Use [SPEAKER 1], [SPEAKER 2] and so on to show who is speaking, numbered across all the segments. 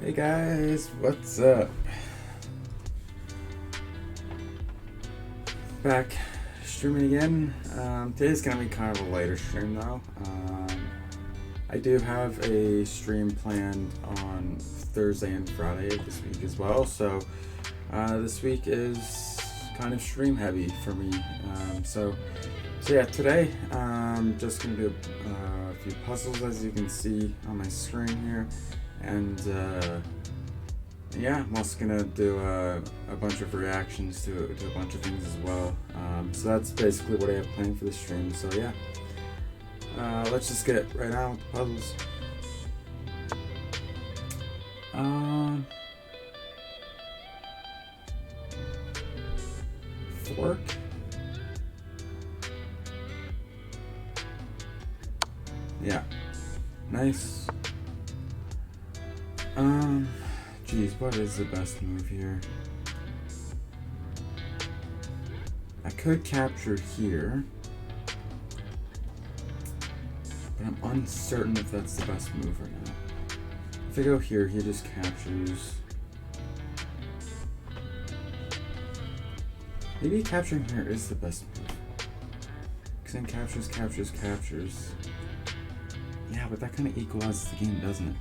[SPEAKER 1] Hey guys, what's up? Back streaming again. Today's gonna be kind of a later stream though. I do have a stream planned on Thursday and Friday of this week as well, so this week is kind of stream heavy for me. So yeah, today I'm just gonna do a few puzzles as you can see on my screen here, and yeah, I'm also gonna do a bunch of reactions to a bunch of things as well. So that's basically what I have planned for the stream. So yeah, let's just get right on with the puzzles. Fork. Yeah, nice. Geez, what is the best move here? I could capture here, but I'm uncertain if that's the best move or not. If I go here, he just captures. Maybe capturing here is the best move. Because then captures. Yeah, but that kind of equalizes the game, doesn't it?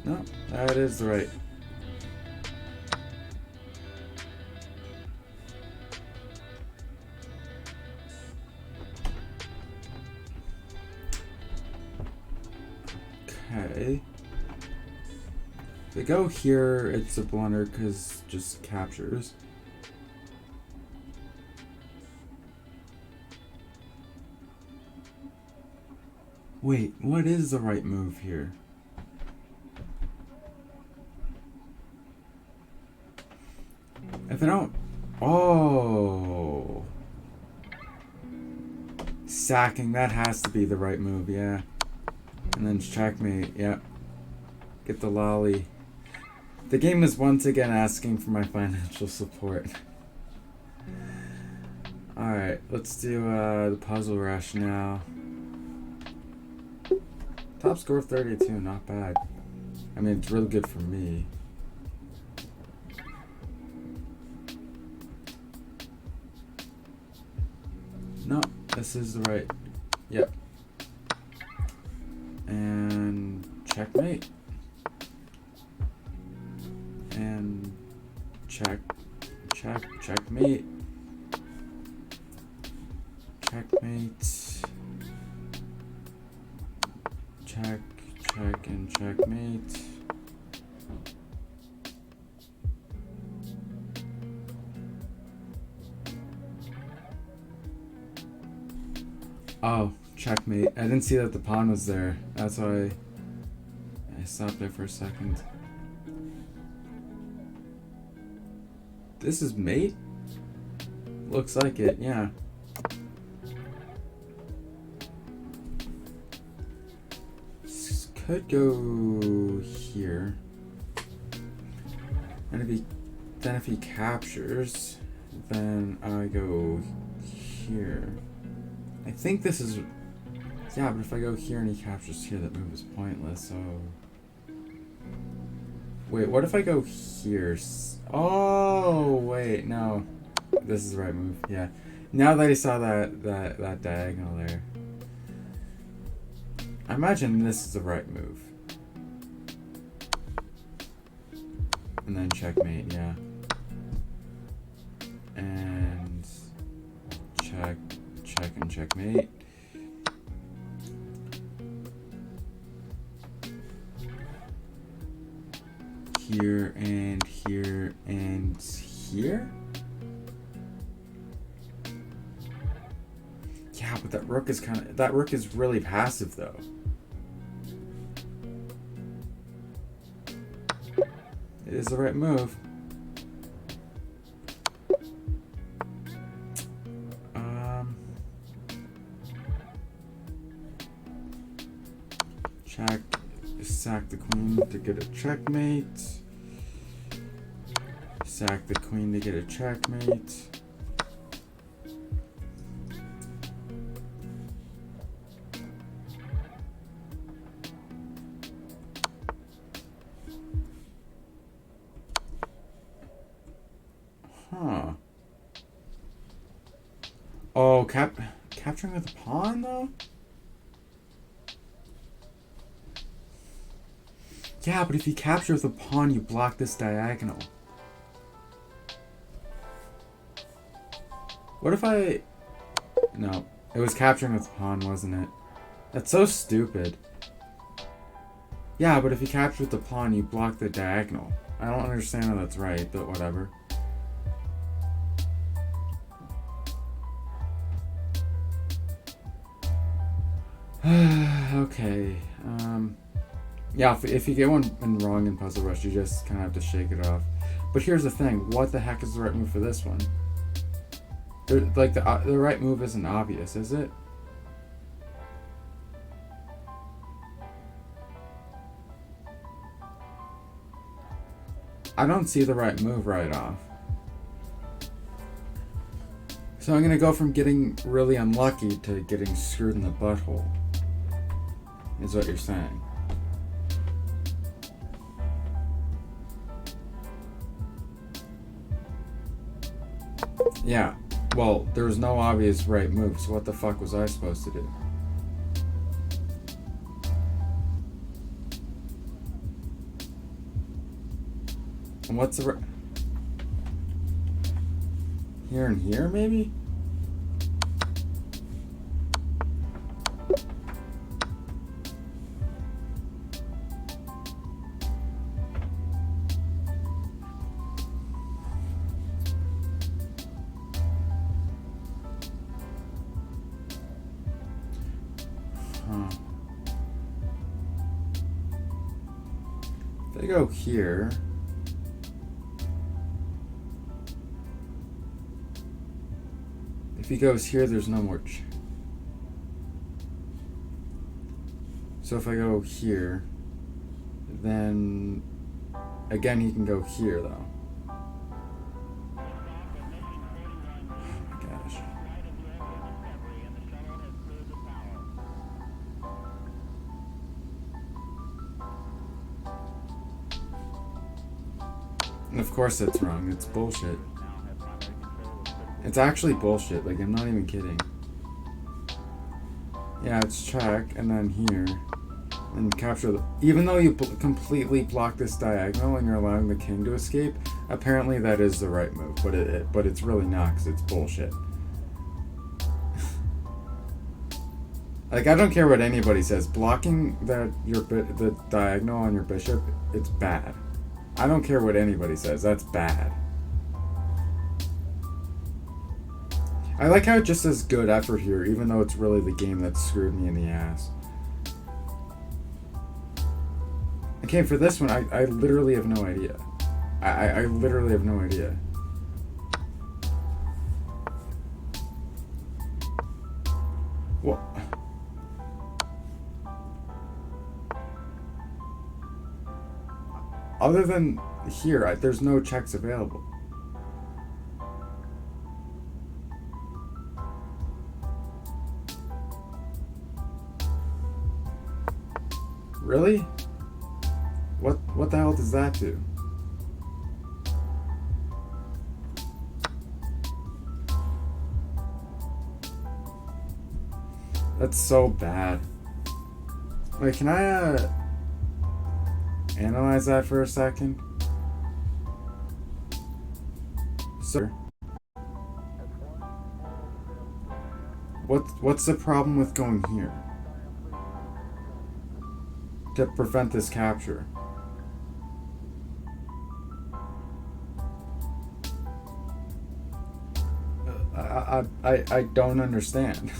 [SPEAKER 1] No, that is the right. Okay. If we go here, it's a blunder because just captures. Wait, what is the right move here? If I don't... Oh! Sacking, that has to be the right move, yeah. And then checkmate, yep. Get the lolly. The game is once again asking for my financial support. Alright, let's do the puzzle rush now. Top score 32, not bad. I mean, it's really good for me. No, this is the right. Yep. And checkmate. And checkmate. Checkmate. Check, and checkmate. Oh, checkmate. I didn't see that the pawn was there. That's why I stopped there for a second. This is mate? Looks like it, yeah. This could go here. And if he captures, then I go here. I think this is... Yeah, but if I go here and he captures here, that move is pointless, so... Wait, what if I go here? Oh, wait, no. This is the right move, yeah. Now that I saw that diagonal there. I imagine this is the right move. And then checkmate, yeah. And... check and checkmate. Here and here and here? Yeah, but that rook is really passive though. It is the right move. Sack the queen to get a checkmate. Sack the queen to get a checkmate. Huh. Oh, capturing with a pawn, though? Yeah, but if you capture with a pawn, you block this diagonal. What if I... No. It was capturing with a pawn, wasn't it? That's so stupid. Yeah, but if you capture with the pawn, you block the diagonal. I don't understand how that's right, but whatever. Okay. Yeah, if you get one wrong in Puzzle Rush, you just kind of have to shake it off. But here's the thing: what the heck is the right move for this one? Like the right move isn't obvious, is it? I don't see the right move right off. So I'm gonna go from getting really unlucky to getting screwed in the butthole. Is what you're saying. Yeah. Well, there was no obvious right move, so what the fuck was I supposed to do? And what's the here and here, maybe? Huh. If I go here... If he goes here, there's no more... So if I go here, then... Again, he can go here, though. And of course that's wrong. It's bullshit. It's actually bullshit. Like, I'm not even kidding. Yeah, it's check, and then here. And capture the... Even though you completely block this diagonal and you're allowing the king to escape, apparently that is the right move. But it's really not, because it's bullshit. Like, I don't care what anybody says. Blocking the diagonal on your bishop, it's bad. I don't care what anybody says. That's bad. I like how it just says good effort here, even though it's really the game that screwed me in the ass. Okay, for this one, I literally have no idea. I literally have no idea. What? Other than here, there's no checks available. Really? What the hell does that do? That's so bad. Wait, can I analyze that for a second? Sir, what's the problem with going here? To prevent this capture. I don't understand.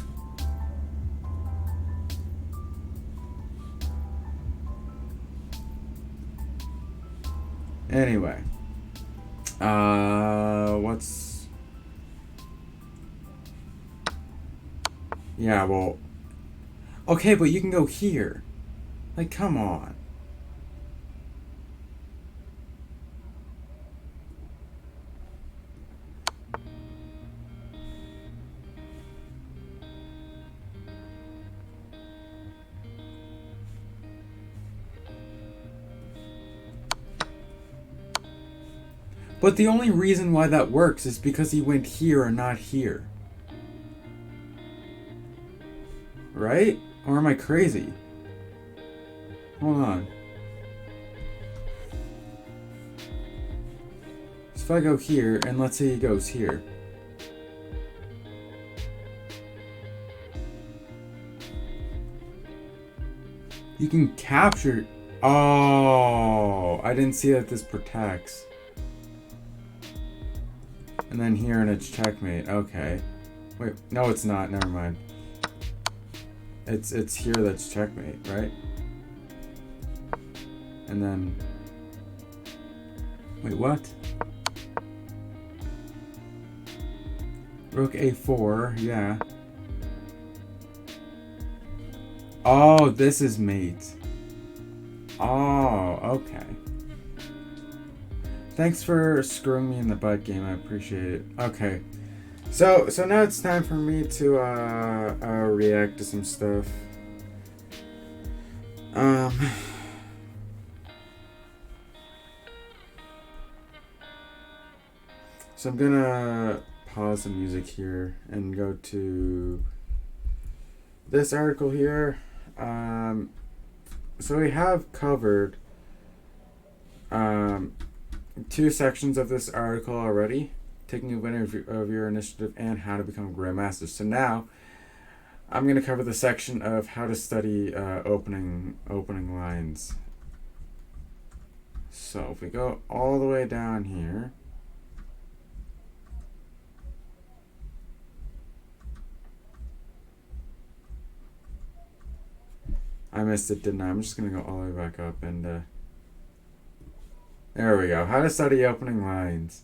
[SPEAKER 1] Anyway. What's... Yeah, well... Okay, but you can go here. Like, come on. But the only reason why that works is because he went here and not here. Right? Or am I crazy? Hold on. So if I go here, and let's say he goes here. You can capture... Oh, I didn't see that this protects. And then here and it's checkmate. Okay. Wait, no it's not. Never mind. It's here that's checkmate, right? And then... Wait, what? Rook a4, yeah. Oh, this is mate. Oh, okay. Thanks for screwing me in the butt, game. I appreciate it. Okay. So now it's time for me to react to some stuff. So I'm gonna pause the music here and go to this article here. So we have covered two sections of this article already, taking advantage of your initiative and how to become a Grandmaster. So now I'm going to cover the section of how to study opening lines. So if we go all the way down here, I missed it, didn't I? I'm just going to go all the way back up and there we go. How to study opening lines.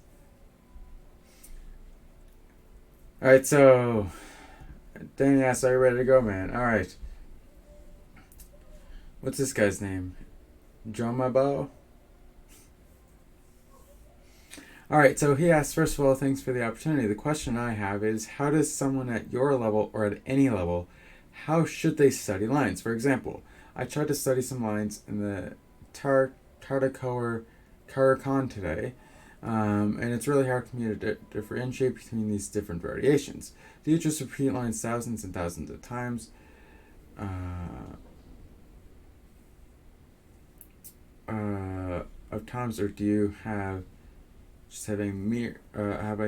[SPEAKER 1] Alright, so Danny asked, are you ready to go, man? Alright. What's this guy's name? Jomabo? Alright, so he asked, first of all, thanks for the opportunity. The question I have is, how does someone at your level or at any level, how should they study lines? For example, I tried to study some lines in the Tartakower Karakan today, and it's really hard for me to differentiate between these different variations. Do you just repeat lines thousands and thousands of times? Or do you have a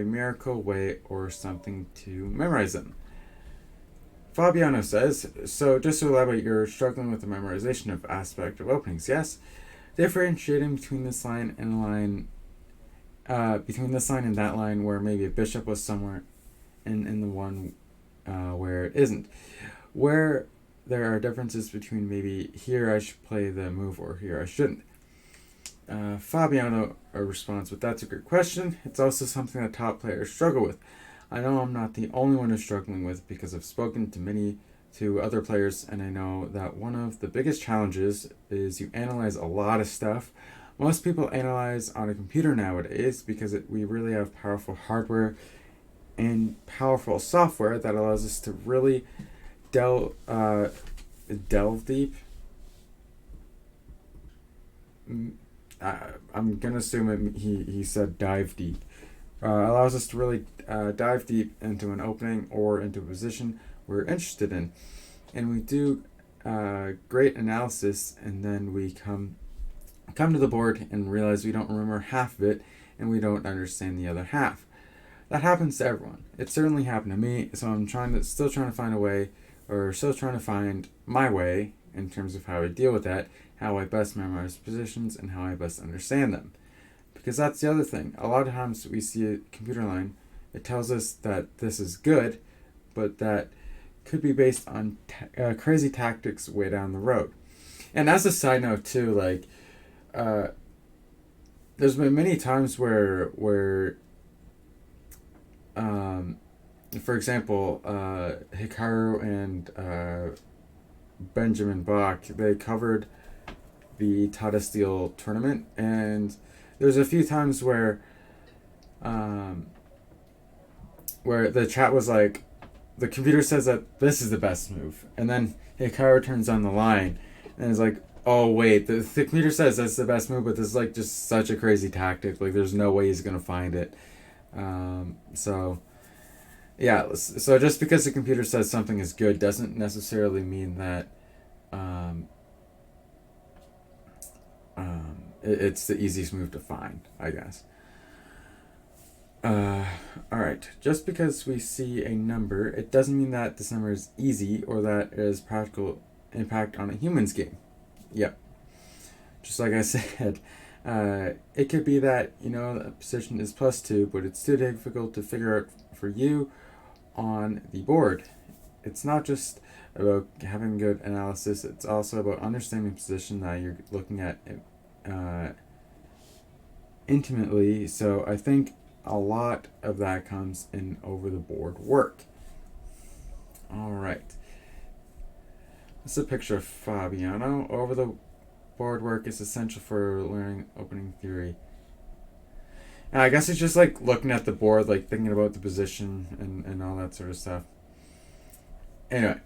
[SPEAKER 1] miracle way or something to memorize them? Fabiano says, so just to elaborate, you're struggling with the memorization of aspect of openings. Yes, differentiating between this line and a line, between this line and that line where maybe a bishop was somewhere, and in the one where it isn't. Where there are differences between maybe here I should play the move or here I shouldn't. Fabiano responds, but that's a great question. It's also something that top players struggle with. I know I'm not the only one who's struggling with, because I've spoken to other players, and I know that one of the biggest challenges is you analyze a lot of stuff. Most people analyze on a computer nowadays because we really have powerful hardware and powerful software that allows us to really delve deep. I'm gonna assume he said dive deep. Allows us to really dive deep into an opening or into a position we're interested in, and we do great analysis, and then we come to the board and realize we don't remember half of it and we don't understand the other half. That happens to everyone. It certainly happened to me, so I'm still trying to find a way, or still trying to find my way in terms of how I deal with that, how I best memorize positions, and how I best understand them. Because that's the other thing. A lot of times we see a computer line, it tells us that this is good, but that could be based on crazy tactics way down the road. And as a side note too, like, there's been many times where for example, Hikaru and Benjamin Bach, they covered the Tata Steel tournament, and there's a few times where the chat was like, the computer says that this is the best move, and then Hikaru turns on the line and is like, Oh wait, the computer says that's the best move, but this is like just such a crazy tactic. Like there's no way he's gonna find it. So yeah, so just because the computer says something is good doesn't necessarily mean that um, it's the easiest move to find, I guess. Uh, all right. Just because we see a number, it doesn't mean that this number is easy or that it has practical impact on a human's game. Yep. Just like I said, it could be that the position is +2, but it's too difficult to figure out for you on the board. It's not just about having good analysis; it's also about understanding the position that you're looking at uh, intimately. So I think a lot of that comes in over the board work. All right. This is a picture of Fabiano. Over the board work is essential for learning opening theory. And I guess it's just like looking at the board, like thinking about the position and all that sort of stuff. Anyway,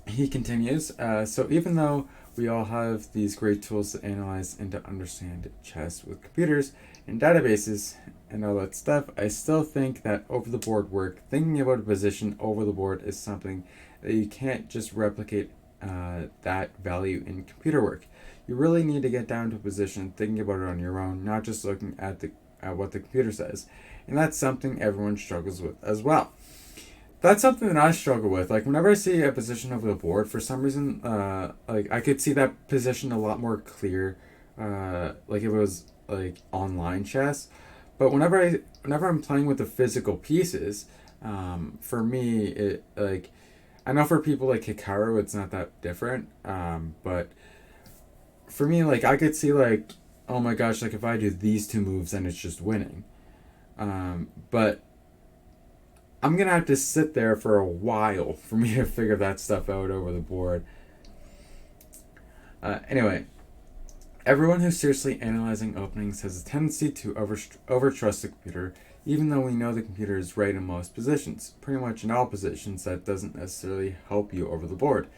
[SPEAKER 1] he continues. So even though we all have these great tools to analyze and to understand chess with computers and databases and all that stuff, I still think that over the board work, thinking about a position over the board, is something that you can't just replicate that value in computer work. You really need to get down to a position, thinking about it on your own, not just looking at what the computer says. And that's something everyone struggles with as well. That's something that I struggle with. Like whenever I see a position over the board, for some reason, like I could see that position a lot more clear, like if it was like online chess. But whenever I'm playing with the physical pieces, for me, it like I know for people like Hikaru, it's not that different. But for me, like I could see like, oh my gosh, like if I do these two moves, then it's just winning. But I'm gonna have to sit there for a while for me to figure that stuff out over the board. Anyway, everyone who's seriously analyzing openings has a tendency to overtrust the computer, even though we know the computer is right in most positions. Pretty much in all positions, that doesn't necessarily help you over the board.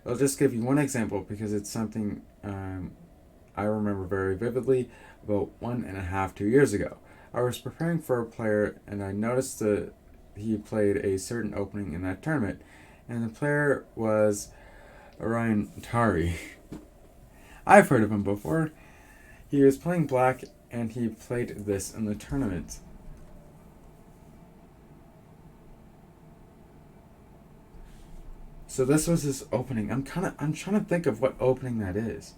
[SPEAKER 1] I'll just give you one example because it's something I remember very vividly about 1.5, 2 years ago. I was preparing for a player and I noticed that he played a certain opening in that tournament, and the player was Orion Tari. I've heard of him before. He was playing black, and he played this in the tournament. So this was his opening. I'm trying to think of what opening that is.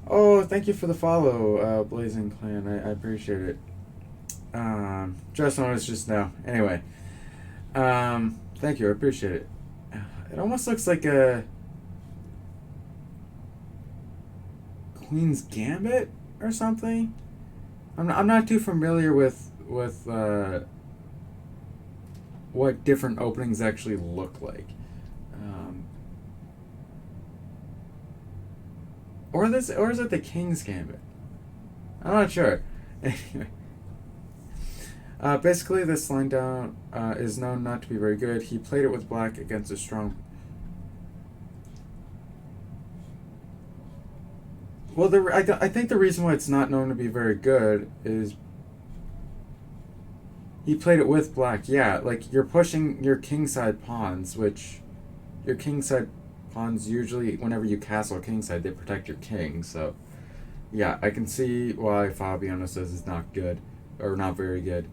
[SPEAKER 1] Oh, thank you for the follow, Blazing Clan. I appreciate it. Just noticed just now. Anyway, thank you. I appreciate it. It almost looks like a Queen's Gambit or something. I'm not too familiar with what different openings actually look like. Or is it the King's Gambit? I'm not sure. Anyway. Basically, this line down is known not to be very good. He played it with black against a strong. Well, I think the reason why it's not known to be very good is he played it with black. Yeah, like you're pushing your kingside pawns, which your kingside pawns usually, whenever you castle kingside, they protect your king. So, yeah, I can see why Fabiano says it's not good or not very good.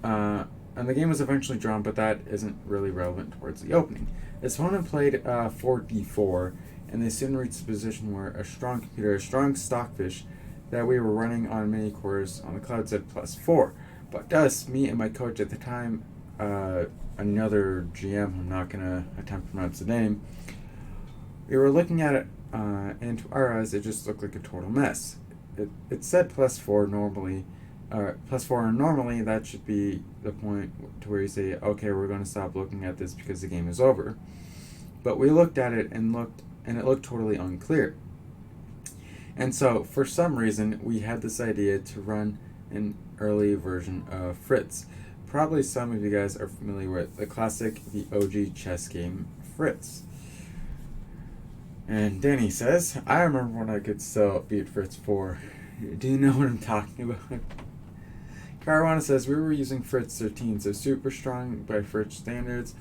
[SPEAKER 1] And the game was eventually drawn, but that isn't really relevant towards the opening. His opponent played 4d4, and they soon reached a position where a strong computer, a strong stockfish that we were running on mini cores on the cloud said +4. But us, me and my coach at the time, another GM, I'm not going to attempt to pronounce the name, we were looking at it, and to our eyes, it just looked like a total mess. It said +4 normally. +4, and normally that should be the point to where you say, okay, we're going to stop looking at this because the game is over. But we looked at it and it looked totally unclear. And so, for some reason, we had this idea to run an early version of Fritz. Probably some of you guys are familiar with the OG chess game, Fritz. And Danny says, I remember when I could still beat Fritz 4. Do you know what I'm talking about? Caruana says, we were using Fritz 13, so super strong by Fritz standards.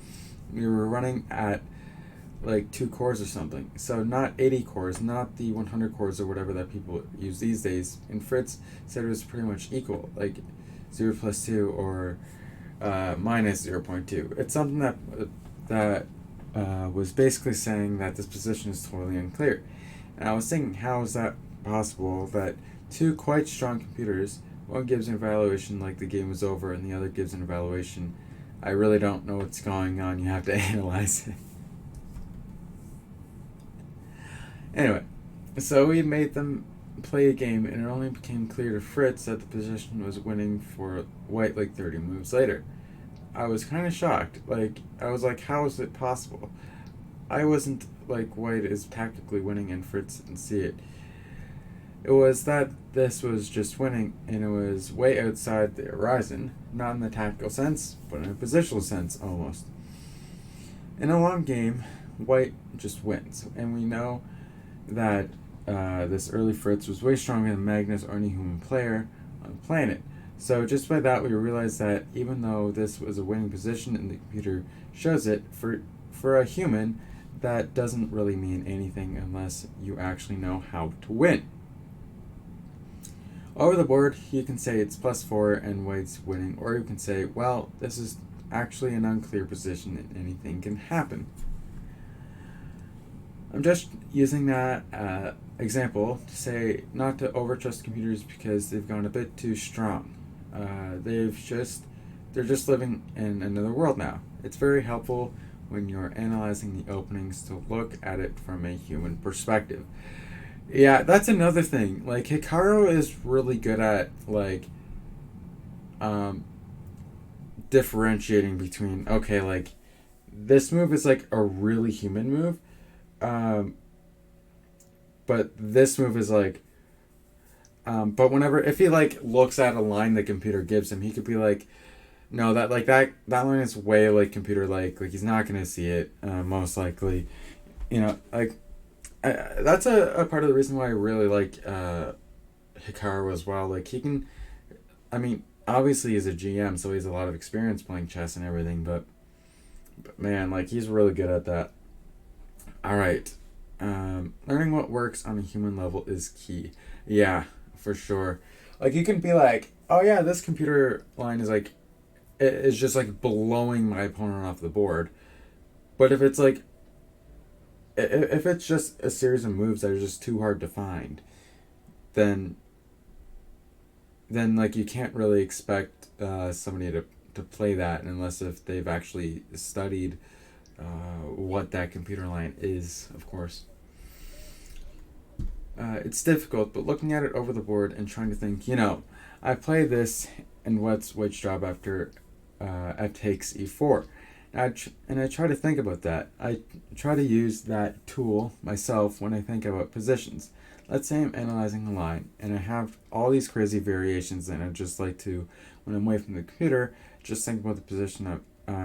[SPEAKER 1] We were running at like 2 cores or something. So not 80 cores, not the 100 cores or whatever that people use these days. And Fritz said it was pretty much equal, like 0 plus 2 or minus 0.2. It's something that was basically saying that this position is totally unclear. And I was thinking, how is that possible that two quite strong computers, one gives an evaluation like the game was over and the other gives an evaluation, I really don't know what's going on, you have to analyze it. Anyway, so we made them play a game and it only became clear to Fritz that the position was winning for White like 30 moves later. I was kind of shocked. I was like, how is it possible? I wasn't like White is tactically winning and Fritz didn't see it. It was that this was just winning and it was way outside the horizon, not in the tactical sense, but in a positional sense almost. In a long game, White just wins, and we know that this early Fritz was way stronger than Magnus or any human player on the planet. So just by that, we realized that even though this was a winning position and the computer shows it, for a human, that doesn't really mean anything unless you actually know how to win. Over the board, you can say it's +4 and White's winning, or you can say, well, this is actually an unclear position and anything can happen. I'm just using that example to say not to overtrust computers because they've gone a bit too strong. They're just living in another world now. It's very helpful when you're analyzing the openings to look at it from a human perspective. Yeah, that's another thing. Like, Hikaru is really good at differentiating between, okay, like this move is like a really human move, but this move is like, but whenever if he like looks at a line the computer gives him, he could be like, no, that line is way like computer like he's not gonna see it most likely, that's a part of the reason why I really like Hikaru as well. Like he can, I mean, obviously he's a GM, so he has a lot of experience playing chess and everything. But man, like he's really good at that. All right, learning what works on a human level is key. Yeah, for sure. Like you can be like, oh yeah, this computer line is like, it's just like blowing my opponent off the board. But if it's like if it's just a series of moves that are just too hard to find, then like you can't really expect somebody to play that unless if they've actually studied what that computer line is, of course. It's difficult, but looking at it over the board and trying to think, I play this and what's White's job after f takes e4. And I try to think about that. I try to use that tool myself when I think about positions. Let's say I'm analyzing a line, and I have all these crazy variations, and I just like to, when I'm away from the computer, just think about the position of,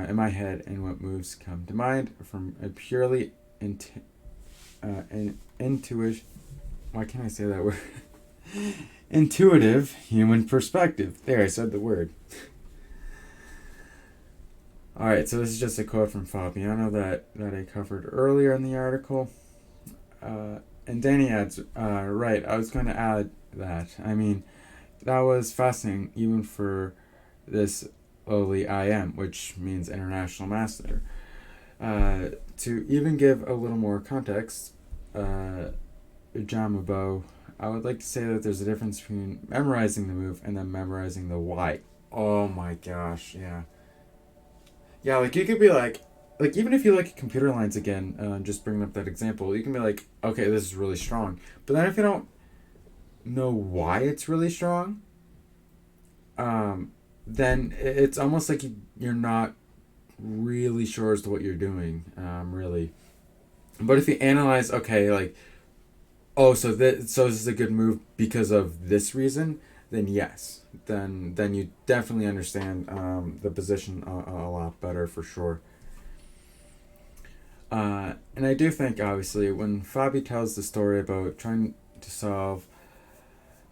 [SPEAKER 1] in my head and what moves come to mind from a purely intuitive, why can't I say that word? Intuitive human perspective. There, I said the word. Alright, so this is just a quote from Fabiano that I covered earlier in the article. And Danny adds, right, I was going to add that. I mean, that was fascinating even for this lowly IM, which means International Master. To even give a little more context, John Mabo, I would like to say that there's a difference between memorizing the move and then memorizing the why. Oh my gosh, yeah. Yeah, like you could be like even if you like computer lines again, just bringing up that example, you can be like, okay, this is really strong. But then if you don't know why it's really strong, then it's almost like you're not really sure as to what you're doing, really. But if you analyze, okay, like, oh, so this is a good move because of this reason, then yes, then you definitely understand the position a lot better for sure. And I do think, obviously, when Fabi tells the story about trying to solve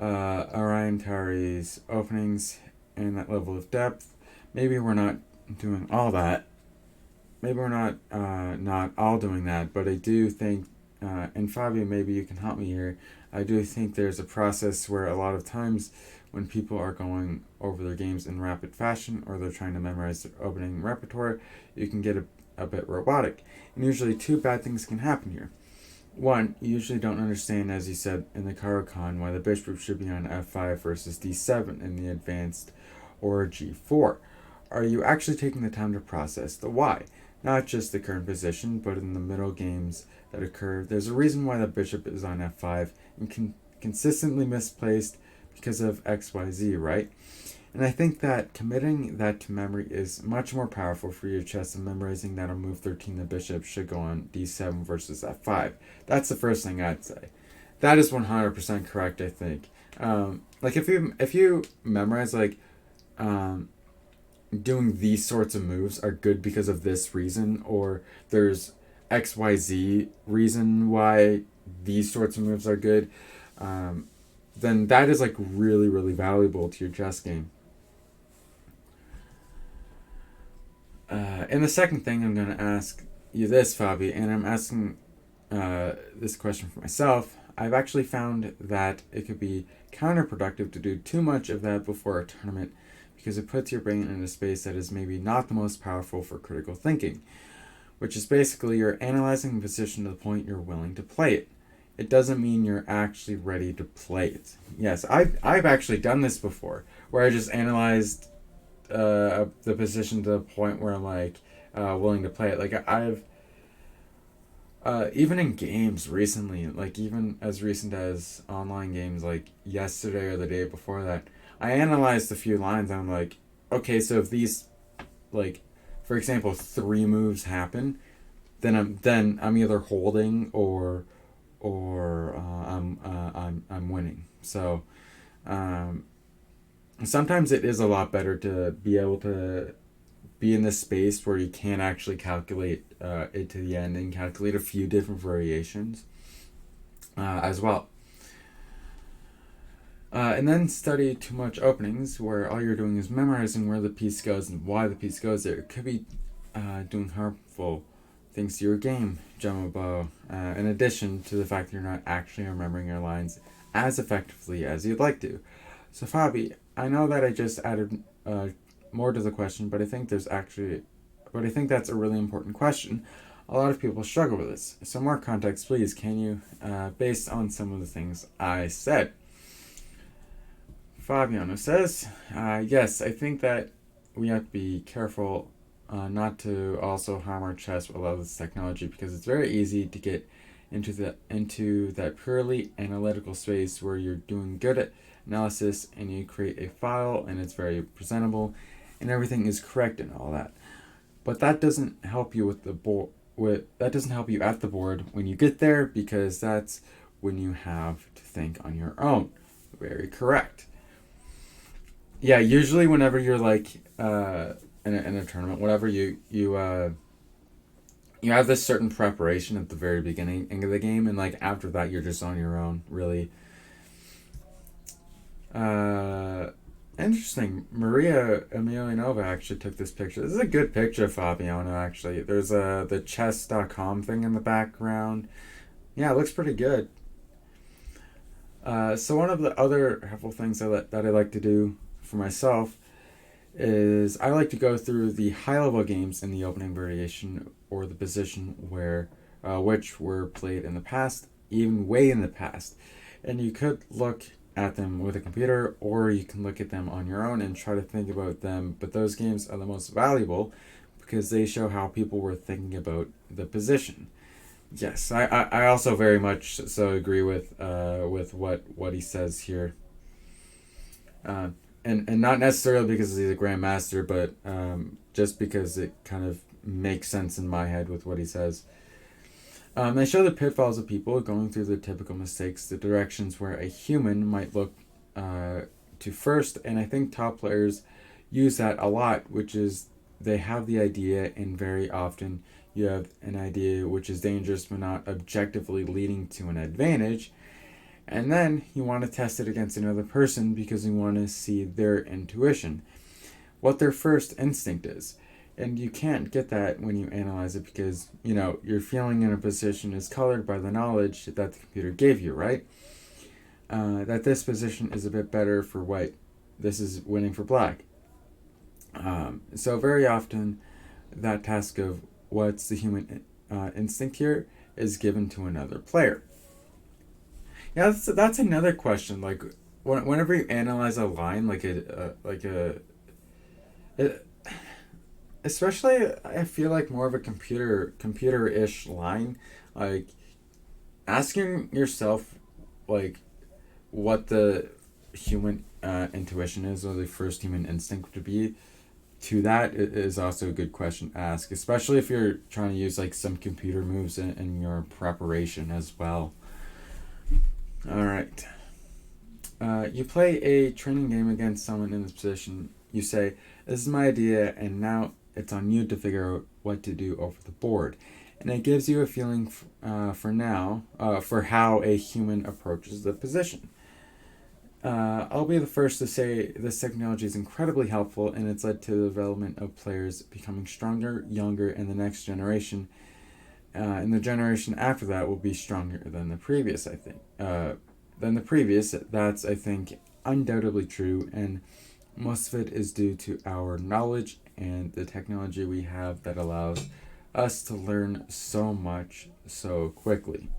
[SPEAKER 1] Orion Tari's openings and that level of depth, maybe we're not doing all that. Maybe we're not all doing that, but I do think, and Fabio, maybe you can help me here. I do think there's a process where a lot of times when people are going over their games in rapid fashion or they're trying to memorize their opening repertoire, you can get a bit robotic. And usually two bad things can happen here. One, you usually don't understand, as you said in the Caro-Kann, why the bishop should be on f5 versus d7 in the advanced or g4. Are you actually taking the time to process the why? Not just the current position, but in the middle games that occur. There's a reason why the bishop is on f5 and consistently misplaced because of XYZ, right? And I think that committing that to memory is much more powerful for your chess than memorizing that on move 13 the bishop should go on d7 versus f5. That's the first thing I'd say. That is 100% correct, I think. Like if you memorize doing these sorts of moves are good because of this reason, or there's XYZ reason why these sorts of moves are good, then that is like really, really valuable to your chess game. And the second thing I'm going to ask you this, Fabi, and I'm asking this question for myself. I've actually found that it could be counterproductive to do too much of that before a tournament because it puts your brain in a space that is maybe not the most powerful for critical thinking, which is basically you're analyzing the position to the point you're willing to play it. It doesn't mean you're actually ready to play it. Yes, I've actually done this before, where I just analyzed the position to the point where I'm like willing to play it. Like I've even in games recently, like even as recent as online games, like yesterday or the day before that, I analyzed a few lines and I'm like, okay, so if these, like, for example, 3 moves happen, then I'm either holding or I'm winning. So sometimes it is a lot better to be able to be in this space where you can actually calculate it to the end and calculate a few different variations as well. And then study too much openings where all you're doing is memorizing where the piece goes and why the piece goes there. It could be doing harmful things to your game, Gemma Bow, in addition to the fact that you're not actually remembering your lines as effectively as you'd like to. So Fabi, I know that I just added more to the question, but I think that's a really important question. A lot of people struggle with this. So more context, please, can you, based on some of the things I said. Fabiano says, yes, I think that we have to be careful not to also harm our chess with a lot of this technology because it's very easy to get into that purely analytical space where you're doing good at analysis and you create a file and it's very presentable and everything is correct and all that. But that doesn't help you with the board. That doesn't help you at the board when you get there because that's when you have to think on your own. Very correct. Yeah, usually whenever you're like in a tournament, whenever you have this certain preparation at the very beginning of the game, and like after that you're just on your own. Really interesting. Maria Emelianova actually took this picture. This is a good picture of Fabiano. Actually, there's the chess.com thing in the background. Yeah, it looks pretty good. So one of the other helpful things that I like to do for myself is I like to go through the high-level games in the opening variation or the position where which were played in the past, even way in the past. And you could look at them with a computer or you can look at them on your own and try to think about them. But those games are the most valuable because they show how people were thinking about the position. Yes, I also very much so agree with what he says here. And not necessarily because he's a grandmaster, but just because it kind of makes sense in my head with what he says. They show the pitfalls of people going through the typical mistakes, the directions where a human might look to first, and I think top players use that a lot, which is they have the idea and very often you have an idea which is dangerous but not objectively leading to an advantage. And then you want to test it against another person because you want to see their intuition, what their first instinct is. And you can't get that when you analyze it because, your feeling in a position is colored by the knowledge that the computer gave you, right? That this position is a bit better for white. This is winning for black. So very often, that task of what's the human instinct here is given to another player. Yeah, that's another question. Like, whenever you analyze a line, especially I feel like more of a computer-ish line, like asking yourself, like, what the human intuition is or the first human instinct would be to that is also a good question to ask, especially if you're trying to use like some computer moves in your preparation as well. All right. You play a training game against someone in this position. You say, "This is my idea, and now it's on you to figure out what to do over the board." And it gives you a feeling for how a human approaches the position. I'll be the first to say this technology is incredibly helpful, and it's led to the development of players becoming stronger, younger, and the next generation. And the generation after that will be stronger than the previous, I think. That's, I think, undoubtedly true, and most of it is due to our knowledge and the technology we have that allows us to learn so much so quickly.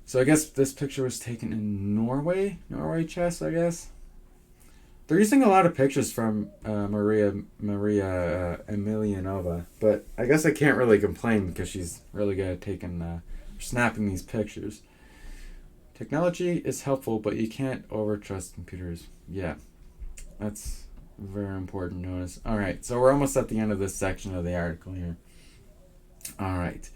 [SPEAKER 1] So I guess this picture was taken in Norway chess, I guess. They're using a lot of pictures from Maria Emelianova, but I guess I can't really complain because she's really good at snapping these pictures. Technology is helpful, but you can't overtrust computers. Yeah, that's very important to notice. All right, so we're almost at the end of this section of the article here. All right.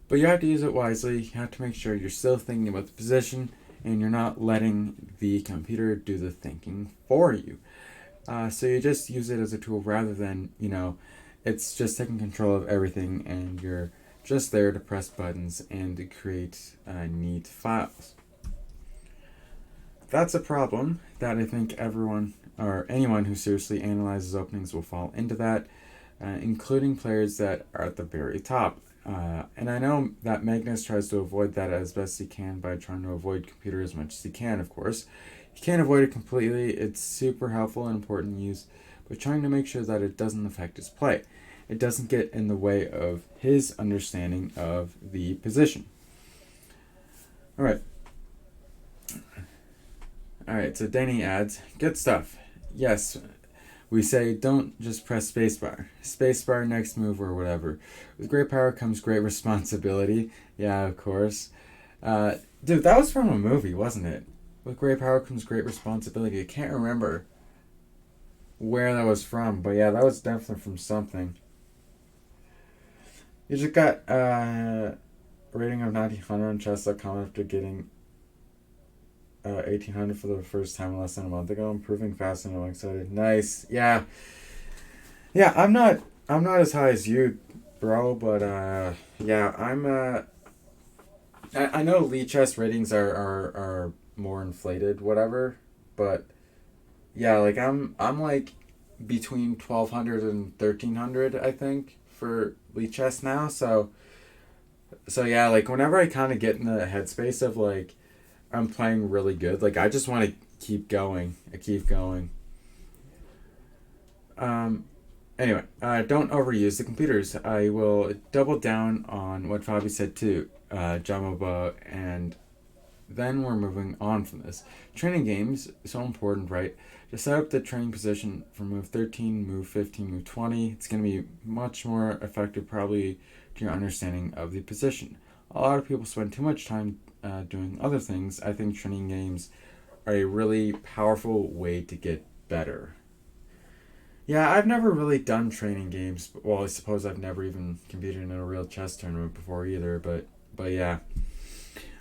[SPEAKER 1] But you have to use it wisely. You have to make sure you're still thinking about the position and you're not letting the computer do the thinking for you. So you just use it as a tool rather than, it's just taking control of everything and you're just there to press buttons and to create neat files. That's a problem that I think everyone or anyone who seriously analyzes openings will fall into that, including players that are at the very top. And I know that Magnus tries to avoid that as best he can by trying to avoid computer as much as he can, of course. You can't avoid it completely. It's super helpful and important to use, but trying to make sure that it doesn't affect his play. It doesn't get in the way of his understanding of the position. All right, so Danny adds, good stuff. Yes, we say don't just press spacebar. Spacebar, next move, or whatever. With great power comes great responsibility. Yeah, of course. Dude, that was from a movie, wasn't it? With great power comes great responsibility. I can't remember where that was from, but yeah, that was definitely from something. You just got a rating of 1900 on chess.com after getting 1800 for the first time less than a month ago. Improving fast and I'm excited. Nice. Yeah. Yeah, I'm not as high as you, bro, but yeah, I know Lichess ratings are more inflated, whatever, but yeah, like I'm like between 1200 and 1300, I think, for Lichess now. So yeah, like whenever I kind of get in the headspace of like I'm playing really good, like I just want to keep going. I keep going. Anyway, don't overuse the computers. I will double down on what Fabi said too, Jamoba, and then we're moving on from this. Training games, so important, right? To set up the training position for move 13, move 15, move 20, it's going to be much more effective probably to your understanding of the position. A lot of people spend too much time doing other things. I think training games are a really powerful way to get better. Yeah, I've never really done training games. Well, I suppose I've never even competed in a real chess tournament before either, but yeah.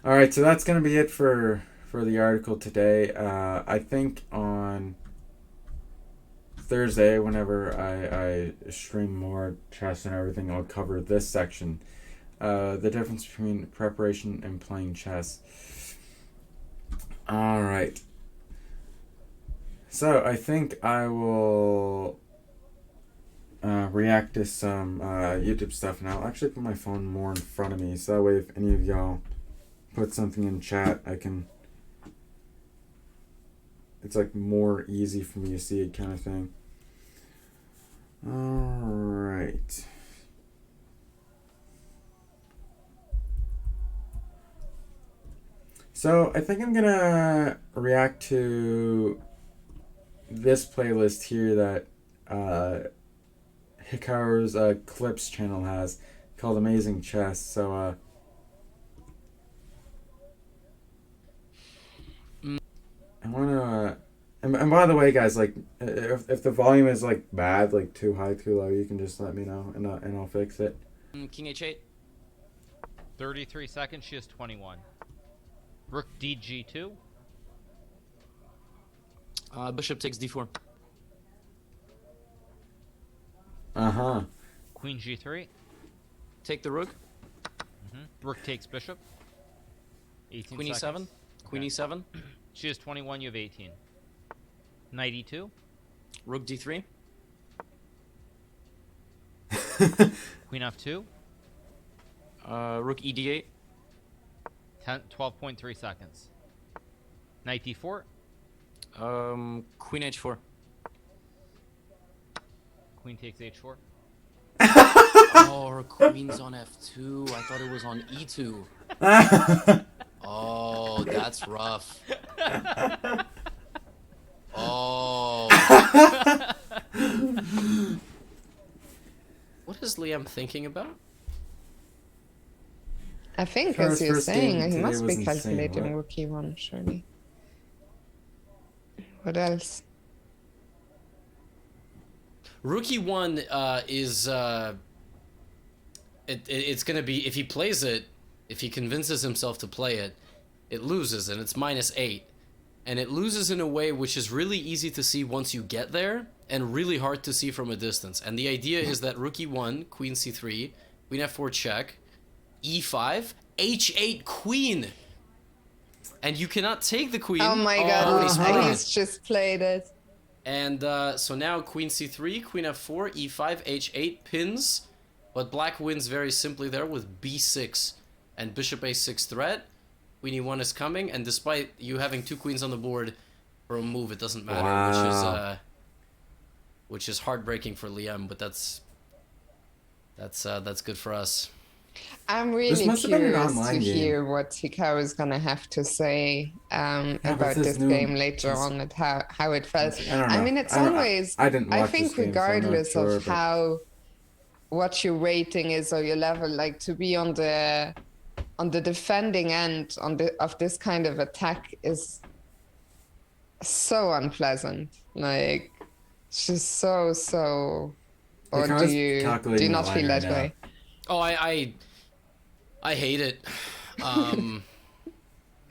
[SPEAKER 1] All right, so that's going to be it for the article today. I think on Thursday, whenever I stream more chess and everything, I'll cover this section. The difference between preparation and playing chess. Alright. So, I think I will react to some YouTube stuff, and I'll actually put my phone more in front of me, so that way if any of y'all put something in chat, I can... It's like more easy for me to see it kind of thing. Alright. So, I think I'm gonna react to this playlist here that Hikaru's Clips channel has, called Amazing Chess. So, I wanna... and by the way, guys, like, if the volume is, like, bad, like, too high, too low, you can just let me know, and I'll fix it.
[SPEAKER 2] King H8.
[SPEAKER 3] 33 seconds, she has 21. Rook DG2.
[SPEAKER 2] Bishop takes D4.
[SPEAKER 1] Uh-huh.
[SPEAKER 3] Queen G3.
[SPEAKER 2] Take the rook.
[SPEAKER 3] Rook takes bishop. 18
[SPEAKER 2] Queen
[SPEAKER 3] seconds.
[SPEAKER 2] E7. Queen E7.
[SPEAKER 3] She has 21, you have 18. Knight E2.
[SPEAKER 2] Rook D3.
[SPEAKER 3] Queen F2.
[SPEAKER 2] Rook ED8.
[SPEAKER 3] 12.3 seconds. Knight D4.
[SPEAKER 2] Queen H4.
[SPEAKER 3] Queen takes H4.
[SPEAKER 2] Oh, her queen's on F2. I thought it was on E2. Oh, that's rough. Oh. What is Liam thinking about?
[SPEAKER 4] I think,
[SPEAKER 1] For
[SPEAKER 4] as
[SPEAKER 1] his
[SPEAKER 4] you're
[SPEAKER 1] first
[SPEAKER 4] saying,
[SPEAKER 1] game
[SPEAKER 4] he
[SPEAKER 1] today
[SPEAKER 4] must
[SPEAKER 1] was
[SPEAKER 4] be
[SPEAKER 1] insane,
[SPEAKER 4] calculating
[SPEAKER 1] what?
[SPEAKER 4] rook e1, surely. What else?
[SPEAKER 2] Rook E1 is it's gonna be, if he plays it, if he convinces himself to play it, it loses, and it's -8, and it loses in a way which is really easy to see once you get there and really hard to see from a distance. And the idea is that rook E1, Queen C3, Queen F4 check, E5, H8 queen, and you cannot take the queen.
[SPEAKER 4] Oh my god,
[SPEAKER 2] he's playing it.
[SPEAKER 4] he's just played it.
[SPEAKER 2] And so now Queen C3, Queen F4, E5, H8 pins, but Black wins very simply there with B6 and Bishop A6 threat. Queen E1 is coming, and despite you having two queens on the board for a move, it doesn't matter,
[SPEAKER 1] Wow.
[SPEAKER 2] which is heartbreaking for Liam, but that's good for us.
[SPEAKER 4] I'm really
[SPEAKER 1] must have been an
[SPEAKER 4] curious
[SPEAKER 1] online
[SPEAKER 4] to
[SPEAKER 1] game.
[SPEAKER 4] hear what Hikaru is gonna have to say
[SPEAKER 1] but
[SPEAKER 4] about
[SPEAKER 1] this
[SPEAKER 4] this
[SPEAKER 1] new-
[SPEAKER 4] game later
[SPEAKER 1] this-
[SPEAKER 4] on and how it felt.
[SPEAKER 1] I don't know.
[SPEAKER 4] I mean, it's
[SPEAKER 1] I don't-
[SPEAKER 4] always.
[SPEAKER 1] I didn't
[SPEAKER 4] I
[SPEAKER 1] watch
[SPEAKER 4] think
[SPEAKER 1] this game, so I'm not
[SPEAKER 4] regardless
[SPEAKER 1] sure,
[SPEAKER 4] of
[SPEAKER 1] but-
[SPEAKER 4] how, what your rating is or your level, like to be on the defending end of this kind of attack is so unpleasant. Like, it's just so. Or do
[SPEAKER 1] Hikaru's
[SPEAKER 4] you
[SPEAKER 1] calculating
[SPEAKER 4] not
[SPEAKER 1] the
[SPEAKER 4] feel
[SPEAKER 1] line
[SPEAKER 4] that
[SPEAKER 1] right
[SPEAKER 4] way?
[SPEAKER 2] Oh, I hate it.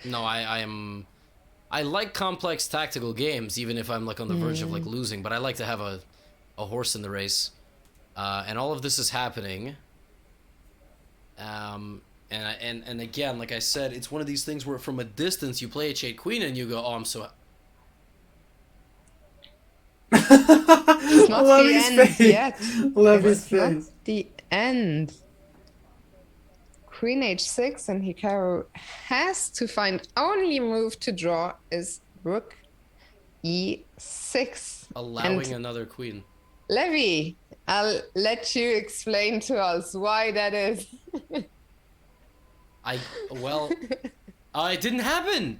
[SPEAKER 2] No, I like complex tactical games, even if I'm like on the verge of like losing, but I like to have a horse in the race. And all of this is happening. And again, like I said, it's one of these things where from a distance you play H8 Queen and you go, oh, I'm so...
[SPEAKER 4] It's not
[SPEAKER 1] Love
[SPEAKER 4] the
[SPEAKER 1] his
[SPEAKER 4] end
[SPEAKER 1] face.
[SPEAKER 4] yet.
[SPEAKER 1] Love his
[SPEAKER 4] It's not
[SPEAKER 1] face.
[SPEAKER 4] the end. Queen h6, and Hikaru has to find only move to draw is rook e6.
[SPEAKER 2] allowing
[SPEAKER 4] And
[SPEAKER 2] another queen.
[SPEAKER 4] Levi, I'll let you explain to us why that is.
[SPEAKER 2] It didn't happen.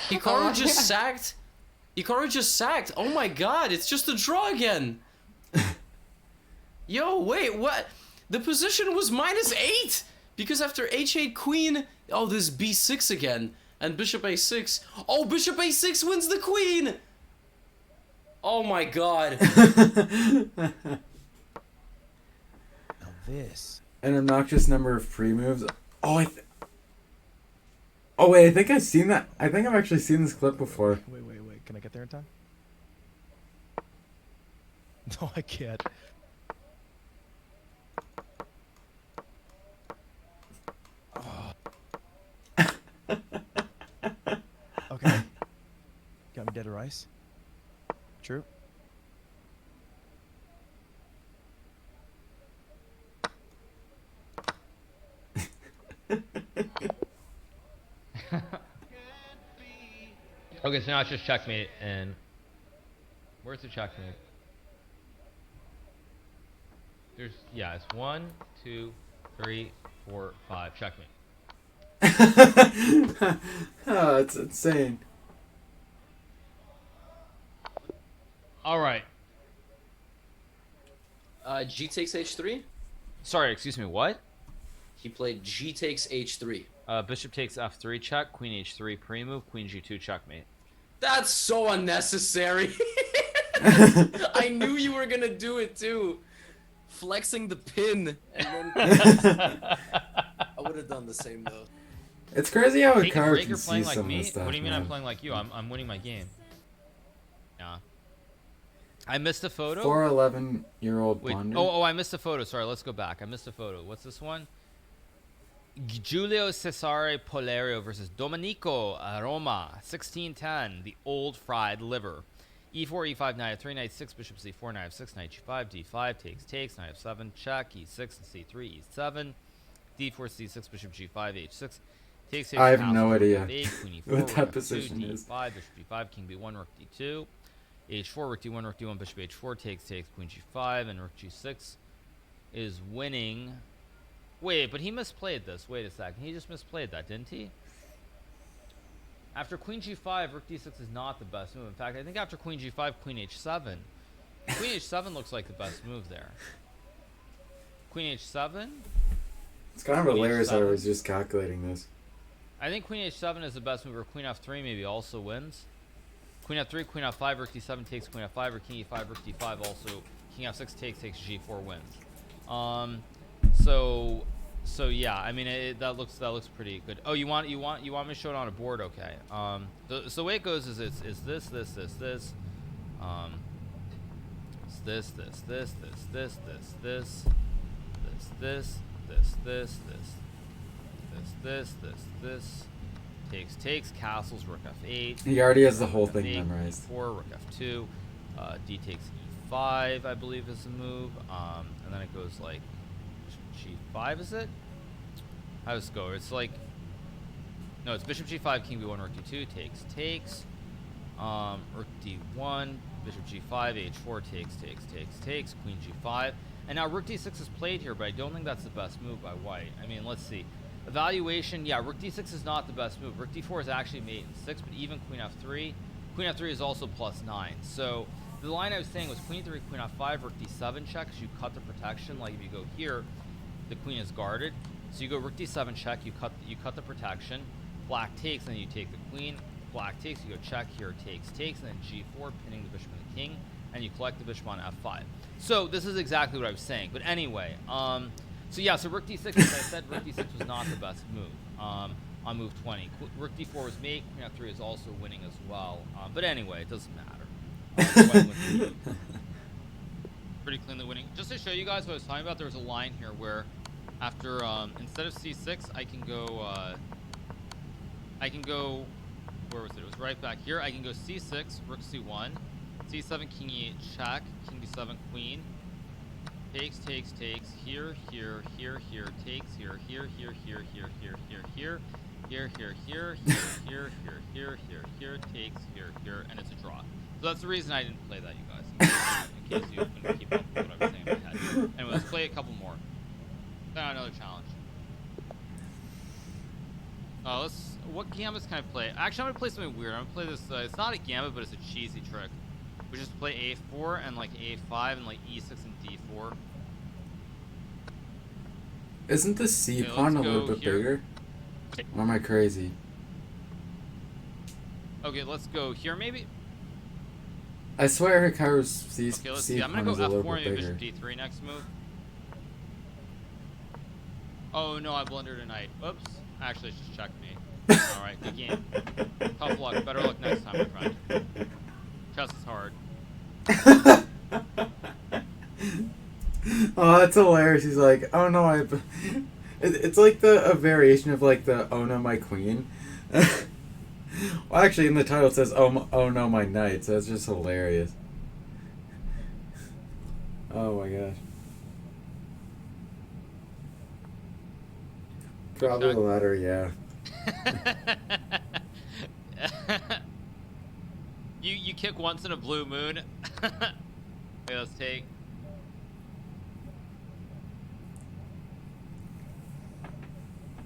[SPEAKER 2] Hikaru just sacked. Hikaru just sacked. Oh my god, it's just a draw again. Yo, wait, what? The position was -8 because after h8 queen, oh, this b6 again, and bishop a6. Oh, bishop a6 wins the queen. Oh my god.
[SPEAKER 5] Now this.
[SPEAKER 1] An obnoxious number of free moves. Oh, wait, I think I've seen that. I think I've actually seen this clip before.
[SPEAKER 5] Wait. Can I get there in time? No, I can't. Oh. Okay. Got me dead to rice. True.
[SPEAKER 3] Okay, so now it's just checkmate and where's the checkmate? There's it's 1, 2, 3, 4, 5 checkmate.
[SPEAKER 1] Oh, it's insane.
[SPEAKER 3] All right.
[SPEAKER 2] G takes h3.
[SPEAKER 3] Sorry, excuse me. What?
[SPEAKER 2] He played G takes h3.
[SPEAKER 3] Bishop takes f3 check. Queen h3 pre-move. Queen g2 checkmate.
[SPEAKER 2] That's so unnecessary. I knew you were gonna do it too. Flexing the pin, and then I would have done the same though.
[SPEAKER 1] It's crazy how a
[SPEAKER 3] Take a
[SPEAKER 1] card
[SPEAKER 3] break,
[SPEAKER 1] can
[SPEAKER 3] you're
[SPEAKER 1] see
[SPEAKER 3] playing like
[SPEAKER 1] some of
[SPEAKER 3] me?
[SPEAKER 1] this stuff.
[SPEAKER 3] What do you mean I'm
[SPEAKER 1] man.
[SPEAKER 3] playing like you? I'm winning my game. Yeah. I missed a photo.
[SPEAKER 1] 411-year-old
[SPEAKER 3] Wait.
[SPEAKER 1] blunder.
[SPEAKER 3] Oh, I missed a photo. Sorry, let's go back. I missed a photo. What's this one? Giulio Cesare Polerio versus Domenico Roma, 1610, the old fried liver. E4, E5, knight f3, knight 6, bishop c4, knight f6, knight g5, d5, takes, knight f7, check, e6, and c3, e7, d4, c6, bishop g5, h6, takes,
[SPEAKER 1] I have
[SPEAKER 3] castle,
[SPEAKER 1] no
[SPEAKER 3] rook
[SPEAKER 1] idea
[SPEAKER 3] f8, queen e4,
[SPEAKER 1] what
[SPEAKER 3] rook
[SPEAKER 1] that
[SPEAKER 3] f2,
[SPEAKER 1] position is.
[SPEAKER 3] d5, bishop g5, king b1, rook d2, h4, rook d1, rook d1, bishop h4, takes, queen g5, and rook g6 is winning. Wait, but he misplayed this. Wait a second. He just misplayed that, didn't he? After queen g5, rook d6 is not the best move. In fact, I think after queen g5, queen h7. Queen h7 looks like the best move there. Queen h7?
[SPEAKER 1] It's kind of
[SPEAKER 3] Queen
[SPEAKER 1] hilarious. I
[SPEAKER 3] h7.
[SPEAKER 1] was just calculating this.
[SPEAKER 3] I think queen h7 is the best move, or queen f3 maybe also wins. Queen f3, queen f5, rook d7 takes queen f5, or king e5, rook d5 also. King f6 takes g4 wins. So yeah, I mean that looks pretty good. Oh, you want me to show it on a board? Okay. So the way it goes is it's this, it's this, this, takes, castles, rook f8.
[SPEAKER 1] He already has the whole
[SPEAKER 3] rook
[SPEAKER 1] thing
[SPEAKER 3] f8,
[SPEAKER 1] memorized.
[SPEAKER 3] e4, rook f2, d takes e5, I believe is the move, and then it goes like g5, is it? How does it go? It's like, no, it's bishop g5, king b1, rook d2, takes, rook d1, bishop g5, h4, takes, queen g5, and now rook d6 is played here, but I don't think that's the best move by white. I mean, let's see. Evaluation, yeah, rook d6 is not the best move. Rook d4 is actually mate in 6, but even queen f3 is also +9. So the line I was saying was queen 3, queen f5, rook d7 check, because you cut the protection. Like if you go here, the queen is guarded. So you go rook d7 check, you cut the protection. Black takes, and then you take the queen. Black takes, you go check here, takes, and then g4, pinning the bishop and the king, and you collect the bishop on f5. So this is exactly what I was saying. But anyway, so yeah, so rook d6, as I said, rook d6 was not the best move on move 20. Rook d4 was mate, queen f3 is also winning as well. But anyway, it doesn't matter. Pretty cleanly winning. Just to show you guys what I was talking about, there was a line here where after, instead of c6, I can go, where was it? It was right back here. I can go c6, rook c1, c7, king e8, check, king b7, queen, takes, takes, here, takes, here, takes, here, and it's a draw. So that's the reason I didn't play that, you guys, in case you couldn't keep up with what I was saying in my head. Anyway, let's play a couple more. Then another challenge. What gambits can I play? Actually, I'm gonna play something weird. I'm gonna play this, it's not a gambit, but it's a cheesy trick. Which is to play a4 and like a5 and like e6 and d4.
[SPEAKER 1] Isn't the C
[SPEAKER 3] Okay,
[SPEAKER 1] pawn a
[SPEAKER 3] let's
[SPEAKER 1] little
[SPEAKER 3] go
[SPEAKER 1] bit
[SPEAKER 3] here.
[SPEAKER 1] bigger? Or am I crazy?
[SPEAKER 3] Okay, let's go here maybe.
[SPEAKER 1] I swear Hikaru's C,
[SPEAKER 3] Okay, let's
[SPEAKER 1] C
[SPEAKER 3] see. I'm gonna
[SPEAKER 1] pawn
[SPEAKER 3] go
[SPEAKER 1] is a little
[SPEAKER 3] f4
[SPEAKER 1] bit
[SPEAKER 3] and
[SPEAKER 1] bigger.
[SPEAKER 3] bishop d3 next move. Oh no, I blundered a knight. Whoops. Actually, it's just checkmate. Alright, good game. Tough luck. Better luck next time, my friend. Chess is hard.
[SPEAKER 1] that's hilarious. He's like, oh no, it's like a variation of like the oh no my queen. Well, actually, in the title it says oh no my knight, so it's just hilarious. Oh my gosh. Probably the latter, yeah.
[SPEAKER 3] You kick once in a blue moon. Wait, let's take.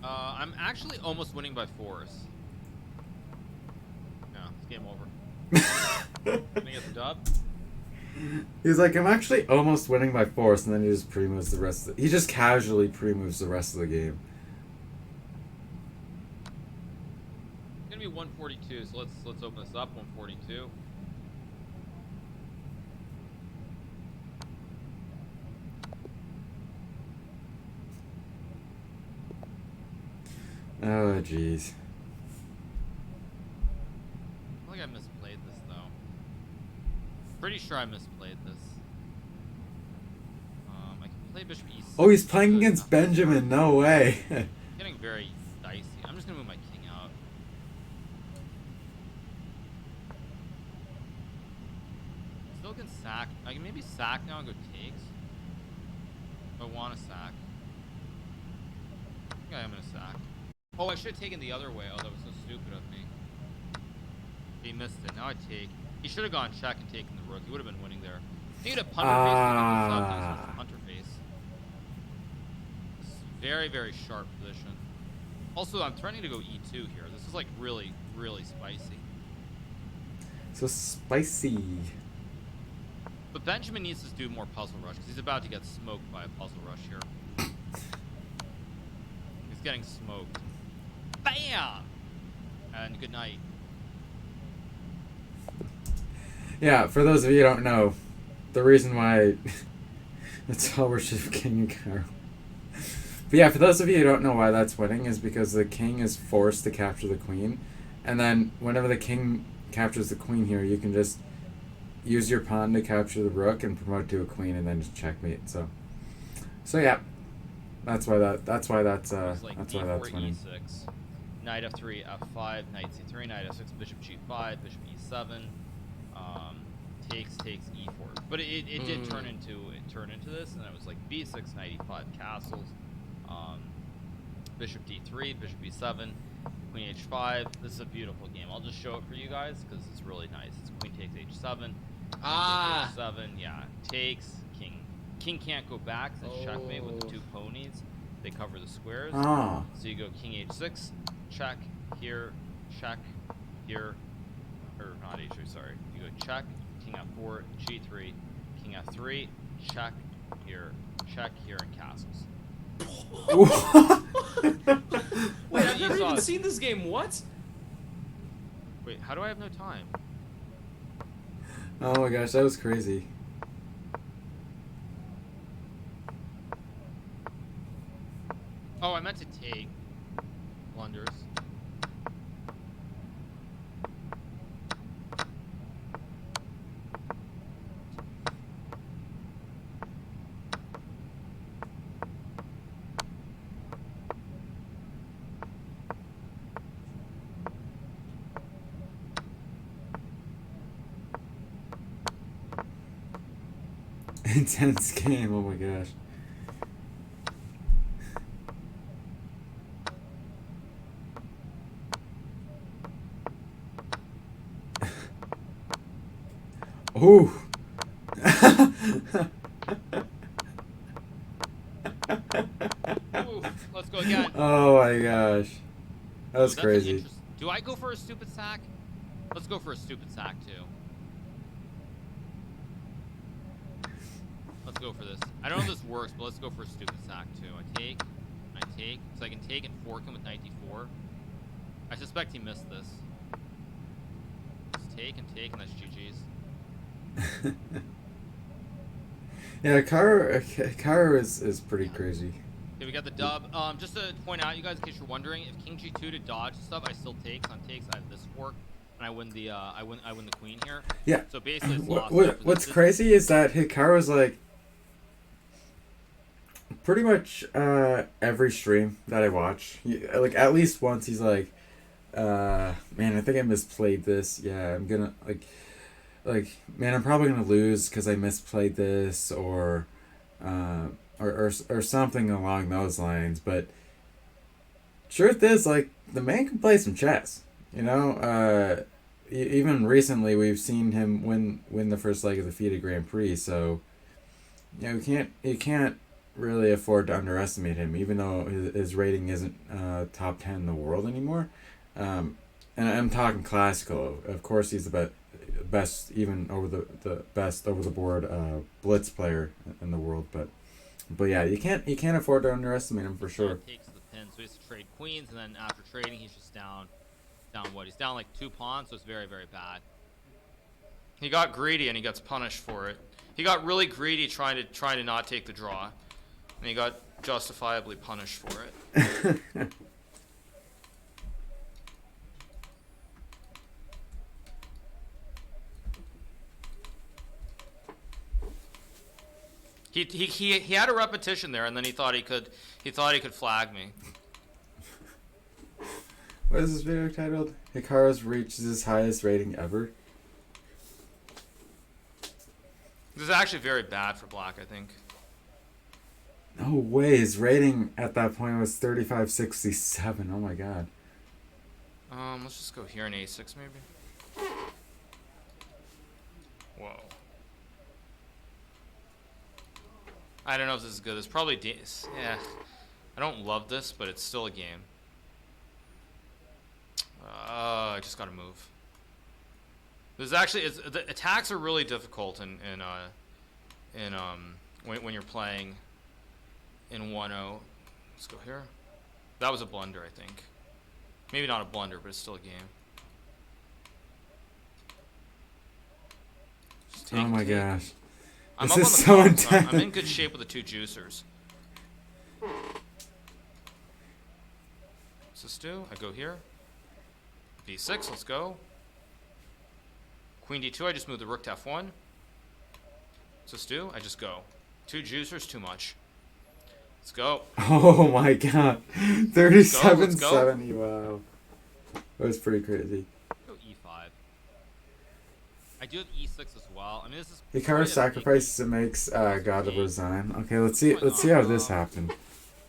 [SPEAKER 3] I'm actually almost winning by force. No, it's game over. Gonna get the dub.
[SPEAKER 1] He's like, I'm actually almost winning by force, and then he just pre-moves the rest of he just casually pre-moves the rest of the game.
[SPEAKER 3] It's gonna be 142, so let's open this up. 142.
[SPEAKER 1] Oh jeez.
[SPEAKER 3] I think I misplayed this though. Pretty sure I misplayed this. I can play Bishop E6.
[SPEAKER 1] Oh, he's playing against Benjamin. No way.
[SPEAKER 3] Getting very dicey. I'm just gonna move my king out. Still can sack. I can maybe sack now and go takes. If I want to sack. I think I am gonna sack. Oh, I should have taken the other way. Oh, that was so stupid of me. He missed it. Now I take. He should have gone check and taken the rook. He would have been winning there. He had a punter face. Punter face. This is very, very sharp position. Also, I'm threatening to go e2 here. This is like really, really spicy.
[SPEAKER 1] So spicy.
[SPEAKER 3] But Benjamin needs to do more puzzle rush because he's about to get smoked by a puzzle rush here. He's getting smoked. Bam! And good night.
[SPEAKER 1] Yeah, for those of you who don't know, the reason why it's all worship King and Cairo. But yeah, for those of you who don't know why that's winning is because the king is forced to capture the queen, and then whenever the king captures the queen here, you can just use your pawn to capture the rook and promote to a queen, and then just checkmate. So yeah, that's why that's
[SPEAKER 3] Like
[SPEAKER 1] that's
[SPEAKER 3] D4,
[SPEAKER 1] why that's winning.
[SPEAKER 3] E6, knight f3, f5, knight c3, knight f6, bishop g5, bishop e7, takes e4. But it did turn into this, and then it was like b6, knight e5, castles, bishop d3, bishop e7, queen h5. This is a beautiful game. I'll just show it for you guys because it's really nice. It's queen takes h7. H7, yeah, takes king. King can't go back since checkmate with the two ponies. They cover the squares.
[SPEAKER 1] Ah.
[SPEAKER 3] So you go king h6, check here, check here, or not h3. Sorry. You go check, king f4, g3, king f3, check here, and castles.
[SPEAKER 2] Wait, I've
[SPEAKER 3] You
[SPEAKER 2] never
[SPEAKER 3] saw
[SPEAKER 2] even
[SPEAKER 3] it.
[SPEAKER 2] seen this game. What?
[SPEAKER 3] Wait, how do I have no time?
[SPEAKER 1] Oh my gosh, that was crazy.
[SPEAKER 3] Oh, I meant to take blunders.
[SPEAKER 1] Intense game, oh my gosh. Ooh.
[SPEAKER 3] Ooh, let's go again.
[SPEAKER 1] Oh my gosh. That was
[SPEAKER 3] That's an
[SPEAKER 1] crazy.
[SPEAKER 3] interest- Do I go for a stupid sack? Let's go for a stupid sack too. Let's go for this. I don't know if this works, but let's go for a stupid sack too. I take, so I can take and fork him with knight d4. I suspect he missed this. Just take, and that's GG's.
[SPEAKER 1] Yeah, Cairo is pretty crazy.
[SPEAKER 3] Okay, we got the dub. Just to point out, you guys, in case you're wondering, if king g2 to dodge stuff, I still take. On takes, I have this fork, and I win the I win the queen here.
[SPEAKER 1] Yeah.
[SPEAKER 3] So basically, it's lost.
[SPEAKER 1] What's crazy is that Hikaru's like, pretty much every stream that I watch, like at least once he's like, man, I think I misplayed this. Yeah, I'm gonna man, I'm probably gonna lose because I misplayed this, or something along those lines. But truth is, like, the man can play some chess. You know, even recently we've seen him win the first leg of the FIDE Grand Prix. So, you know, you can't really afford to underestimate him, even though his rating isn't top 10 in the world anymore. And I'm talking classical. Of course, he's the best, even over the best over the board blitz player in the world. But yeah, you can't afford to underestimate him for sure.
[SPEAKER 3] Takes the pin, so he has to trade queens, and then after trading, he's just down what? He's down like 2 pawns, so it's very, very bad. He got greedy and he gets punished for it. He got really greedy trying to not take the draw, and he got justifiably punished for it. He had a repetition there, and then he thought he could flag me.
[SPEAKER 1] What is this video titled? Hikaru's reaches his highest rating ever.
[SPEAKER 3] This is actually very bad for black, I think.
[SPEAKER 1] No way, his rating at that point was 3567. Oh my god.
[SPEAKER 3] Let's just go here in A6 maybe. Whoa. I don't know if this is good. It's probably yeah. I don't love this, but it's still a game. I just gotta move. There's actually the attacks are really difficult when you're playing in 1-0. Let's go here. That was a blunder, I think. Maybe not a blunder, but it's still a game.
[SPEAKER 1] Oh my gosh.
[SPEAKER 3] I'm
[SPEAKER 1] This
[SPEAKER 3] up
[SPEAKER 1] is
[SPEAKER 3] on the
[SPEAKER 1] so
[SPEAKER 3] comms,
[SPEAKER 1] intense.
[SPEAKER 3] I'm in good shape with the 2 juicers. So Stu, I go here. B6, let's go. Queen D2, I just moved the rook to F1. So Stu, I just go. 2 juicers, too much. Let's go.
[SPEAKER 1] Oh my god.
[SPEAKER 3] Let's
[SPEAKER 1] 3770. Wow. That was pretty crazy.
[SPEAKER 3] Go E5. I do have E6 as well. I mean, this is.
[SPEAKER 1] Hikaru sacrifices and makes God of Resign. Okay, let's see how this happened.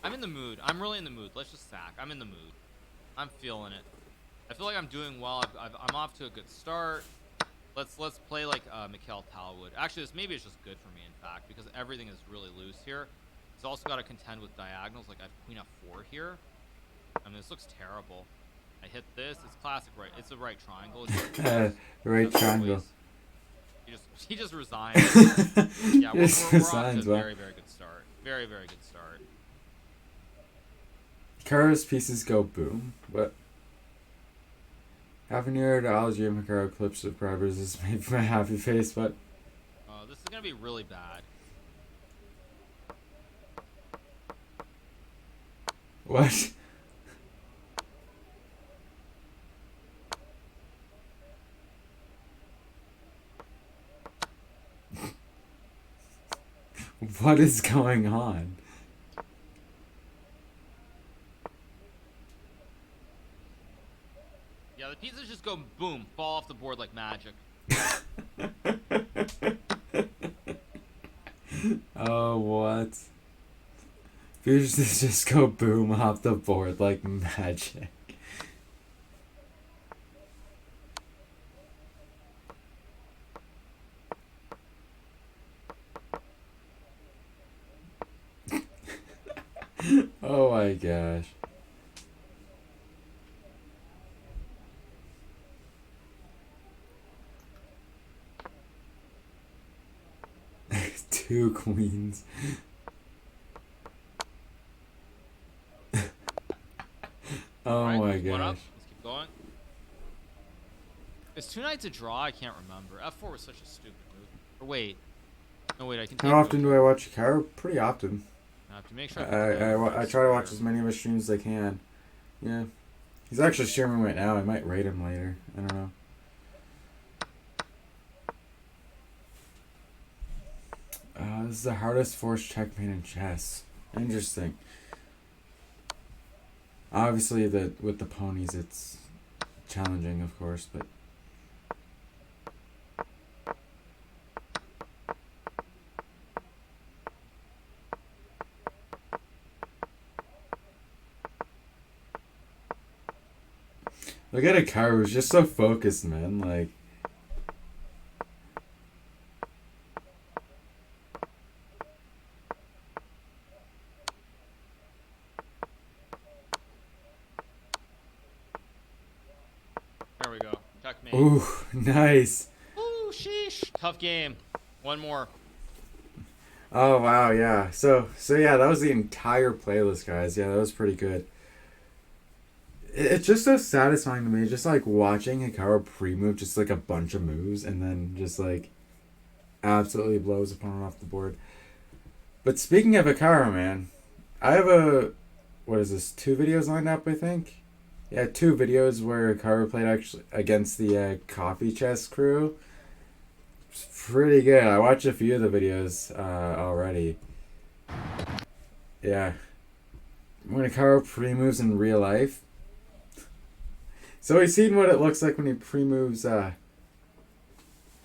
[SPEAKER 3] I'm in the mood. I'm really in the mood. Let's just sack. I'm in the mood. I'm feeling it. I feel like I'm doing well. I'm off to a good start. Let's play like Mikhail Talwood. Actually, this maybe is just good for me, in fact, because everything is really loose here. He's also got to contend with diagonals. Like I have Queen F4 here. I mean, this looks terrible. I hit this. It's classic right. It's a right triangle.
[SPEAKER 1] Right triangle.
[SPEAKER 3] He just resigned. Yeah, we're off to a very, very good start. Very, very good start.
[SPEAKER 1] Hikaru's pieces go boom. What? Happy New Year to Algae and Hikaru clip subscribers. This made for my happy face, but
[SPEAKER 3] This is gonna be really bad.
[SPEAKER 1] what? What is going on?
[SPEAKER 3] Yeah, the pieces just go boom, fall off the board like magic.
[SPEAKER 1] Oh, what? Fuses just go boom off the board like magic. Oh my gosh. Two queens. Oh
[SPEAKER 3] Alright,
[SPEAKER 1] my
[SPEAKER 3] one up.
[SPEAKER 1] gosh.
[SPEAKER 3] Let's keep going. Is 2 knights a draw? I can't remember. F4 was such a stupid move. Or wait. No, wait, I can take
[SPEAKER 1] How often do I watch Hikaru? Pretty often.
[SPEAKER 3] I have to make sure
[SPEAKER 1] I try to watch as many of his streams as I can. Yeah. He's actually streaming right now. I might rate him later. I don't know. This is the hardest forced checkmate in chess. Interesting. Obviously, with the ponies, it's challenging, of course, but. Look at Hikaru, who's just so focused, man. Like.
[SPEAKER 3] There we go. Checkmate.
[SPEAKER 1] Ooh, nice.
[SPEAKER 3] Ooh, sheesh. Tough game. One more.
[SPEAKER 1] Oh wow, yeah. So yeah, that was the entire playlist, guys. Yeah, that was pretty good. It's just so satisfying to me, just like watching Hikaru pre-move just like a bunch of moves and then just like absolutely blows opponent off the board. But speaking of Hikaru, man, I have what is this, 2 videos lined up, I think? Yeah, 2 videos where Hikaru played actually against the Coffee Chest crew. It's pretty good. I watched a few of the videos already. Yeah. When Hikaru pre-moves in real life. So we've seen what it looks like when he pre-moves in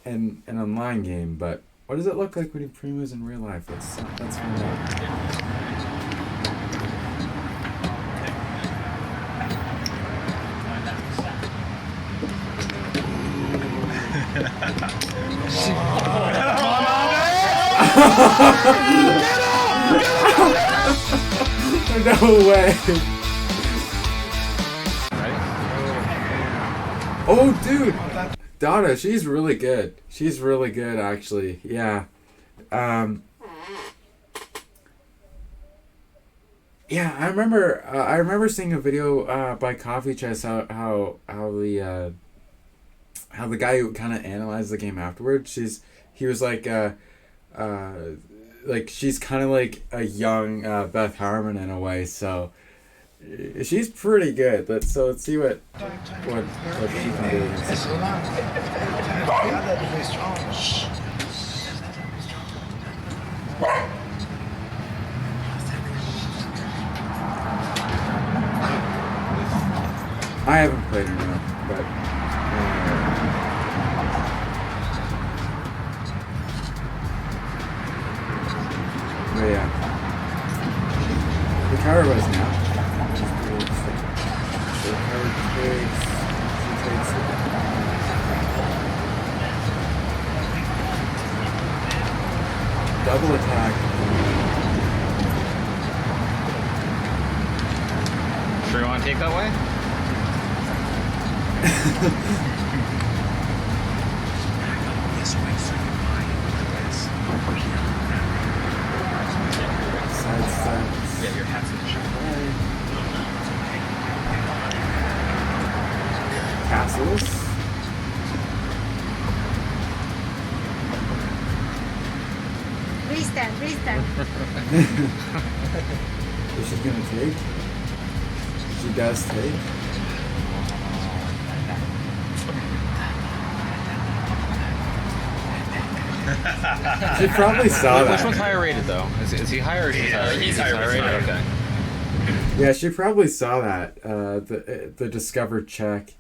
[SPEAKER 1] an online game, but what does it look like when he pre-moves in real life? Let's find out. No way. Oh, dude. Dada, she's really good. She's really good, actually. Yeah. Yeah, I remember seeing a video by Coffee Chess how the guy who kind of analyzed the game afterwards, he was like she's kind of like a young Beth Harmon in a way, so she's pretty good. Let's see what she can do against it. I haven't played her now, but yeah, the Hikaru was now. The Hikaru takes. She takes it. Double attack.
[SPEAKER 3] Sure you want to take that way?
[SPEAKER 1] Yeah, your hat's in the shop. Castles.
[SPEAKER 6] Please stand.
[SPEAKER 1] Is she gonna take? She does take. She probably saw that.
[SPEAKER 7] Which one's higher rated though? Is he higher or she's higher?
[SPEAKER 3] He's higher rated.
[SPEAKER 7] Okay.
[SPEAKER 1] Yeah, she probably saw that. The discovered check.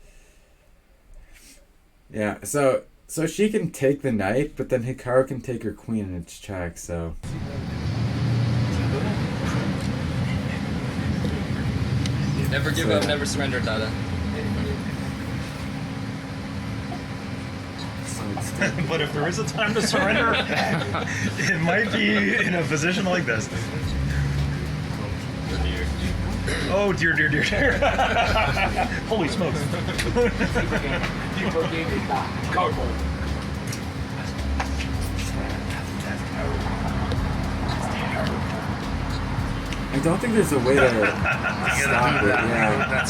[SPEAKER 1] Yeah, so she can take the knight, but then Hikaru can take her queen and it's check, so.
[SPEAKER 8] Never give up, never surrender, Dada.
[SPEAKER 5] But if there is a time to surrender, it might be in a position like this. Oh dear, dear, dear, dear. Holy smokes.
[SPEAKER 1] I don't think there's a way to stop it. Yeah.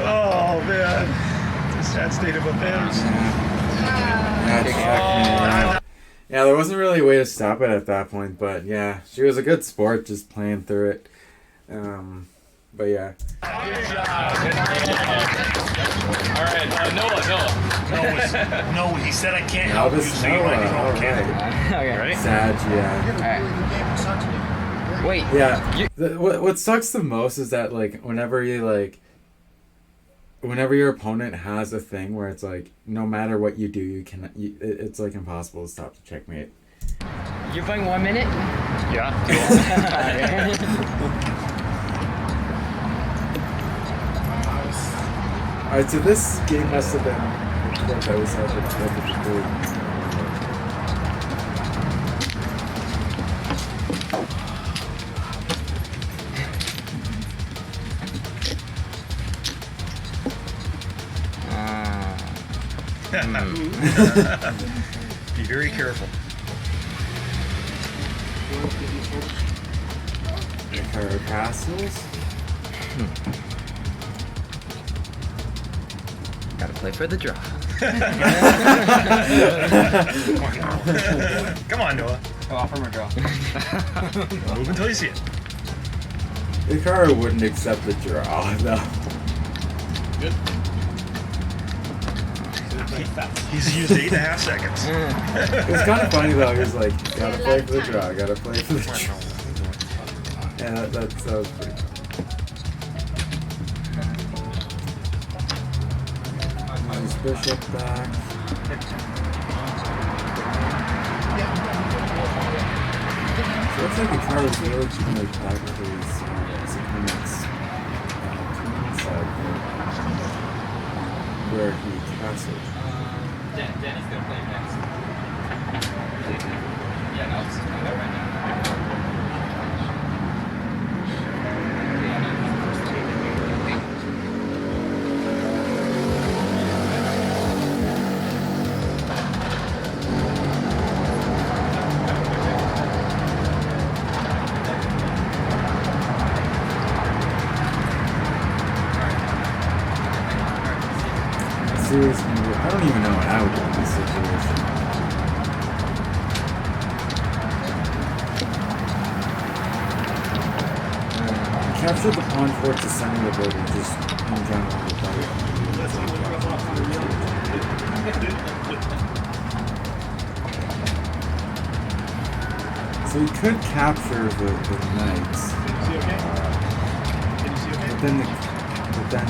[SPEAKER 5] Oh man. It's a sad state of affairs.
[SPEAKER 1] Yeah, there wasn't really a way to stop it at that point, but yeah, she was a good sport just playing through it. But yeah.
[SPEAKER 8] Alright, Noah.
[SPEAKER 5] No, he said I can't help you,
[SPEAKER 1] Elvis
[SPEAKER 5] so you might be
[SPEAKER 1] Noah,
[SPEAKER 5] okay.
[SPEAKER 7] Okay, ready?
[SPEAKER 1] Sad, yeah.
[SPEAKER 7] Alright. Wait.
[SPEAKER 1] Yeah.
[SPEAKER 7] You-
[SPEAKER 1] What sucks the most is that like whenever your opponent has a thing where it's like no matter what you do, it's like impossible to stop the checkmate.
[SPEAKER 7] You're playing 1 minute?
[SPEAKER 3] Yeah.
[SPEAKER 1] Alright, so this game must have been what that was at the
[SPEAKER 5] Be very careful.
[SPEAKER 1] Hikaru Castles.
[SPEAKER 7] Gotta play for the draw.
[SPEAKER 5] Come on, Noah.
[SPEAKER 8] I'll offer him a draw.
[SPEAKER 5] Move until you see it.
[SPEAKER 1] Hikaru wouldn't accept the draw, though.
[SPEAKER 8] Good.
[SPEAKER 5] He's used 8.5 seconds.
[SPEAKER 1] It was kind of funny though. He was like, "Gotta play for the draw. Gotta play for the draw." Yeah, that was pretty funny. Nice bishop back. So it looks like Hikaru's really trying to attack his opponent's queen side where he castled.
[SPEAKER 8] Danny's gonna play next. Yeah, no, it's coming out right now.
[SPEAKER 1] Seriously, I don't even know what I would do in this situation. Capture the pawn towards the center of the board and just in general the So you could capture the knights. But then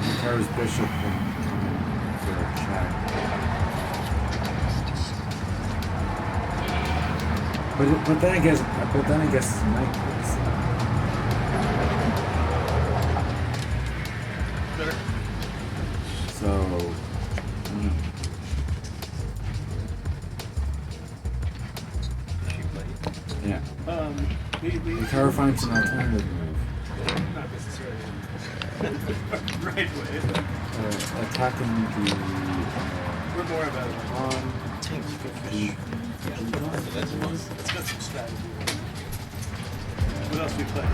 [SPEAKER 1] Hikaru's bishop can come in for a check. But then I guess it's knight plays. So I don't know. Yeah. Hikaru finds an alternative move.
[SPEAKER 6] Right way.
[SPEAKER 1] Attacking the
[SPEAKER 6] We're more about it.
[SPEAKER 1] pawn.
[SPEAKER 6] It's got some strategy. What else we play?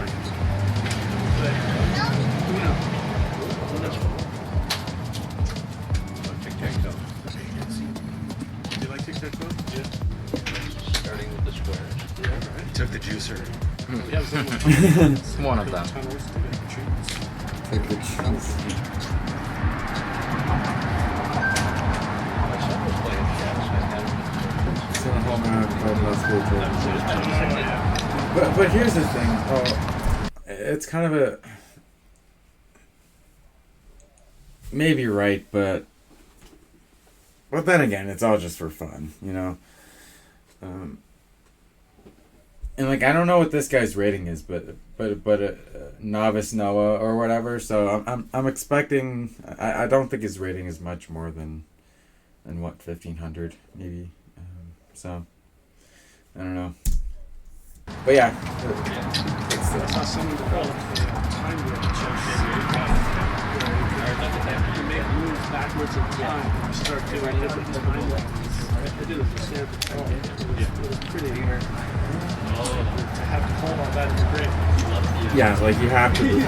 [SPEAKER 6] Tic-tac-toe. Do you like tic-tac-toe? Yeah.
[SPEAKER 8] Starting with the squares.
[SPEAKER 6] Yeah, right.
[SPEAKER 5] Took the juicer.
[SPEAKER 6] We have some
[SPEAKER 7] It's one of them.
[SPEAKER 6] tunnels to make trees.
[SPEAKER 1] Take the chance. So home out quite possible but here's the thing. It's kind of a maybe right, but then again, it's all just for fun, you know. And like I don't know what this guy's rating is, but novice Noah or whatever. So I'm expecting. I don't think his rating is much more than what 1500 maybe. So I don't know. But yeah, it's
[SPEAKER 6] That's how someone developed the time wheel chess. You make moves backwards in time and you start doing different time levels. I did it for Stanford. It was pretty to have to hold all that in the brain.
[SPEAKER 1] yeah, like you have to do it.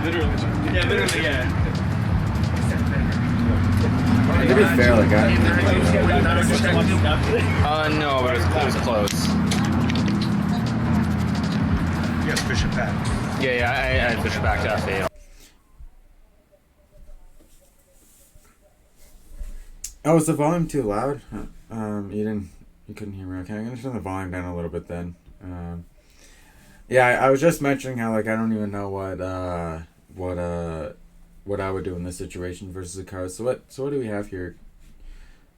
[SPEAKER 6] Literally.
[SPEAKER 8] Yeah, literally, yeah.
[SPEAKER 1] To be fair, like I
[SPEAKER 7] No, but it was close.
[SPEAKER 5] Yes, bishop back.
[SPEAKER 7] Yeah, I had bishop back to F8.
[SPEAKER 1] Oh, was the volume too loud? You You couldn't hear me. Okay, I'm gonna turn the volume down a little bit then. Yeah, I was just mentioning how like I don't even know what I would do in this situation versus a card. So what do we have here?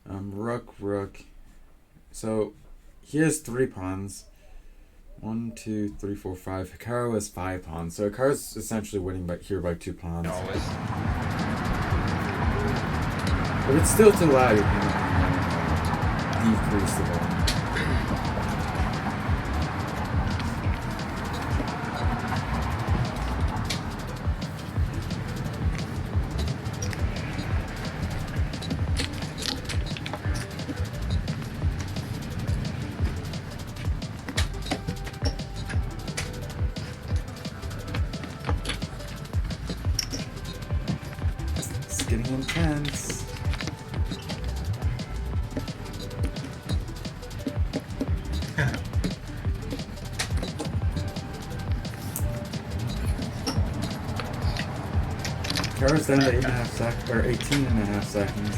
[SPEAKER 1] Rook. So he has 3 pawns. 1, 2, 3, 4, 5. Hikaru has 5 pawns. So Hikaru's essentially winning by 2 pawns.
[SPEAKER 7] Always.
[SPEAKER 1] But it's still too loud. You can decrease the volume. It's getting intense. Hikaru's down to 8.5 seconds, or 18.5 seconds.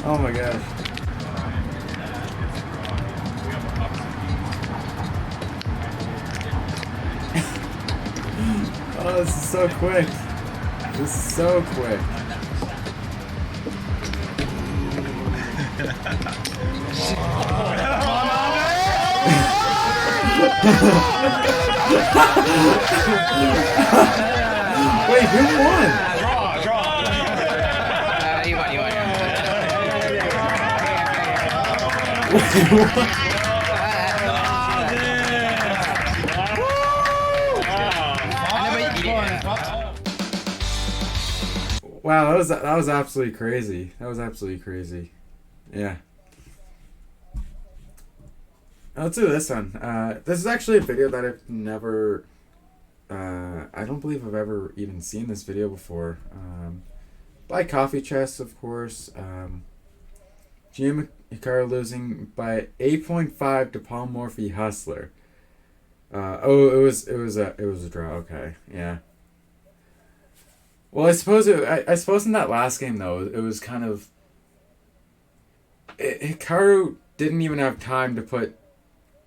[SPEAKER 1] Oh my gosh. Oh, this is so quick. This is so quick. Wait, who won?
[SPEAKER 7] You won.
[SPEAKER 1] Wait, what? Wow, that was absolutely crazy. That was absolutely crazy. Yeah. Let's do this one. This is actually a video that I've never. I don't believe I've ever even seen this video before. By Coffee Chess, of course. GM Hikaru losing by 8.5 to Polymorphy Hustler. It was a draw. Okay, yeah. Well, I suppose in that last game though, it was kind of. Hikaru didn't even have time to put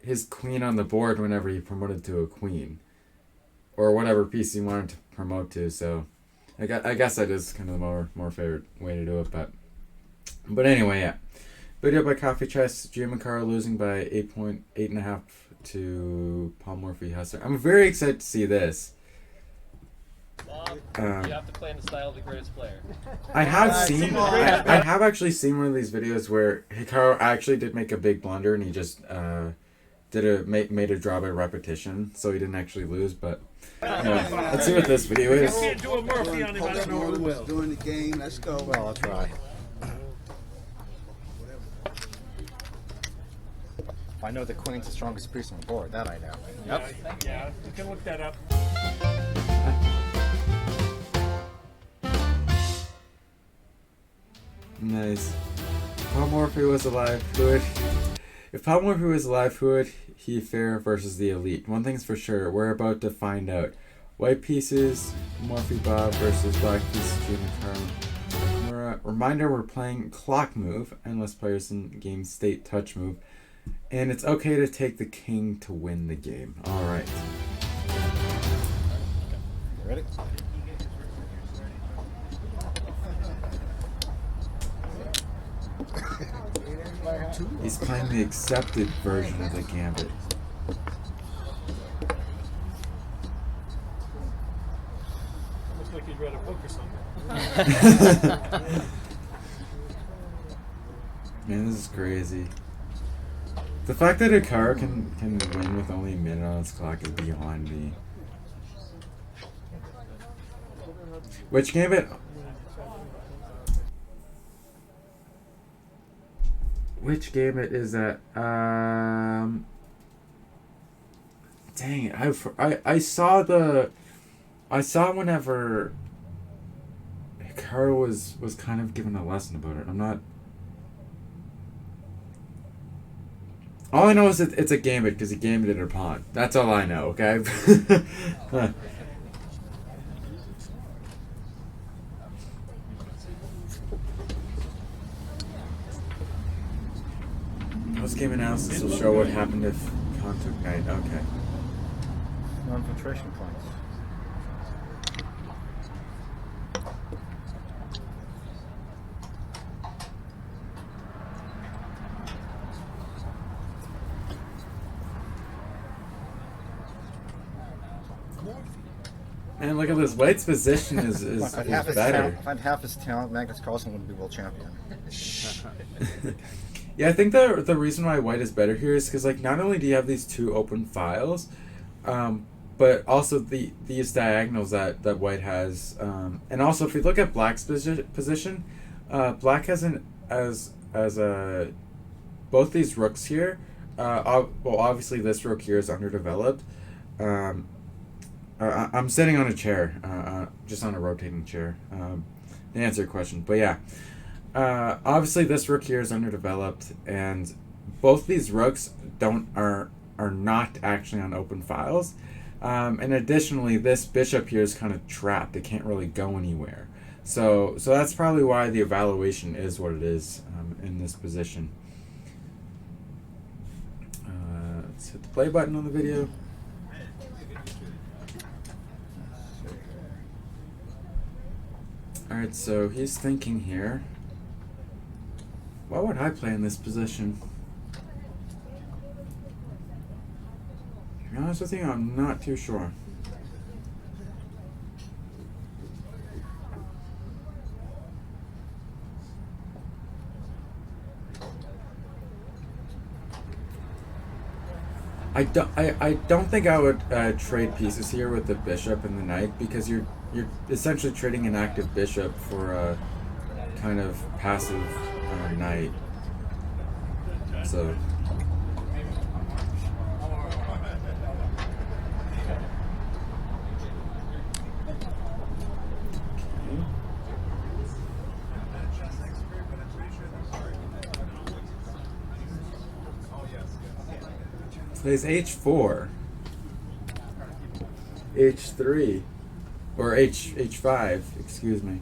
[SPEAKER 1] his queen on the board whenever he promoted to a queen, or whatever piece he wanted to promote to. So, I guess that is kind of the more favorite way to do it. But anyway, yeah. Video by Coffee Chess. GM Hikaru losing by 8.5 to Polymorphy Hustler. I'm very excited to see this.
[SPEAKER 8] You have to play in the style of the greatest player.
[SPEAKER 1] I have actually seen one of these videos where Hikaru actually did make a big blunder and he just made a draw by repetition, so he didn't actually lose. But let's see what this video is.
[SPEAKER 6] Can't do a Murphy on him. I don't know who will.
[SPEAKER 9] Doing the game. Let's go.
[SPEAKER 10] Well, I'll try. I know the queen's the strongest piece on the board. That I know.
[SPEAKER 6] Yep. Yeah, you can look that up.
[SPEAKER 1] Nice. If Polymorphy was alive, who would he fare versus the elite? One thing's for sure, we're about to find out. White pieces, Morphy Bob versus black pieces, Jimmy Carl. Reminder, we're playing clock move, endless players in game state touch move. And it's okay to take the king to win the game. Alright.
[SPEAKER 10] Ready?
[SPEAKER 1] He's playing the accepted version of the gambit.
[SPEAKER 6] Looks like he'd read a book or something.
[SPEAKER 1] Man, this is crazy. The fact that Hikaru can win with only a minute on his clock is beyond me. Which gambit? Which gambit is that? Dang it! I saw whenever Hikaru was kind of given a lesson about it. I'm not. All I know is it's a gambit because he gambited her pawn. That's all I know, okay? Post-game analysis will show what happened if pawn took knight. Okay.
[SPEAKER 10] Non-filtration points.
[SPEAKER 1] And look at this. White's position is
[SPEAKER 10] If I had half his
[SPEAKER 1] better.
[SPEAKER 10] talent, if I had half his talent, Magnus Carlsen wouldn't be world champion.
[SPEAKER 1] Yeah, I think the reason why White is better here is because like not only do you have these two open files, but also these diagonals that White has, and also if you look at Black's position, Black has both these rooks here. Well, obviously this rook here is underdeveloped. I'm sitting on a chair, just on a rotating chair, to answer your question. But yeah, obviously this rook here is underdeveloped, and both these rooks are not actually on open files. And additionally, this bishop here is kind of trapped. It can't really go anywhere. So that's probably why the evaluation is what it is in this position. Let's hit the play button on the video. Alright, so he's thinking here. What would I play in this position? To be honest with you, I'm not too sure. I don't think I would trade pieces here with the bishop and the knight, because you're essentially trading an active bishop for a kind of passive knight. So. Plays h4, h3, or h5, excuse me.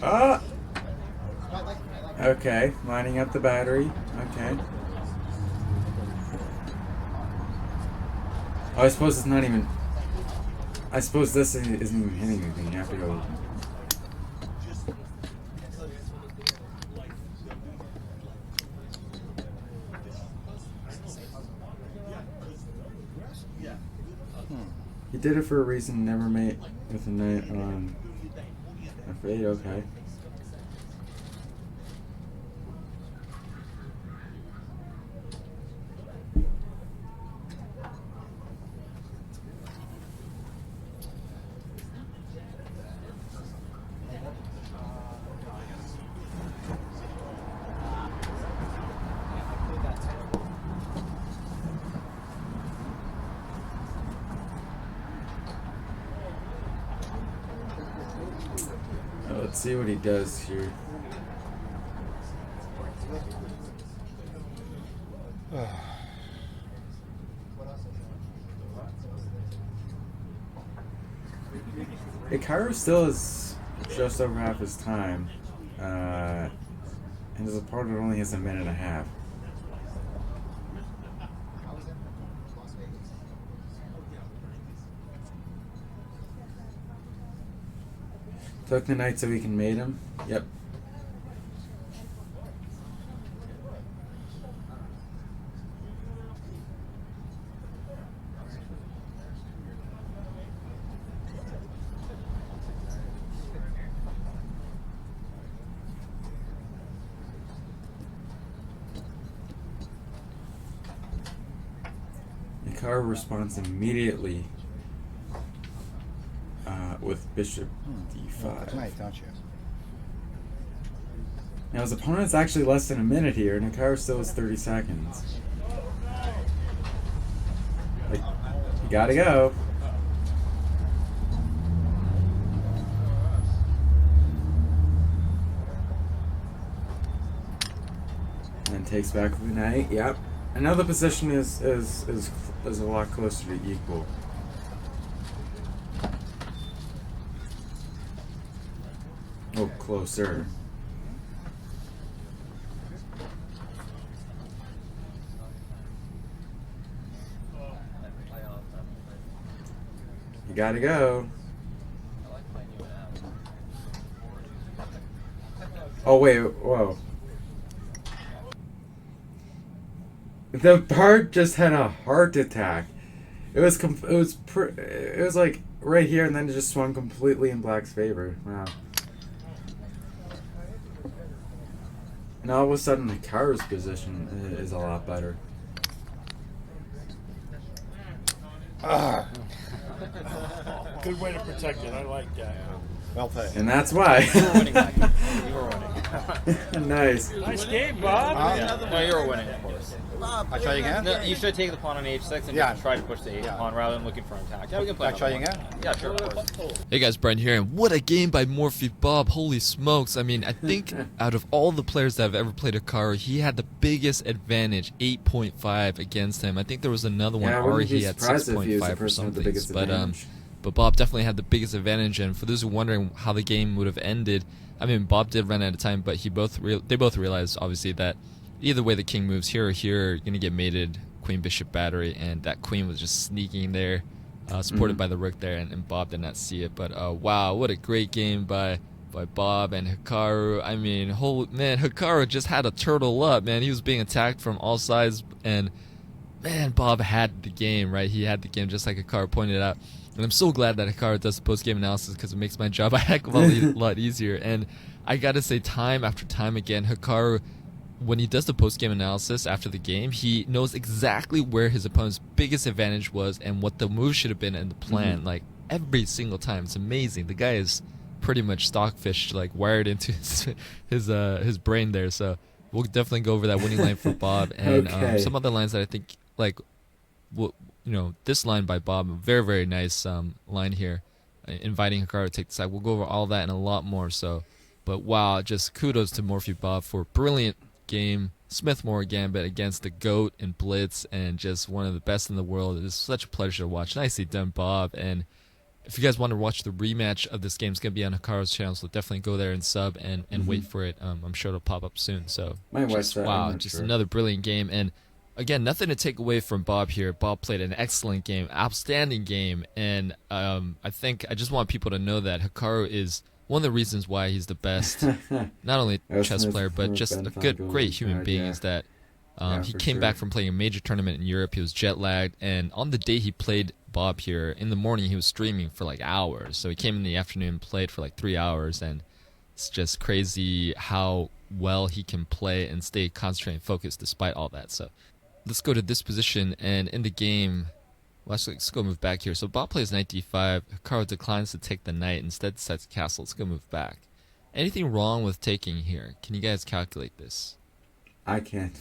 [SPEAKER 1] Ah! Okay, lining up the battery. Okay. Oh, I suppose it's not even... I suppose this isn't even hitting anything. You have to go... He did it for a reason, never mate with a knight on f8, okay. Let's see what he does here. Hikaru still is just over half his time, and his opponent only has a minute and a half. Took the knight so we can mate him. Yep. Hikaru responds immediately with bishop d5.
[SPEAKER 10] Tonight, don't you?
[SPEAKER 1] Now his opponent's actually less than a minute here, and Hikaru still has 30 seconds. Like, you gotta go. And takes back the knight. Yep. And now the position is a lot closer to equal. Oh, closer. You gotta go. Oh wait, whoa. The bard just had a heart attack. It was like right here, and then it just swung completely in Black's favor. Wow. And all of a sudden, Hikaru's position is a lot better.
[SPEAKER 6] Good way to protect it. I like that.
[SPEAKER 10] Well played.
[SPEAKER 1] And that's why.
[SPEAKER 7] You were winning, Mike. You were winning.
[SPEAKER 1] Nice.
[SPEAKER 6] Nice game, Bob.
[SPEAKER 7] No, you were winning, of course.
[SPEAKER 10] I try again?
[SPEAKER 7] No, you should take the pawn on h6 and just try to push the h pawn rather than looking for an attack. Yeah, we can play.
[SPEAKER 10] I try again?
[SPEAKER 7] Yeah, sure, of course.
[SPEAKER 9] Hey guys, Brian here, and what a game by Morphe Bob. Holy smokes. I mean, I think out of all the players that have ever played Hikaru, he had the biggest advantage, 8.5 against him. I think there was another one, Ari, he had 6.5 or something. But Bob definitely had the biggest advantage, and for those who are wondering how the game would have ended, I mean, Bob did run out of time, but they both realized, obviously, that either way the king moves, here or here, you're going to get mated queen bishop battery, and that queen was just sneaking there, supported by the rook there, and Bob did not see it. But wow, what a great game by Bob and Hikaru. I mean, Hikaru just had a turtle up, man. He was being attacked from all sides, and man, Bob had the game, right? He had the game, just like Hikaru pointed out. And I'm so glad that Hikaru does the post-game analysis, because it makes my job a heck of a lot easier. And I gotta say, time after time again, Hikaru, when he does the post-game analysis after the game, he knows exactly where his opponent's biggest advantage was and what the move should have been and the plan. Like, every single time. It's amazing. The guy is pretty much stockfish, like, wired into his brain there. So we'll definitely go over that winning line for Bob. And some other lines that I think, like, this line by Bob, a very, very nice line here, inviting Hikaru to take the side. We'll go over all that and a lot more. So, but wow, just kudos to Morphe Bob for a brilliant game. Smith-Morra Gambit against the GOAT and Blitz, and just one of the best in the world. It is such a pleasure to watch. Nicely done, Bob. And if you guys want to watch the rematch of this game, it's going to be on Hikaru's channel, so definitely go there and sub and wait for it. I'm sure it'll pop up soon. So, wow, just another brilliant game. And again, nothing to take away from Bob here. Bob played an excellent game, outstanding game, and I think I just want people to know that Hikaru is one of the reasons why he's the best, not only chess player, but just a great human being, is that he came back from playing a major tournament in Europe. He was jet lagged, and on the day he played Bob here, in the morning he was streaming for like hours. So he came in the afternoon and played for like 3 hours, and it's just crazy how well he can play and stay concentrated and focused despite all that. So let's go to this position, and in the game, let's go move back here. So Bob plays knight d5. Hikaru declines to take the knight, instead decides castle. Let's go move back. Anything wrong with taking here? Can you guys calculate this?
[SPEAKER 1] I can't.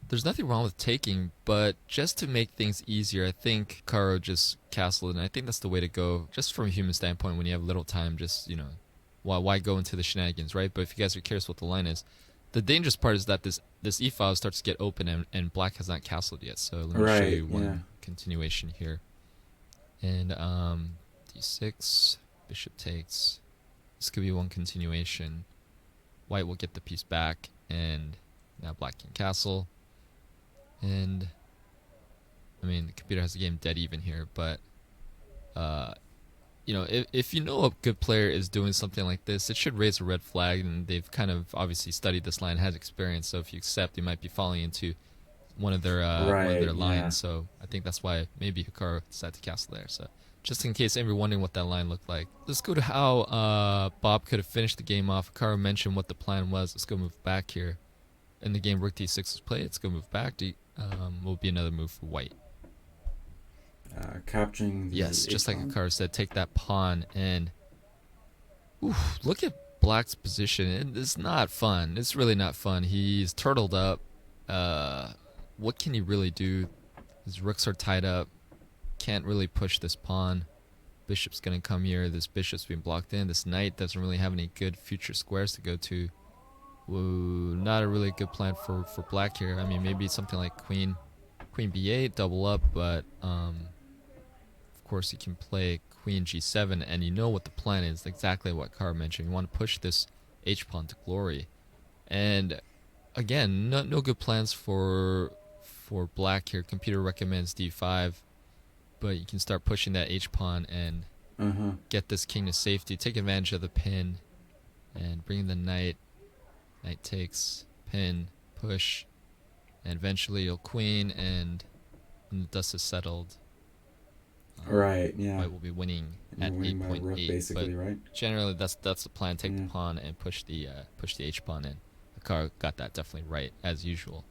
[SPEAKER 9] There's nothing wrong with taking, but just to make things easier, I think Hikaru just castled, and I think that's the way to go, just from a human standpoint. When you have little time, just, why go into the shenanigans, right? But if you guys are curious what the line is, the dangerous part is that this e-file starts to get open, and Black has not castled yet. So let me show you one continuation here. And d6, bishop takes. This could be one continuation. White will get the piece back, and now Black can castle. And I mean, the computer has the game dead even here, but if you know a good player is doing something like this, it should raise a red flag, and they've kind of obviously studied this line, has experience. So if you accept, you might be falling into one of their lines. So I think that's why maybe Hikaru decided to castle there. So just in case anybody wondering what that line looked like, let's go to how Bob could have finished the game off. Hikaru mentioned what the plan was. Let's go move back here. In the game, rook d6 was played. Let's go move back. Will be another move for white.
[SPEAKER 1] Capturing the
[SPEAKER 9] just like Hikaru said, take that pawn, and look at Black's position, it's not fun. It's really not fun. He's turtled up. What can he really do? His rooks are tied up. Can't really push this pawn. Bishop's going to come here. This bishop's being blocked in. This knight doesn't really have any good future squares to go to. Woo, not a really good plan for black here. I mean, maybe something like queen b8, double up, but of course you can play queen g7, and you know what the plan is, exactly what Kara mentioned. You want to push this h-pawn to glory. And again, no good plans for black here. Computer recommends d5, but you can start pushing that h-pawn and get this king to safety, take advantage of the pin, and bring the knight. Knight takes, pin, push, and eventually you'll queen, and when the dust is settled,
[SPEAKER 1] right, yeah,
[SPEAKER 9] White will be winning at 8.8.
[SPEAKER 1] Basically, right?
[SPEAKER 9] Generally, that's the plan. Take the pawn and push the h-pawn in. Hikaru got that definitely right, as usual.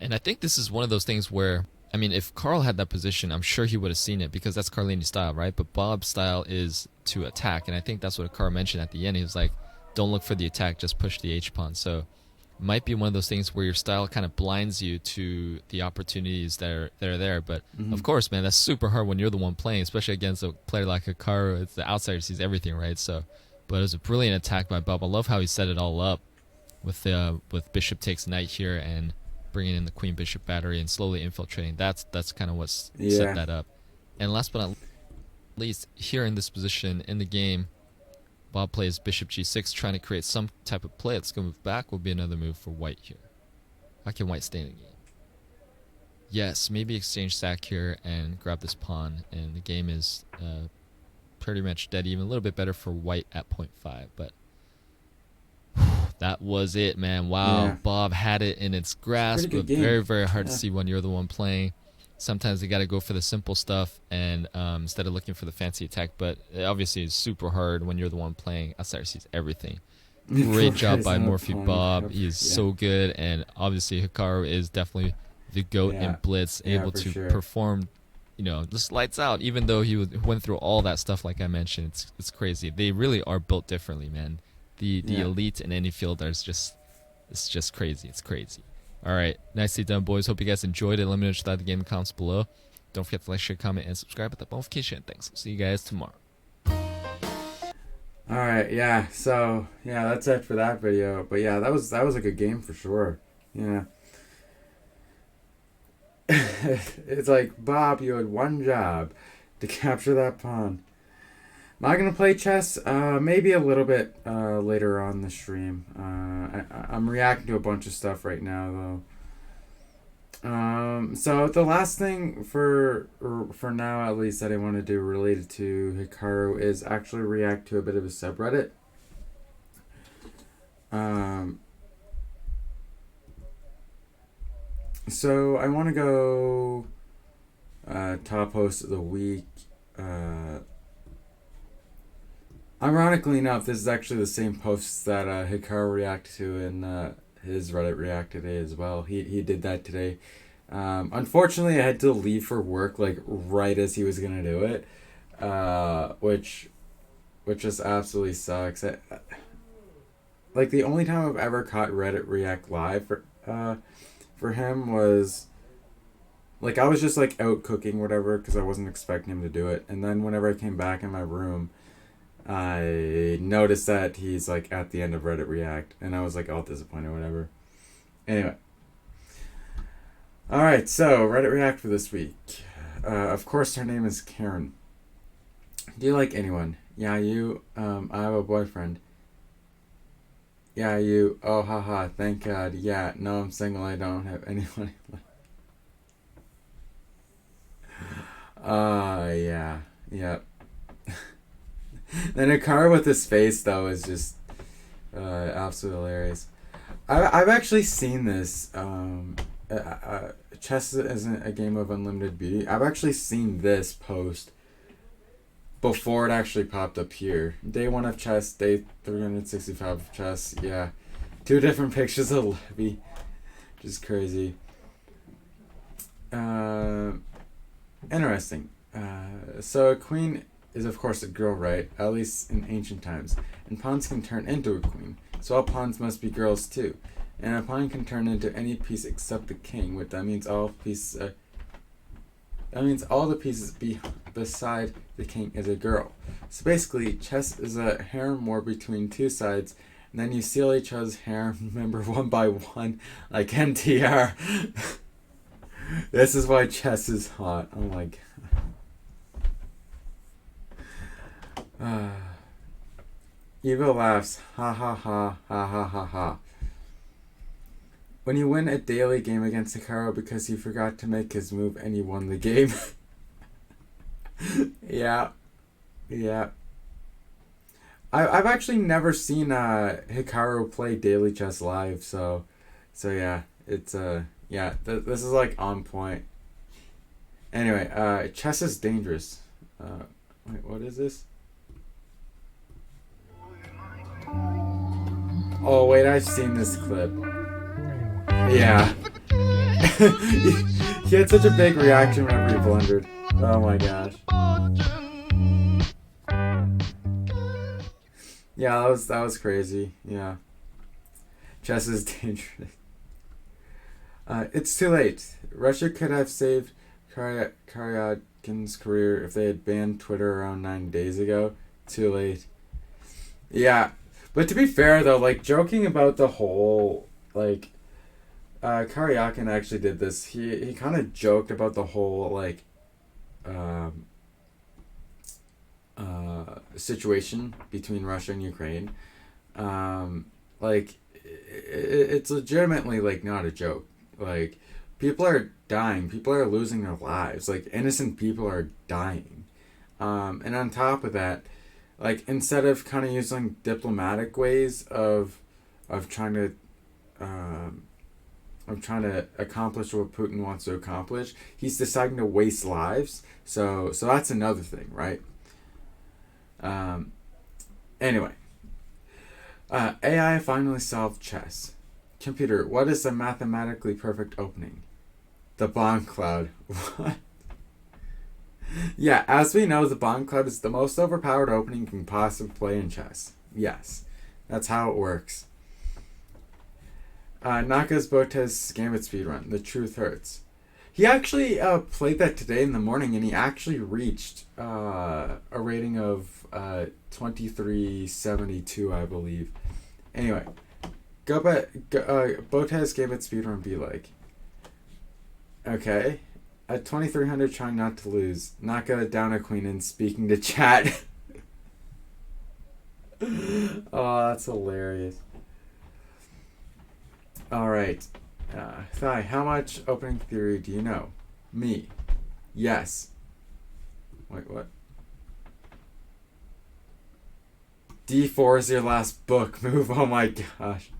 [SPEAKER 9] And I think this is one of those things where, I mean, if Carl had that position, I'm sure he would have seen it, because that's Carlini's style, right? But Bob's style is to attack, and I think that's what Hikaru mentioned at the end. He was like, don't look for the attack, just push the h-pawn. So it might be one of those things where your style kind of blinds you to the opportunities that are there. But of course, man, that's super hard when you're the one playing, especially against a player like Hikaru. It's the outsider sees everything, right? So, but it was a brilliant attack by Bob. I love how he set it all up with bishop takes knight here and bringing in the queen bishop battery and slowly infiltrating. That's kind of what set that up. And last but not least, here in this position in the game, Bob plays bishop g6, trying to create some type of play. Let's go move back. Will be another move for white here. How can white stay in the game? Yes, maybe exchange sack here and grab this pawn, and the game is pretty much dead even. A little bit better for white at 0.5, but that was it, man. Wow, yeah. Bob had it in its grasp, but very, very hard to see when you're the one playing. Sometimes you got to go for the simple stuff and instead of looking for the fancy attack. But obviously, it's super hard when you're the one playing. Outsider sees everything. Great job by Morphy Bob. He is so good, and obviously Hikaru is definitely the GOAT in Blitz, able to perform, just lights out. Even though he went through all that stuff, like I mentioned, it's crazy. They really are built differently, man. The elite in any field it's just crazy. It's crazy. All right, nicely done, boys. Hope you guys enjoyed it. Let me know what you thought of the game in the comments below. Don't forget to like, share, comment, and subscribe with that notification. Thanks. See you guys tomorrow.
[SPEAKER 1] All right, yeah. So that's it for that video. But yeah, that was a good game for sure. Yeah. It's like, Bob, you had one job to capture that pawn. Am I gonna play chess? Maybe a little bit later on the stream. I'm reacting to a bunch of stuff right now, though. So the last thing for now, at least, that I want to do related to Hikaru is actually react to a bit of a subreddit. So I want to go top host of the week. Ironically enough, this is actually the same posts that Hikaru reacted to in his Reddit React today as well. He did that today. Unfortunately, I had to leave for work like right as he was gonna do it, which just absolutely sucks. Like the only time I've ever caught Reddit React live for him was like I was just like out cooking whatever because I wasn't expecting him to do it, and then whenever I came back in my room, I noticed that he's like at the end of Reddit React, and I was like all disappointed, whatever. Anyway. Alright, so Reddit React for this week. Of course her name is Karen. Do you like anyone? Yeah, you. I have a boyfriend. Yeah, you. Oh, haha, thank God. Yeah, no, I'm single, I don't have anyone. Yeah. Yep. Then Hikaru with his face, though, is just absolutely hilarious. I've actually seen this. Chess isn't a game of unlimited beauty. I've actually seen this post before it actually popped up here. Day 1 of chess, day 365 of chess. Yeah. 2 different pictures of Levy. Just crazy. Interesting. So queen is of course a girl, right? At least in ancient times. And pawns can turn into a queen, so all pawns must be girls too. And a pawn can turn into any piece except the king, which that means all pieces. That means all the pieces beside the king is a girl. So basically, chess is a harem war between two sides, and then you steal each other's harem member one by one, like NTR. This is why chess is hot. Oh my god. Evo laughs. Ha ha ha ha ha ha ha. When you win a daily game against Hikaru because he forgot to make his move and you won the game. Yeah. Yeah. I've actually never seen Hikaru play daily chess live, so yeah, it's yeah, this is like on point. Anyway, chess is dangerous. Wait, what is this? Oh wait, I've seen this clip. Yeah. He had such a big reaction whenever he blundered. Oh my gosh. Yeah, that was crazy. Yeah. Chess is dangerous. It's too late. Russia could have saved Karyadkin's career if they had banned Twitter around 9 days ago. Too late. Yeah. But to be fair though, like joking about the whole like Karyakin actually did this. He kind of joked about the whole like situation between Russia and Ukraine. Like it's legitimately like not a joke. Like people are dying, people are losing their lives, like innocent people are dying. And on top of that, like instead of kind of using diplomatic ways of trying to accomplish what Putin wants to accomplish, he's deciding to waste lives. So that's another thing, right? Anyway, AI finally solved chess. Computer, what is the mathematically perfect opening? The bomb cloud. What? Yeah, as we know, the bomb cloud is the most overpowered opening you can possibly play in chess. Yes, that's how it works. Naka's Botez Gambit speedrun. The truth hurts. He actually played that today in the morning, and he actually reached a rating of 2372, I believe. Anyway, Botez Gambit speedrun be like. Okay. At 2300, trying not to lose. Naka down a queen and speaking to chat. Oh, that's hilarious. Alright. Thai, how much opening theory do you know? Me. Yes. Wait, what? D4 is your last book move. Oh my gosh.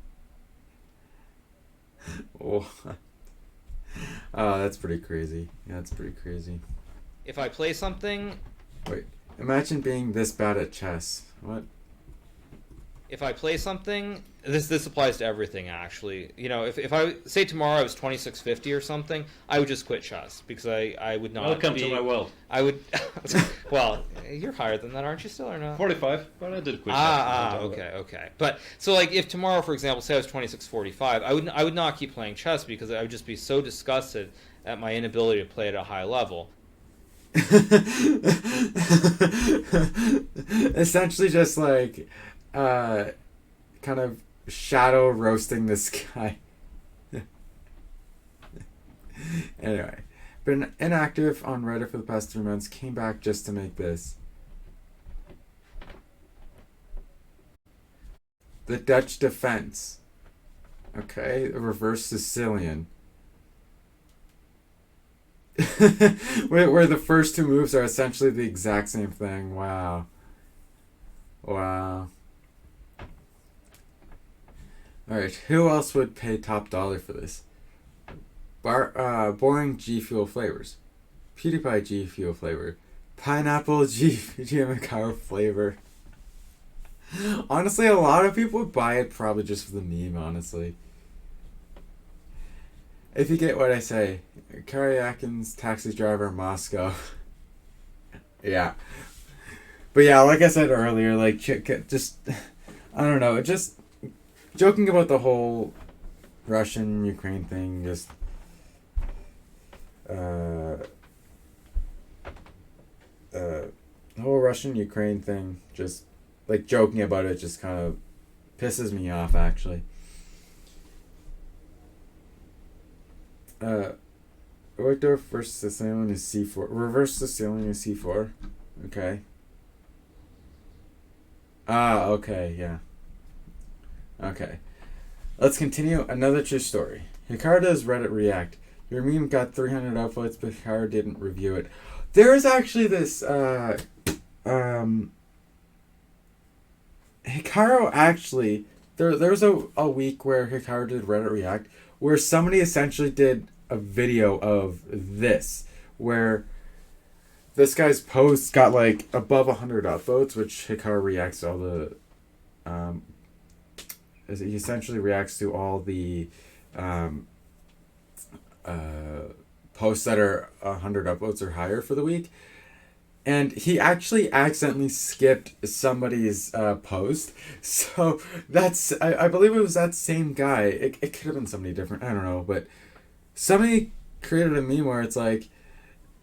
[SPEAKER 1] Oh. Oh, that's pretty crazy. Yeah, that's pretty crazy.
[SPEAKER 3] If I play something...
[SPEAKER 1] Wait. Imagine being this bad at chess. What?
[SPEAKER 3] If I play something... This applies to everything, actually. You know, if I... Say tomorrow I was 2650 or something, I would just quit chess. Because I would not
[SPEAKER 6] Welcome to my world.
[SPEAKER 3] I would... Well, you're higher than that, aren't you still, or not?
[SPEAKER 6] 45, but I did quit chess.
[SPEAKER 3] Okay. But, so, like, if tomorrow, for example, say I was 2645, I would not keep playing chess because I would just be so disgusted at my inability to play at a high level.
[SPEAKER 1] Essentially just, like, kind of shadow roasting this guy. Anyway, been inactive on Reddit for the past 3 months, came back just to make this. The Dutch defense. Okay, reverse Sicilian. where the first two moves are essentially the exact same thing. Wow. Alright, who else would pay top dollar for this? Boring G Fuel flavors. PewDiePie G Fuel flavor. Pineapple G Hikaru flavor. Honestly, a lot of people would buy it probably just for the meme, honestly. If you get what I say. Karyakin's taxi driver Moscow. Yeah. But yeah, like I said earlier, like just I don't know, just joking about the whole Russian-Ukraine thing, just the whole Russian-Ukraine thing, just like joking about it, just kind of pisses me off actually. Oikdorf versus Sicilian is c4. Reverse Sicilian is c4. Okay. Okay, yeah. Okay. Let's continue. Another true story. Hikaru does Reddit React. Your meme got 300 upvotes, but Hikaru didn't review it. There is actually this, Hikaru actually, there was a week where Hikaru did Reddit React, where somebody essentially did a video of this, where this guy's post got like above 100 upvotes, which Hikaru reacts to all the, he essentially reacts to all the, posts that are 100 upvotes or higher for the week. And he actually accidentally skipped somebody's post. So that's, I believe it was that same guy. It could have been somebody different. I don't know. But somebody created a meme where it's like,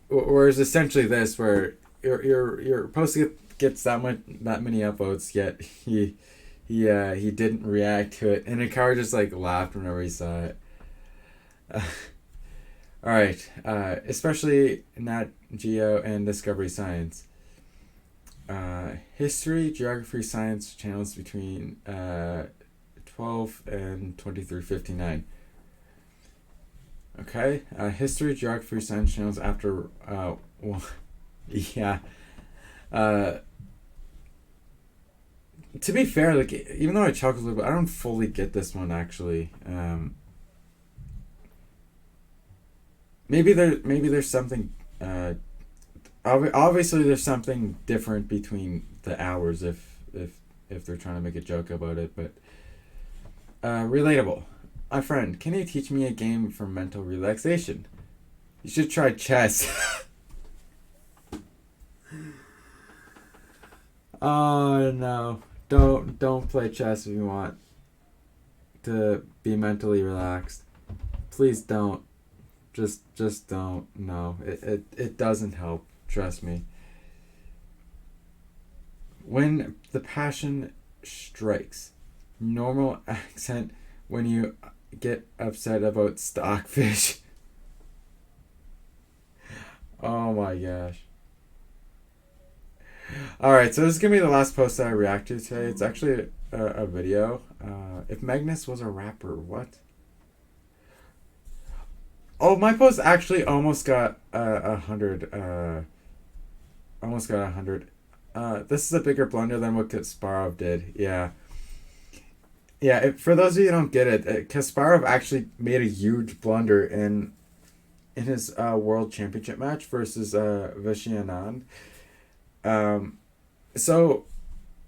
[SPEAKER 1] where it's essentially this, where your post gets that many upvotes, yet he didn't react to it. And Hikaru just like laughed whenever he saw it. Alright, especially Nat Geo and Discovery Science. History, Geography, Science channels between 12 and 2359. Okay, History, Geography, Science channels after, yeah. To be fair, like, even though I chuckled a little bit, I don't fully get this one actually. Maybe there's something. Obviously, there's something different between the hours if they're trying to make a joke about it. But relatable. My friend, can you teach me a game for mental relaxation? You should try chess. Oh no! Don't play chess if you want to be mentally relaxed. Please don't. Just don't. No, it doesn't help. Trust me. When the passion strikes, normal accent when you get upset about stockfish. Oh my gosh. Alright, so this is gonna be the last post that I react to today. It's actually a video. If Magnus was a rapper, what? Oh, my post actually almost got 100. Almost got 100. This is a bigger blunder than what Kasparov did. Yeah. Yeah, for those of you who don't get it, Kasparov actually made a huge blunder in his World Championship match versus Vishy Anand. So,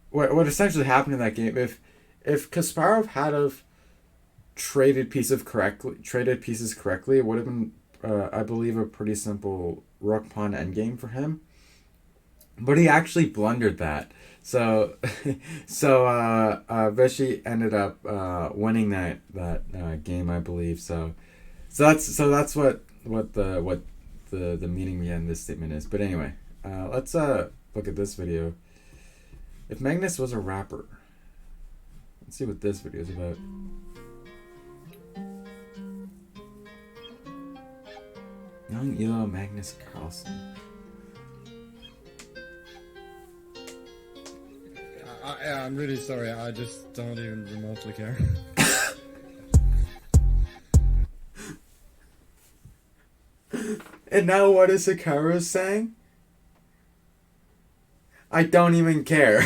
[SPEAKER 1] what essentially happened in that game, if Kasparov had have traded pieces correctly, it would have been, I believe, a pretty simple rook pawn endgame for him. But he actually blundered that. So Vishy ended up winning that game, I believe. So that's what the meaning behind this statement is. But anyway, let's look at this video. If Magnus was a rapper, let's see what this video is about. Young Elo Magnus Carlsen.
[SPEAKER 11] I'm really sorry, I just don't even remotely care.
[SPEAKER 1] And now what is Hikaru saying? I don't even care.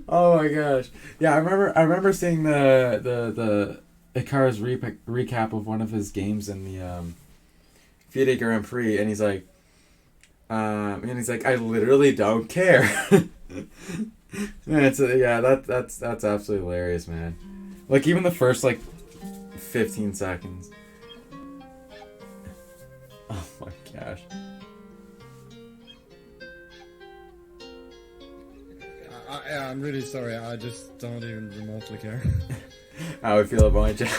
[SPEAKER 1] Oh my gosh. Yeah, I remember seeing the Hikaru's recap of one of his games in the FIDE Grand Prix, and he's like, I literally don't care. Man, that's absolutely hilarious, man. Like, even the first 15 seconds. Oh my gosh.
[SPEAKER 11] I'm really sorry. I just don't even remotely care.
[SPEAKER 1] How I feel about my job.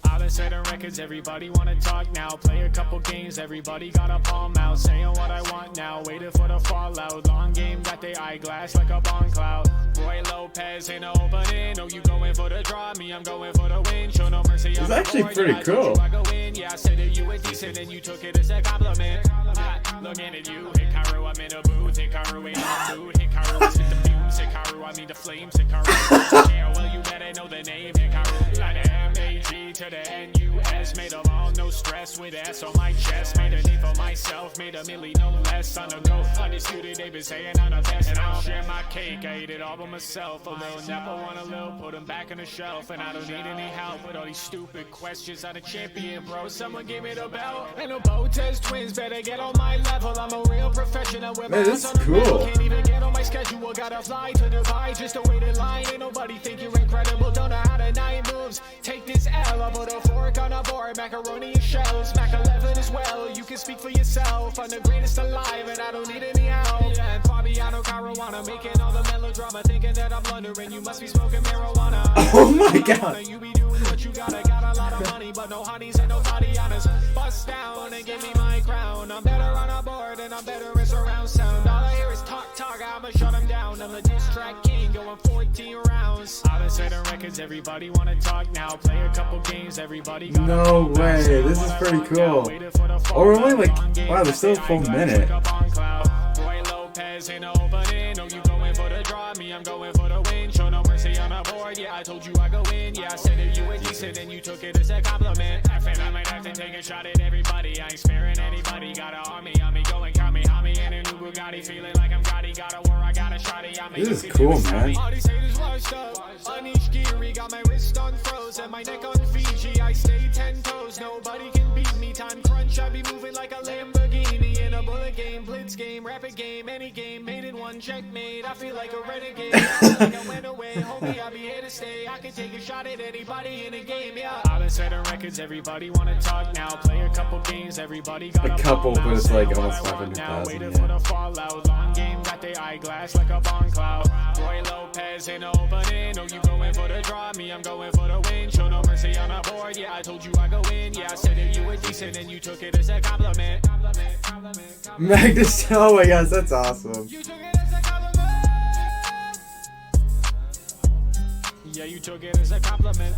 [SPEAKER 12] I've been setting records, everybody wanna talk now. Play a couple games, everybody got a palm out. Saying what I want now, waiting for the fallout. Long game, got the eyeglass like a bomb cloud. Roy Lopez in the opening. Oh, you going for the draw, me, I'm going for the win. Show no mercy.
[SPEAKER 1] It's actually pretty cool.
[SPEAKER 12] Yeah, I said that you were decent and you took it as a compliment. Looking at you, Hikaru, I'm in a booth. Hikaru ain't on mood. Hikaru is with the fumes. Hikaru, I mean the flames. Hikaru, yeah, well, you better know the name. Hikaru, like the M-A-G to the N-U-S. Made them all no stress with S on my chest. Made a name for myself. Made a milli, no less. On the go, undisputed, they been saying I'm the best. And I don't share my cake, I eat it all by myself. A little nap, I want a little, put them back on the shelf. And I don't need any help with all these stupid questions. I'm a champion, bro. Someone give me the belt. And the Botez twins better get on my level. I'm a real professional with my
[SPEAKER 1] this
[SPEAKER 12] hands
[SPEAKER 1] is
[SPEAKER 12] on the metal.
[SPEAKER 1] cool.
[SPEAKER 12] Can't even get on my schedule. Gotta fly to Dubai just to wait in line. Ain't nobody think you're incredible. Don't know how to 9 moves. Take this L. I put a fork on a board. Macaroni and shells. Mac 11 as well. You can speak for yourself. I'm the greatest alive and I don't need any help. Yeah, and Fabiano Caruana making all the melodrama. Thinking that I'm blundering. You must be smoking marijuana.
[SPEAKER 1] Oh my god.
[SPEAKER 12] You be doing what you gotta. Got a lot of money, but no honeys and nobody honest. Bust down and give me my crown. I'm better on a board and I'm better as surround sound. All I hear is talk. I'ma shut them down. I'm the diss track king going 14 rounds. I've been setting records, everybody wanna talk now. Play a couple games, everybody got
[SPEAKER 1] No way. This is pretty cool. Oh, we're only like, wow, there's still a full minute.
[SPEAKER 12] Roy Lopez in the opening. Oh, you going for the draw, me, I'm going for the win. Show no mercy on the board. Yeah, I told you I go in. Yeah, I said that you were decent and you took it as a compliment. And I might have to take a shot at everybody. I ain't sparing anybody. Got an army on me going Kami and a new Bugatti. Feeling like I'm Gotti. Got a war, I got a shotty. I'm
[SPEAKER 1] This is cool, man.
[SPEAKER 12] all these haters washed up. Anish Giri got my wrist on froze and my neck on Fiji. I stay 10 toes. Nobody can beat me. Time crunch. I be moving like a Lamborghini in a bullet game, blitz game, rapid game, any game. Made it one checkmate. I feel like a renegade. I feel like I went away. Homie, I be here to stay. I can take a shot at anybody in a game. Yeah. I've been setting records. Everybody wanna talk now. Play a couple games. Everybody got
[SPEAKER 1] A couple, but it's like almost
[SPEAKER 12] now.
[SPEAKER 1] 500,000.
[SPEAKER 12] Waiting
[SPEAKER 1] Yeah.
[SPEAKER 12] for the fallout. Long game, got the eyeglass like a bomb cloud. Roy Lopez in the opening. Oh, you going for the draw, me, I'm going for the win. Show no mercy on the board. Yeah, I told you I go in. Yeah, I said that you were decent and you took it as a compliment.
[SPEAKER 1] Magnus, oh my gosh, that's awesome.
[SPEAKER 12] You took it as a compliment. Yeah, you took it as a compliment.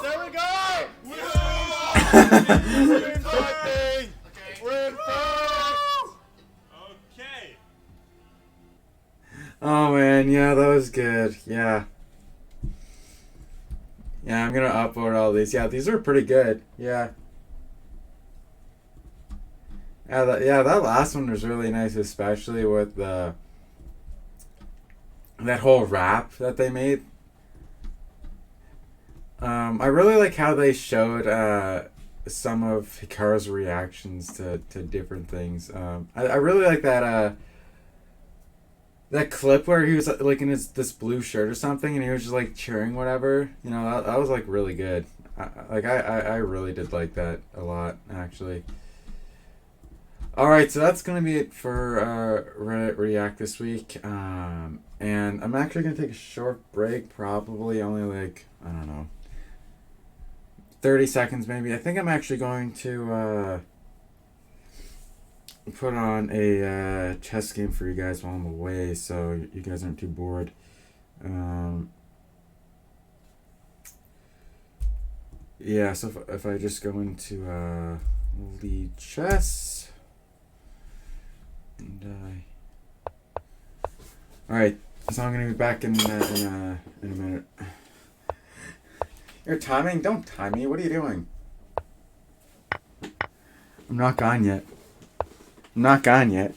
[SPEAKER 13] There we go! We're in fighting! We're in fight! Okay.
[SPEAKER 1] Oh man, yeah, that was good. Yeah. Yeah, I'm gonna upload all these. Yeah, these are pretty good. Yeah. That last one was really nice, especially with that whole rap that they made. I really like how they showed some of Hikaru's reactions to different things. I really like that clip where he was like in this blue shirt or something, and he was just like cheering whatever. You know, that was like really good. I really did like that a lot, actually. All right, so that's gonna be it for Reddit React this week. And I'm actually gonna take a short break, probably only like, I don't know, 30 seconds maybe. I think I'm actually going to put on a chess game for you guys while I'm away, so you guys aren't too bored. Yeah, so if I just go into lead chess, and all right, so I'm gonna be back in a minute. You're timing? Don't time me. What are you doing? I'm not gone yet. I'm not gone yet.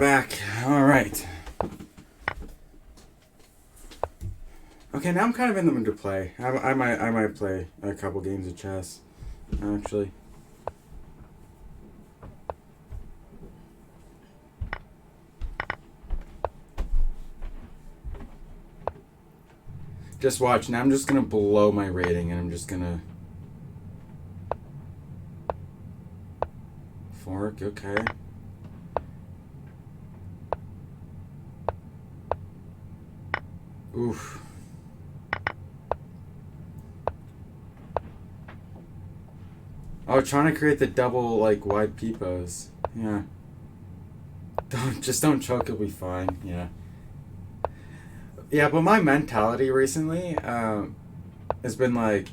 [SPEAKER 1] back. All right. Okay, now I'm kind of in the mood to play. I might play a couple games of chess, actually. Just watch. Now I'm just gonna blow my rating, and I'm just gonna fork. Okay. Oof. Oh, trying to create the double, like, wide peepos. Yeah. Don't choke, you'll be fine. Yeah. Yeah, but my mentality recently has been like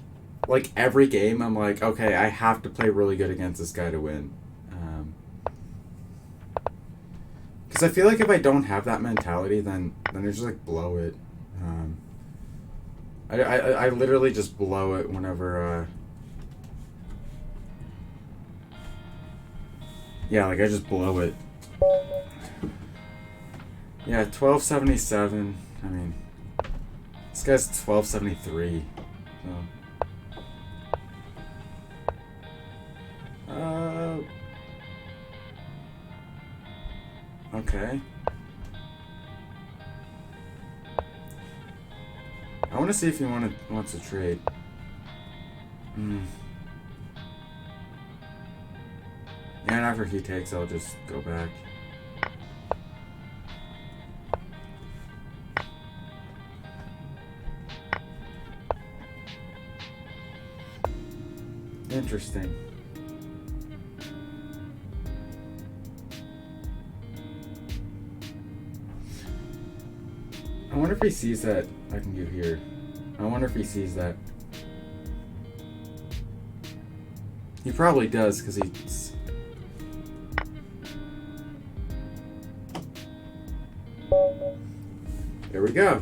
[SPEAKER 1] every game I'm like, okay, I have to play really good against this guy to win. Because I feel like if I don't have that mentality, then I just, like, blow it. I literally just blow it whenever... Yeah, like, I just blow it. Yeah, 1277. I mean, this guy's 1273. So. Okay. I want to see if he wants to trade. Yeah, and after he takes, I'll just go back. Interesting. I wonder if he sees that I can go here. I wonder if he sees that. He probably does, because he's... There we go.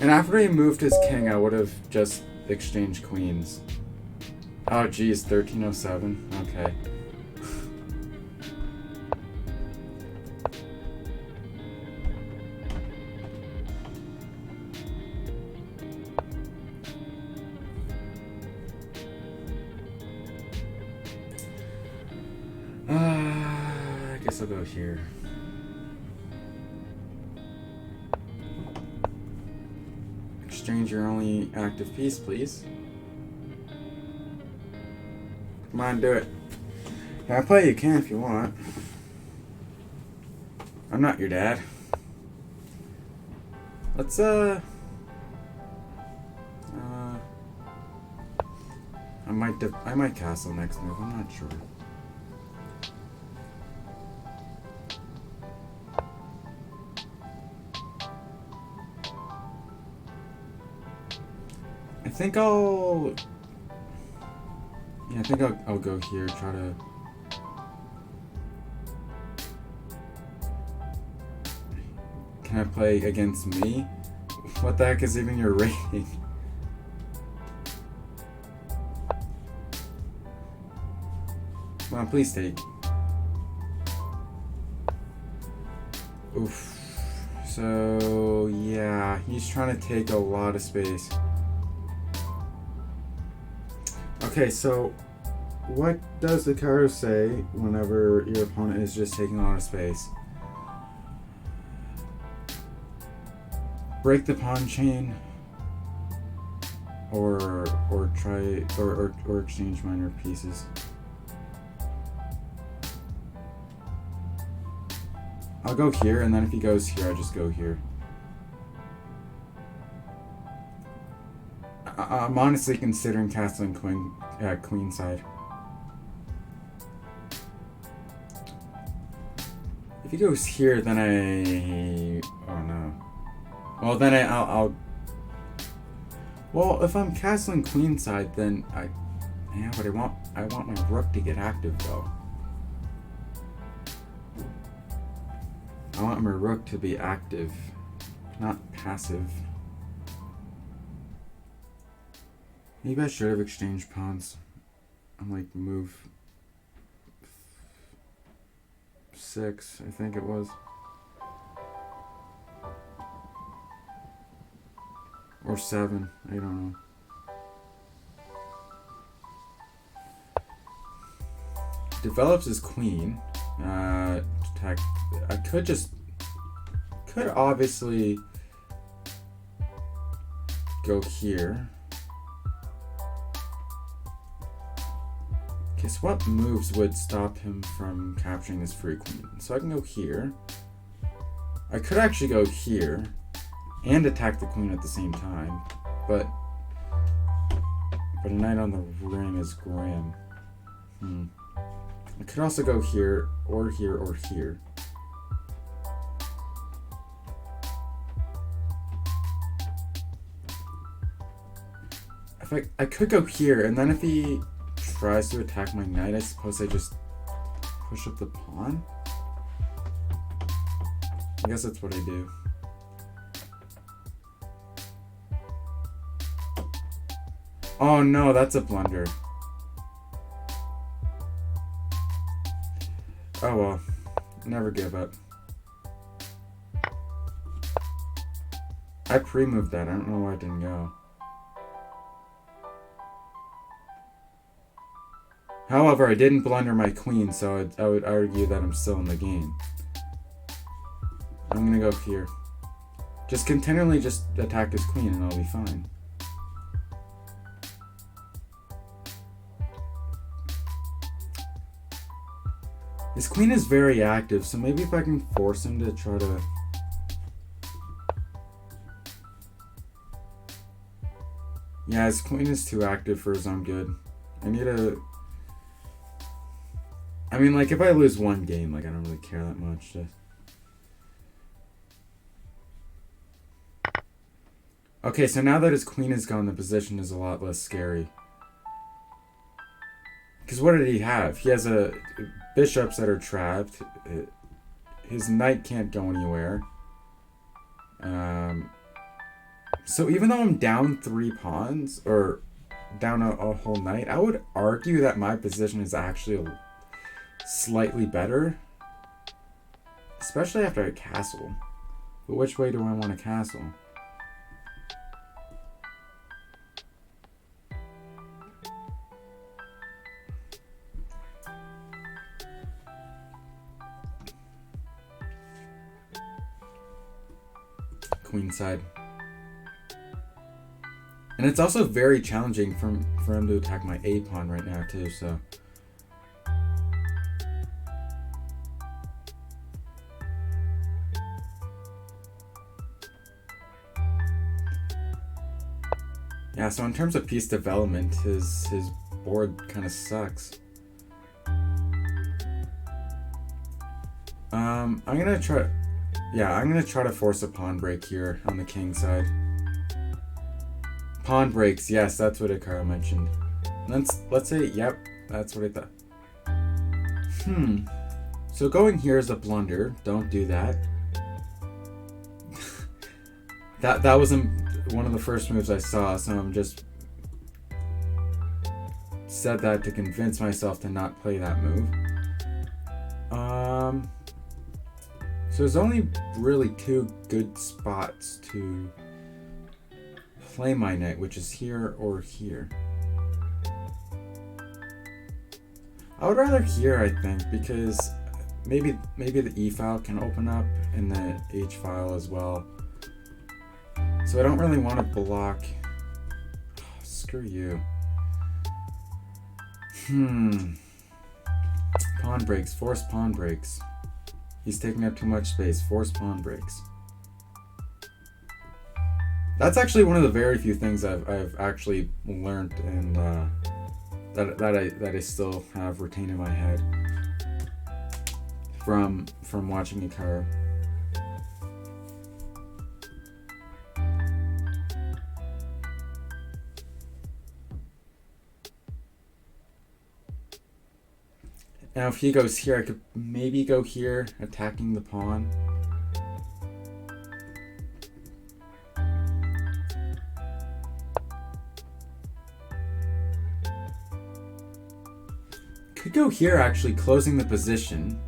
[SPEAKER 1] And after he moved his king, I would have just exchanged queens. Oh, geez, 1307. Okay. I guess I'll go here. Exchange your only active piece, please. Come on, do it. Can I play? You can if you want. I'm not your dad. Let's, I might castle next move. I'm not sure. I think I'll go here, try to... Can I play against me? What the heck is even your rating? Come on, please take. Oof. So, yeah, he's trying to take a lot of space. Okay, so what does the card say whenever your opponent is just taking a lot of space? Break the pawn chain, or try or exchange minor pieces. I'll go here, and then if he goes here, I just go here. I'm honestly considering castling queen side. If he goes here, then oh no. Well, then I'll. Well, if I'm castling queen side, then yeah, but I want my rook to get active though. I want my rook to be active, not passive. Maybe I should have exchanged pawns. I'm like, move. 6, I think it was. Or 7, I don't know. Develops his queen. Attack. I could obviously go here. Okay, so what moves would stop him from capturing his free queen? So I can go here. I could actually go here and attack the queen at the same time, but a knight on the ring is grim. I could also go here, or here, or here. If I could go here, and then if he tries to attack my knight, I suppose I just push up the pawn? I guess that's what I do. Oh no, that's a blunder. Oh well, never give up. I pre-moved that, I don't know why I didn't go. However, I didn't blunder my queen, so I would argue that I'm still in the game. I'm gonna go here. Just continually just attack his queen and I'll be fine. His queen is very active, so maybe if I can force him to try to... Yeah, his queen is too active for his own good. I need a... I mean, like, if I lose one game, like, I don't really care that much. Okay, so now that his queen is gone, the position is a lot less scary. Because what did he have? He has bishops that are trapped. His knight can't go anywhere. So even though I'm down 3 pawns, or down a whole knight, I would argue that my position is actually slightly better. Especially after a castle. But which way do I want a castle? Queen side. And it's also very challenging for him to attack my A pawn right now too, so. Yeah, so in terms of piece development, his board kind of sucks. I'm gonna try. Yeah, I'm gonna try to force a pawn break here on the king side. Pawn breaks, yes, that's what Hikaru mentioned. Let's say, yep, that's what I thought. So going here is a blunder. Don't do that. that was one of the first moves I saw, so I'm just said that to convince myself to not play that move. So there's only really 2 good spots to play my knight, which is here or here. I would rather here, I think, because maybe the E file can open up and the H file as well. So I don't really want to block. Oh, screw you. Pawn breaks, forced pawn breaks. He's taking up too much space. Forced pawn breaks. That's actually one of the very few things I've actually learned, and that I still have retained in my head from watching Hikaru. Now if he goes here, I could maybe go here, attacking the pawn. Could go here, actually, closing the position.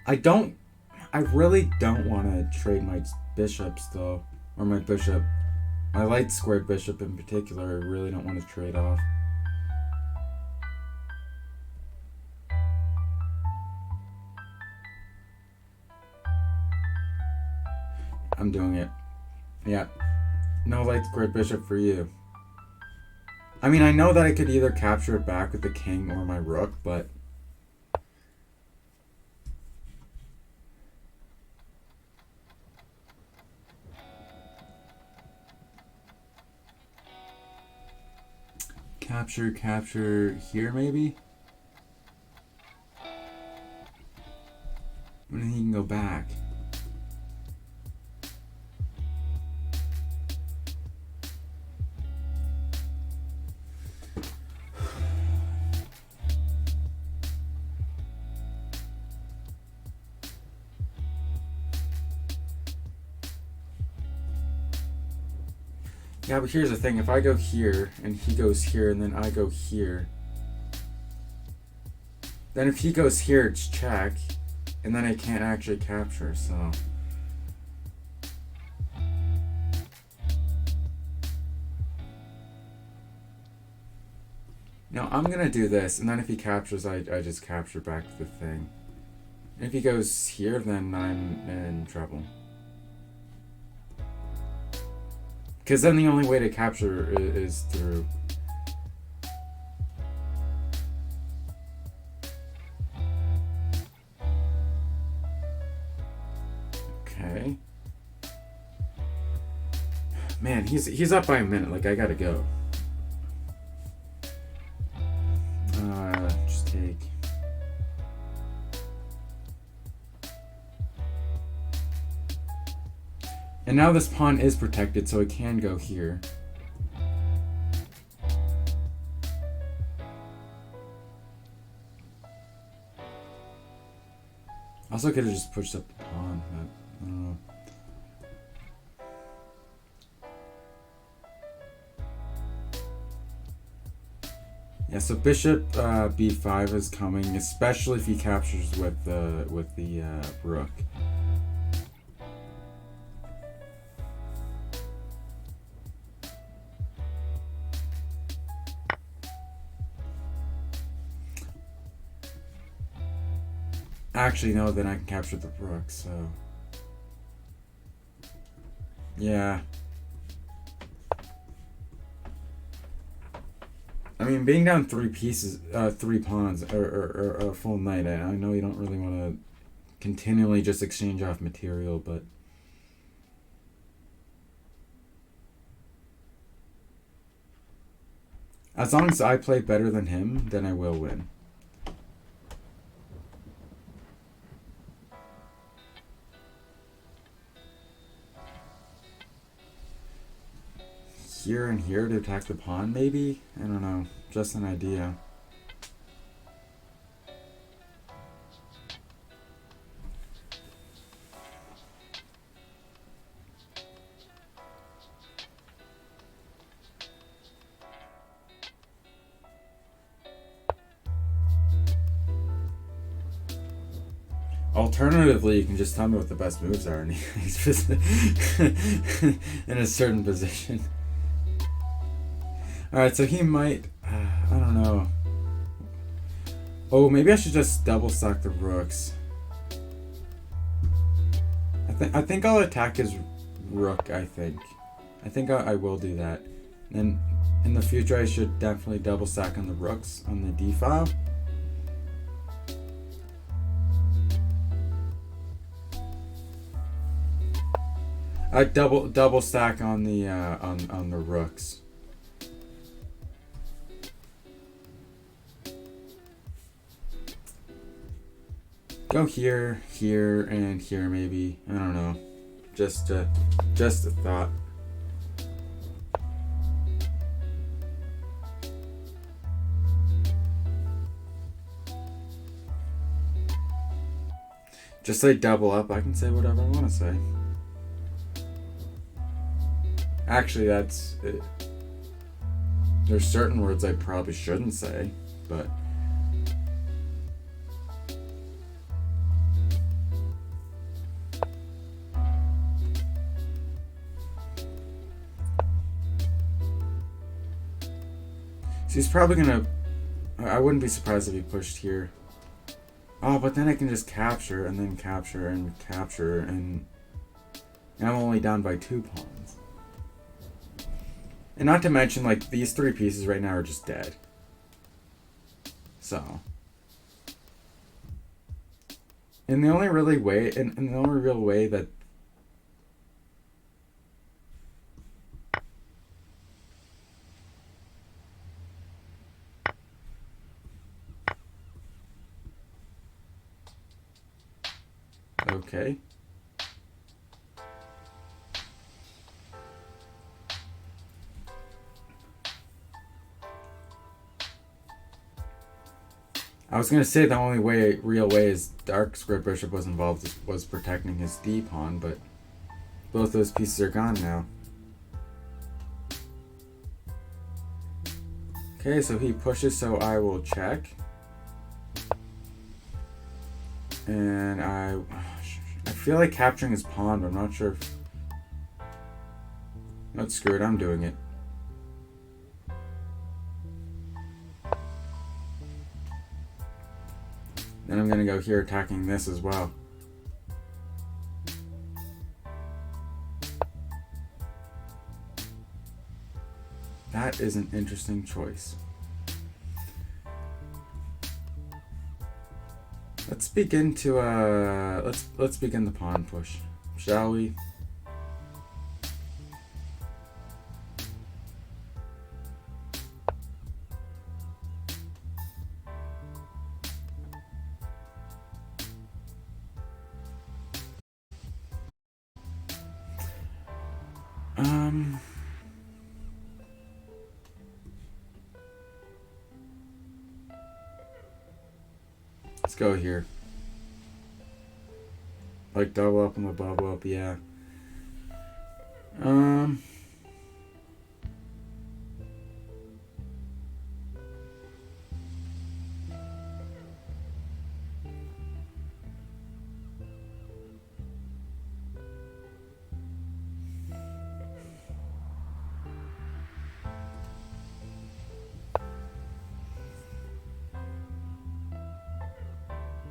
[SPEAKER 1] I really don't want to trade my bishops though, or my bishop. My light squared bishop in particular, I really don't want to trade off. I'm doing it. Yeah. No light squared bishop for you. I mean, I know that I could either capture it back with the king or my rook, but... Capture here maybe? And then he can go back. Yeah, but here's the thing. If I go here, and he goes here, and then I go here, then if he goes here, it's check, and then I can't actually capture, so... Now, I'm gonna do this, and then if he captures, I just capture back the thing. And if he goes here, then I'm in trouble. Because then the only way to capture is through... Okay. Man, he's up by a minute. Like, I gotta go. Just take... And now this pawn is protected, so it can go here. Also could have just pushed up the pawn, but I don't know. Yeah, so bishop b5 is coming, especially if he captures with the rook. Actually, no, then I can capture the rook, so... Yeah. I mean, being down 3 pieces, 3 pawns, or a full knight, I know you don't really want to continually just exchange off material, but... As long as I play better than him, then I will win. Here and here to attack the pawn, maybe? I don't know. Just an idea. Alternatively, you can just tell me what the best moves are, and he's just in a certain position. Alright, so he might... I don't know. Oh, maybe I should just double stack the rooks. I think I'll attack his rook, I think. I think I will do that. And in the future, I should definitely double stack on the rooks on the d file. I double stack on the rooks. Go here, here, and here maybe. I don't know. Just a thought. Just say double up. I can say whatever I want to say. Actually, that's it. There's certain words I probably shouldn't say, but So he's probably gonna... I wouldn't be surprised if he pushed here. Oh, but then I can just capture, and then capture, and capture, and I'm only down by 2 pawns. And not to mention, like, these 3 pieces right now are just dead. So... And the only really way, and the only real way that okay. I was gonna say the only way, real way, is Dark Squared Bishop was involved was protecting his D pawn, but both those pieces are gone now. Okay, so he pushes, so I will check, and I feel like capturing his pawn, but I'm not sure if... Not screwed, I'm doing it. Then I'm gonna go here attacking this as well. That is an interesting choice. Let's begin to let's begin the pawn push, shall we? Let's go here. Like double up and the bubble up, yeah.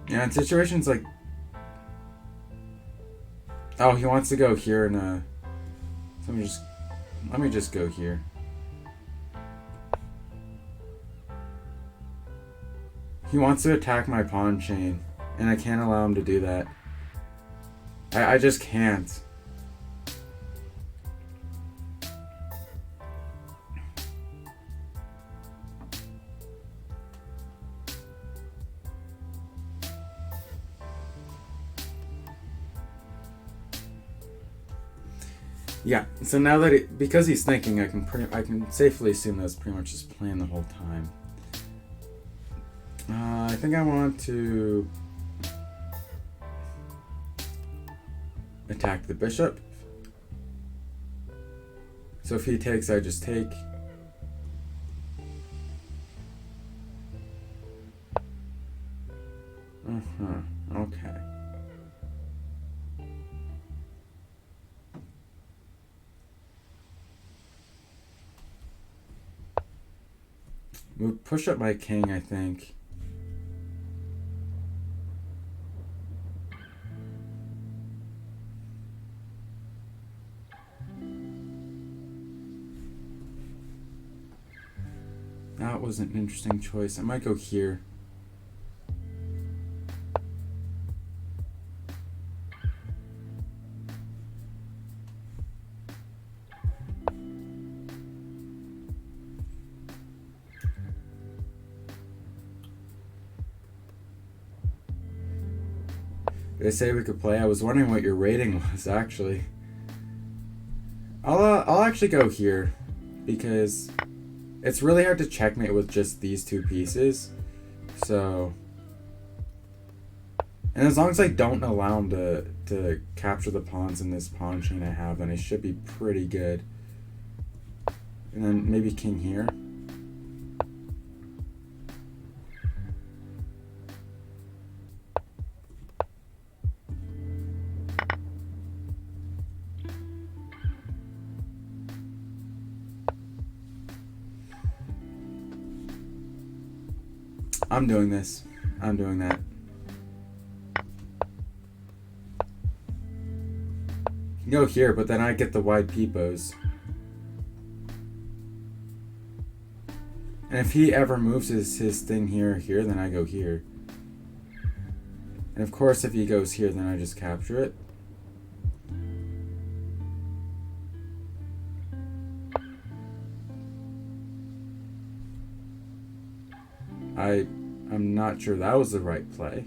[SPEAKER 1] Yeah, in situations like... Oh, he wants to go here and let me just go here. He wants to attack my pawn chain, and I can't allow him to do that. I just can't. Yeah, so now that because he's thinking, I can safely assume that's pretty much his plan the whole time. I think I want to attack the bishop. So if he takes, I just take. Okay. Move, push up my king, I think. That was an interesting choice. I might go here. Did I say we could play? I was wondering what your rating was, actually. I'll actually go here, because it's really hard to checkmate with just these 2 pieces. So, and as long as I don't allow him to capture the pawns in this pawn chain I have, then it should be pretty good. And then maybe king here. I'm doing this. I'm doing that. You can go here, but then I get the wide peepos. And if he ever moves his thing here, then I go here. And of course, if he goes here, then I just capture it. I'm not sure that was the right play.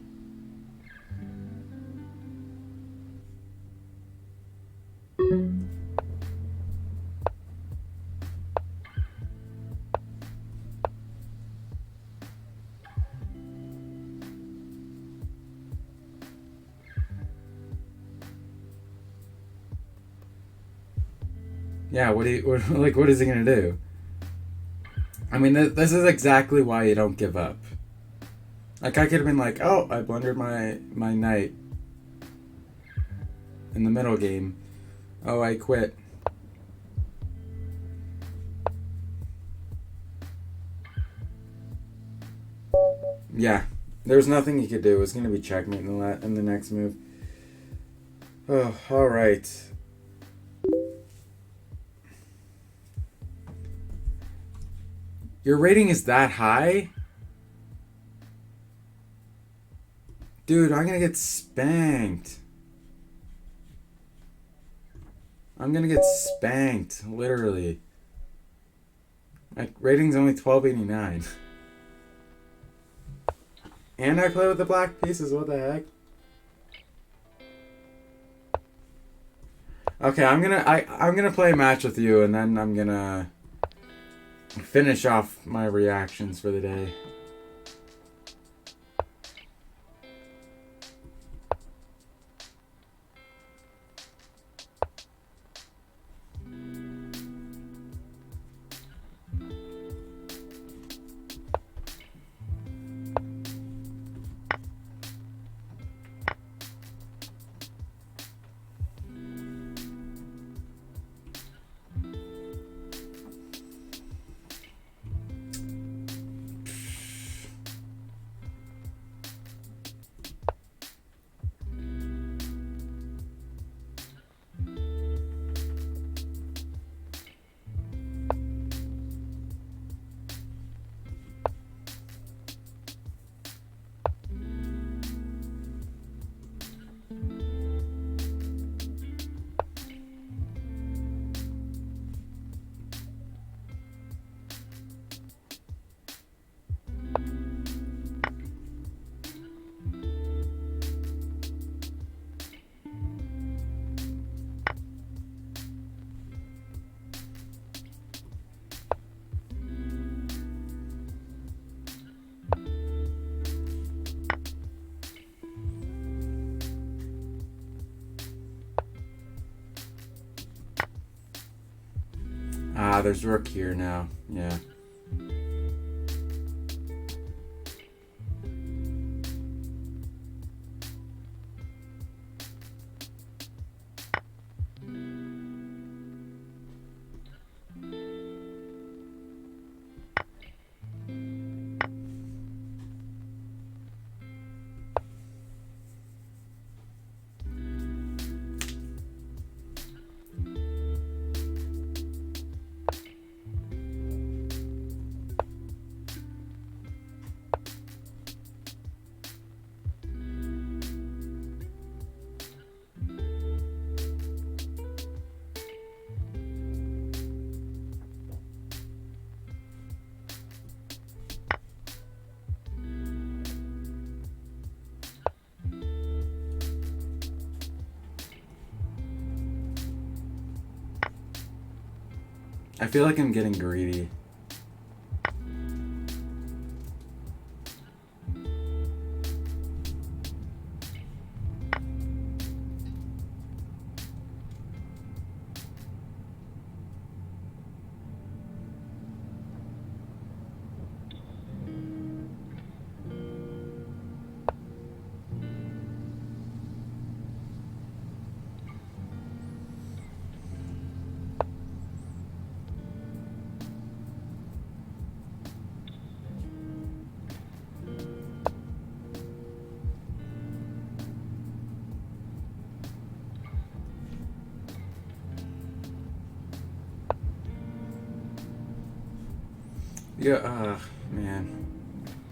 [SPEAKER 1] Yeah, what is he gonna do? I mean, this is exactly why you don't give up. Like, I could have been like, oh, I blundered my knight in the middle game. Oh, I quit. Yeah, there's nothing he could do. It was gonna be checkmate in the next move. Oh, all right. Your rating is that high? Dude, I'm gonna get spanked. I'm gonna get spanked, literally. My rating's only 1289. And I play with the black pieces, what the heck? Okay, I'm gonna play a match with you, and then I'm gonna finish off my reactions for the day. Ah, there's rook here now. Yeah. I feel like I'm getting greedy. Yeah, man.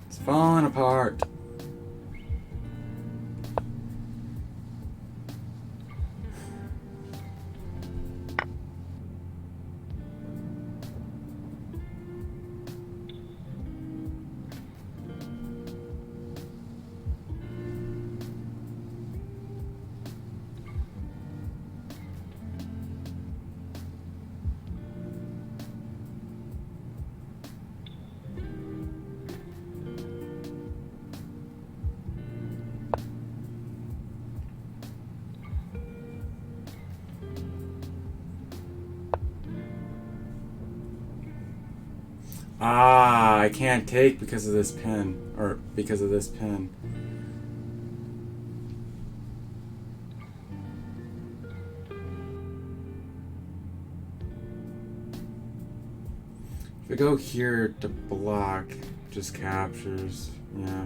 [SPEAKER 1] It's falling apart. Ah, I can't take because of this pin. Or because of this pin. If I go here to block, just captures. Yeah.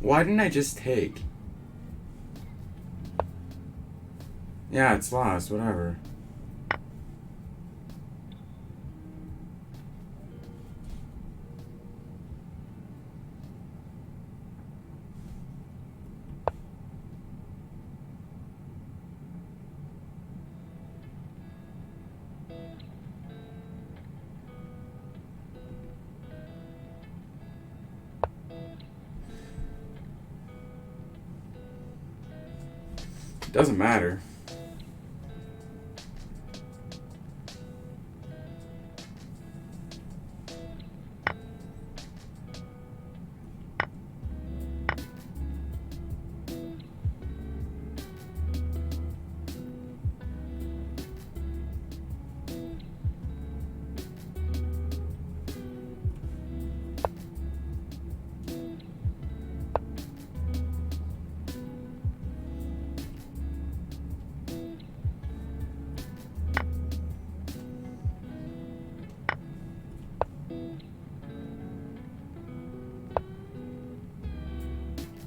[SPEAKER 1] Why didn't I just take? Yeah, it's lost, whatever. Doesn't matter.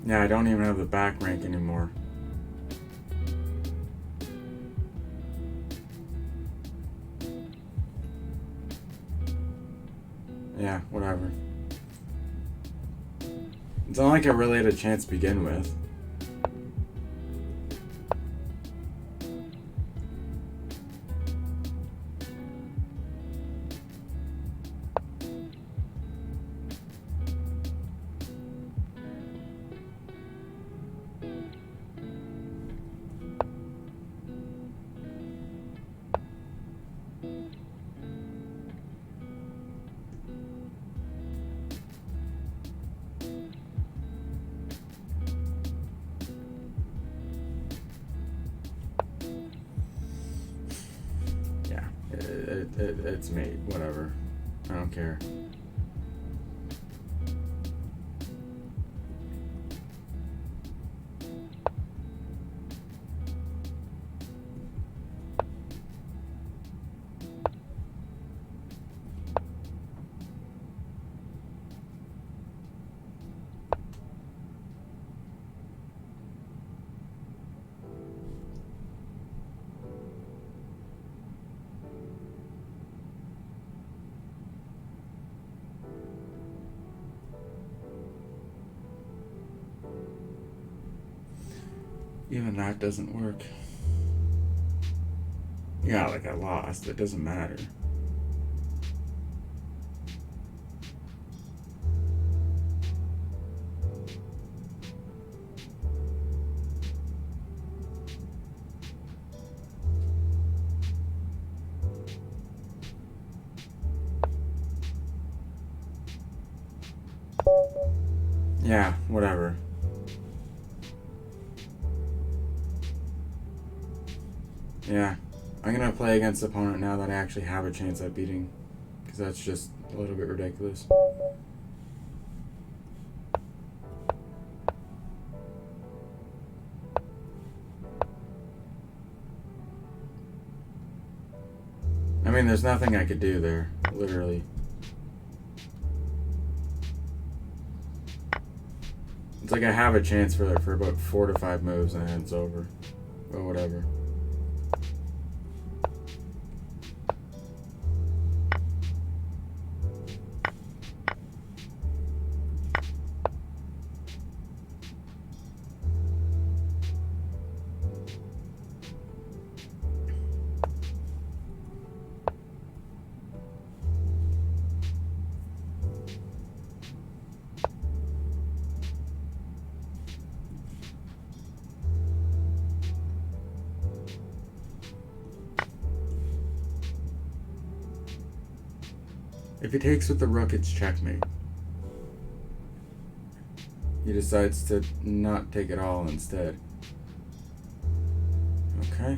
[SPEAKER 1] Yeah, I don't even have the back rank anymore. Yeah, whatever. It's not like I really had a chance to begin with. It's made, whatever. I don't care. Even that doesn't work. Yeah, like I lost. It doesn't matter. Yeah, whatever. Yeah, I'm gonna play against the opponent now that I actually have a chance at beating, because that's just a little bit ridiculous. I mean, there's nothing I could do there, literally. It's like I have a chance for about 4 to 5 moves and then it's over. But whatever. If he takes with the rook, it's checkmate. He decides to not take it all instead. Okay.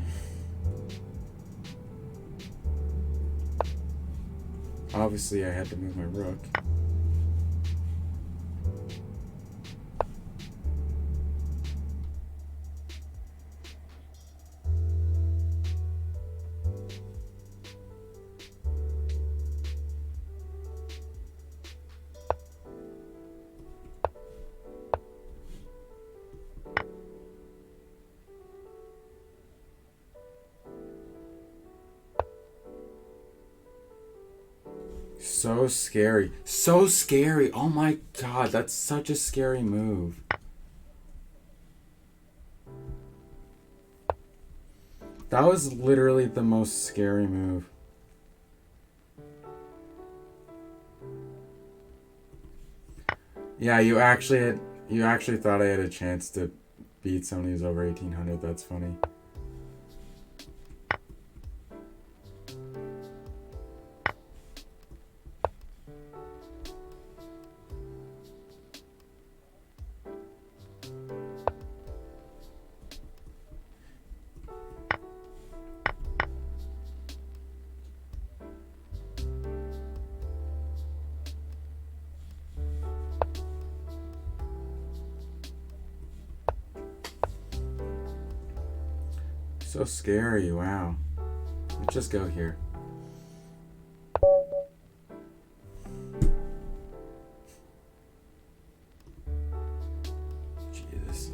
[SPEAKER 1] Obviously, I had to move my rook. So scary. So scary. Oh my god, that's such a scary move. That was literally the most scary move. Yeah, you actually thought I had a chance to beat somebody who's over 1800. That's funny. So scary, wow. Let's just go here. Jesus.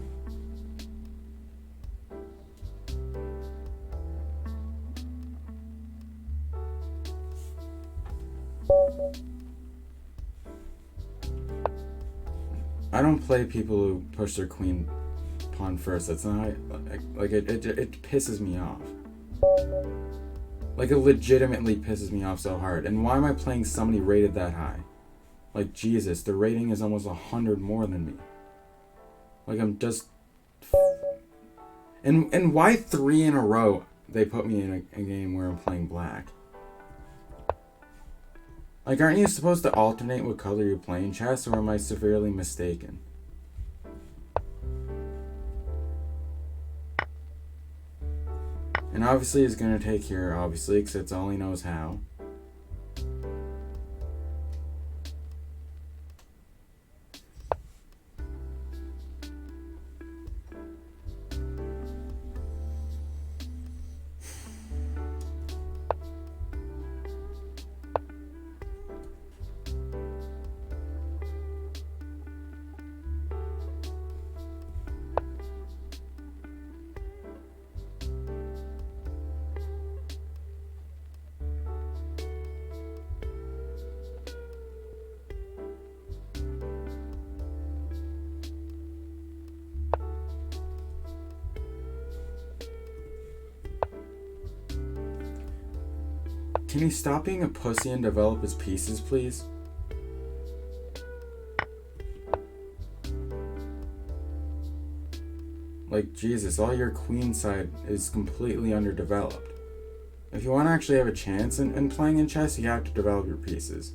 [SPEAKER 1] I don't play people who push their queen pawn first. That's not like it pisses me off. Like, it legitimately pisses me off so hard. And why am I playing somebody rated that high? Like, Jesus, the rating is almost 100 more than me. Like, I'm just... And why 3 in a row they put me in a game where I'm playing black? Like, aren't you supposed to alternate what color you play in chess, or am I severely mistaken? And obviously he's going to take here, obviously, because that's all he knows how. Can he stop being a pussy and develop his pieces, please? Like, Jesus, all your queen side is completely underdeveloped. If you want to actually have a chance in playing in chess, you have to develop your pieces.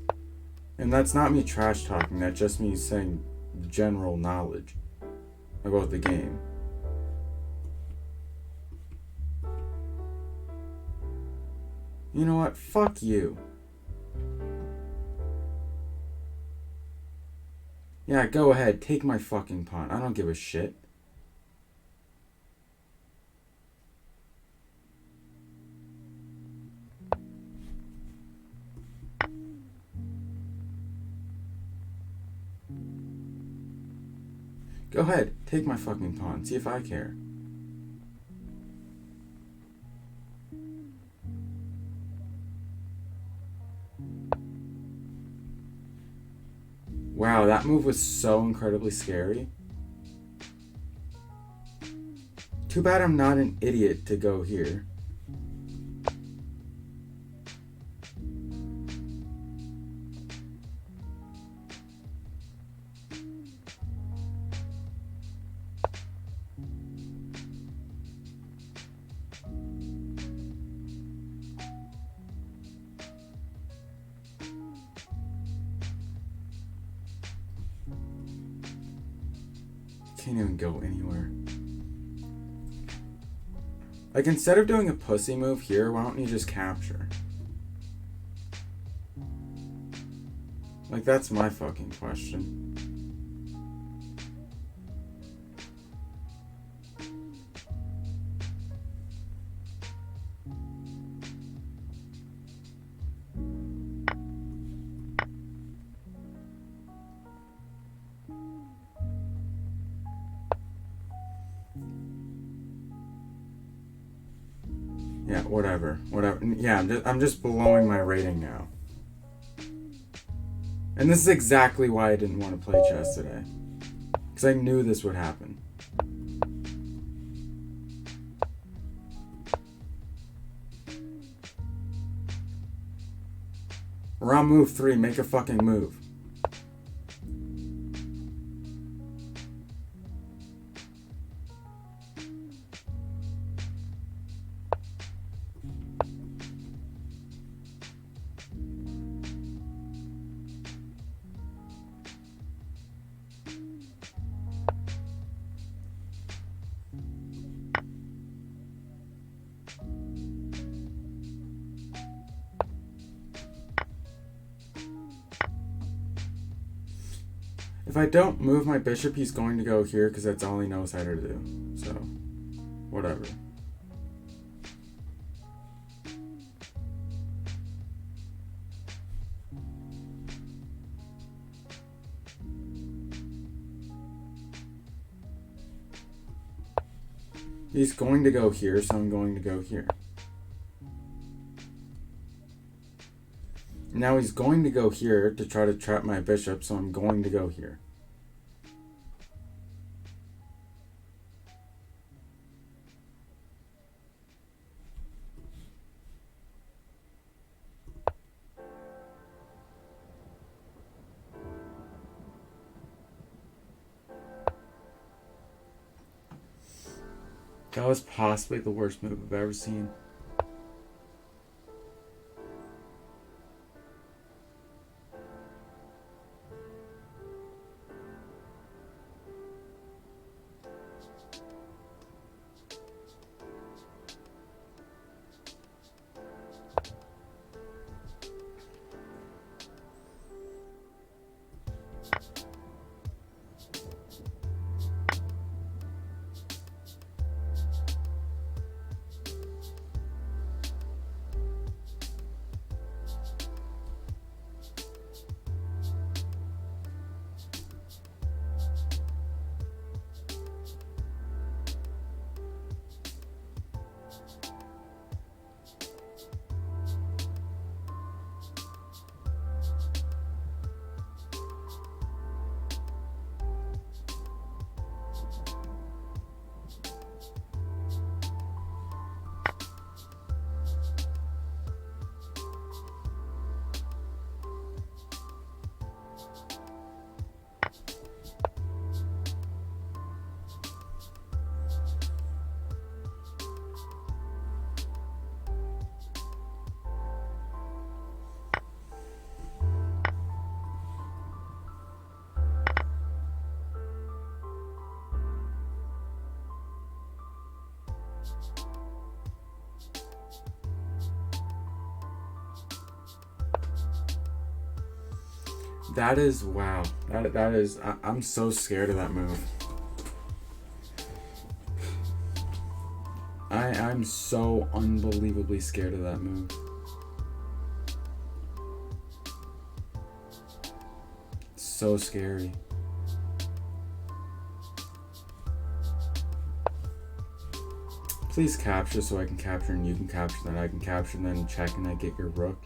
[SPEAKER 1] And that's not me trash talking, that's just me saying general knowledge about the game. You know what? Fuck you. Yeah, go ahead. Take my fucking pawn. I don't give a shit. Go ahead. Take my fucking pawn. See if I care. Wow, that move was so incredibly scary. Too bad I'm not an idiot to go here. Can't even go anywhere. Like, instead of doing a pussy move here, why don't you just capture? Like, that's my fucking question. Yeah, whatever. Yeah, I'm just blowing my rating now. And this is exactly why I didn't want to play chess today. Because I knew this would happen. We're on move 3, make a fucking move. If I don't move my bishop, he's going to go here because that's all he knows how to do. So, whatever. He's going to go here, so I'm going to go here. Now he's going to go here to try to trap my bishop, so I'm going to go here. That was possibly the worst move I've ever seen. That is wow. That is. I'm so scared of that move. I'm so unbelievably scared of that move. So scary. Please capture so I can capture and you can capture, then I can capture, then check and I get your rook.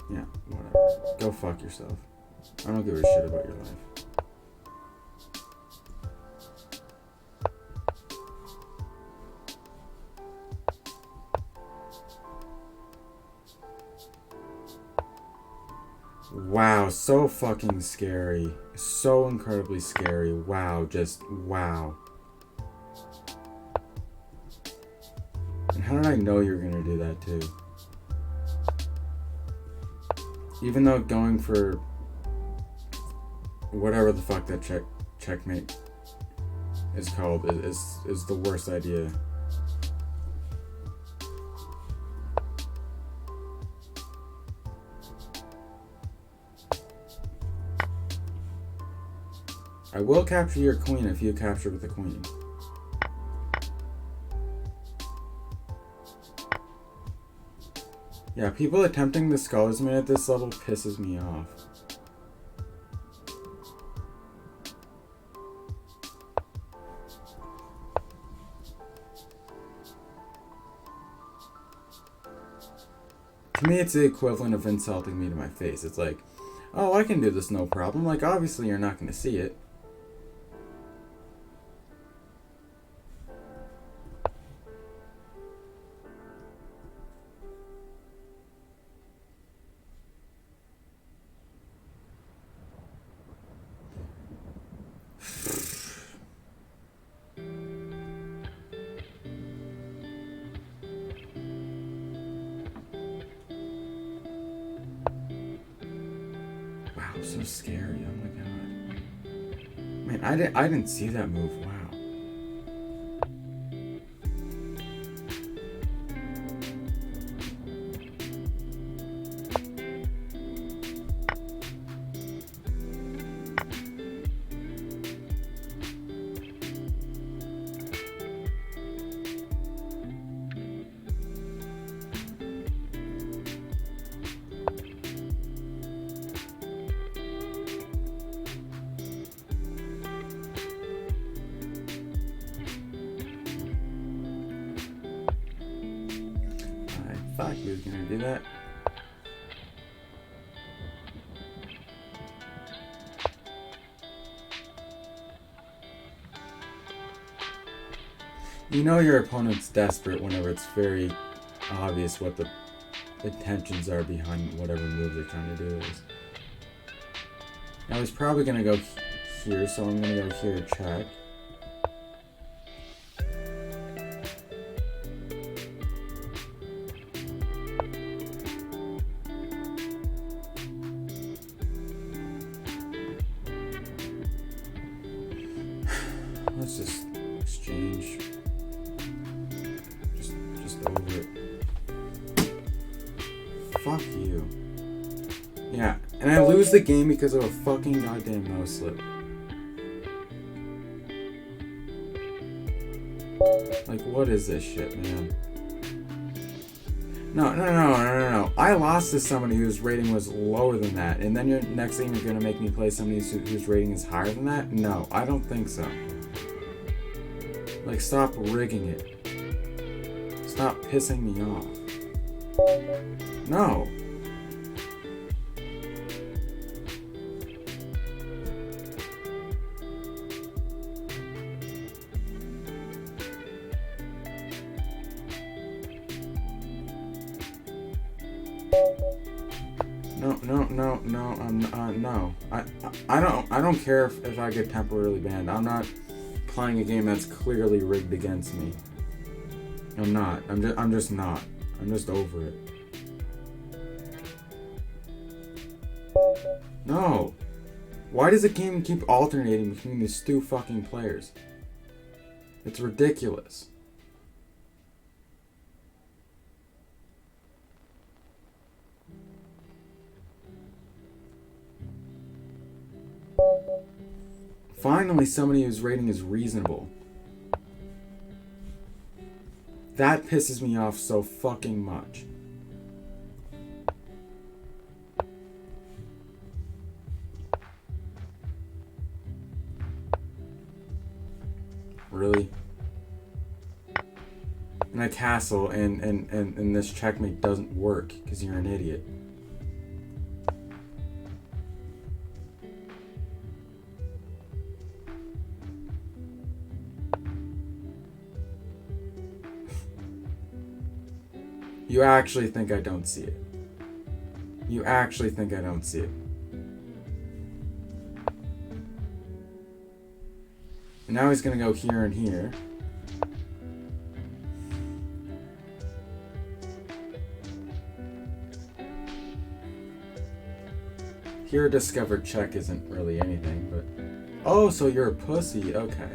[SPEAKER 1] Yeah, whatever. Go fuck yourself. I don't give a shit about your life. Wow, so fucking scary. So incredibly scary. Wow, just wow. And how did I know you were gonna do that too? Even though going for whatever the fuck that checkmate is called is the worst idea. I will capture your queen if you capture with the queen. Yeah, people attempting the Scholars Man at this level pisses me off. To me, it's the equivalent of insulting me to my face. It's like, oh, I can do this no problem. Like, obviously you're not going to see it. So scary, oh my god. Man, I didn't see that move, wow. I thought he was gonna do that. You know your opponent's desperate whenever it's very obvious what the intentions are behind whatever move they're trying to do is. Now he's probably gonna go here, so I'm gonna go here, check. Let's just exchange. Just over it. Fuck you. Yeah, and I lose the game because of a fucking goddamn no slip. Like, what is this shit, man? No. I lost to somebody whose rating was lower than that, and then next thing you're gonna make me play somebody whose rating is higher than that? No, I don't think so. Like, stop rigging it. Stop pissing me off. No. No. I don't care if I get temporarily banned. I'm not playing a game that's clearly rigged against me. I'm not. I'm just not. I'm just over it. No. Why does the game keep alternating between these two fucking players? It's ridiculous. Finally, somebody whose rating is reasonable. That pisses me off so fucking much. Really? And I castle and this checkmate doesn't work because you're an idiot. You actually think I don't see it. You actually think I don't see it. And now he's gonna go here and here. Here discovered check isn't really anything, but... Oh, so you're a pussy, okay.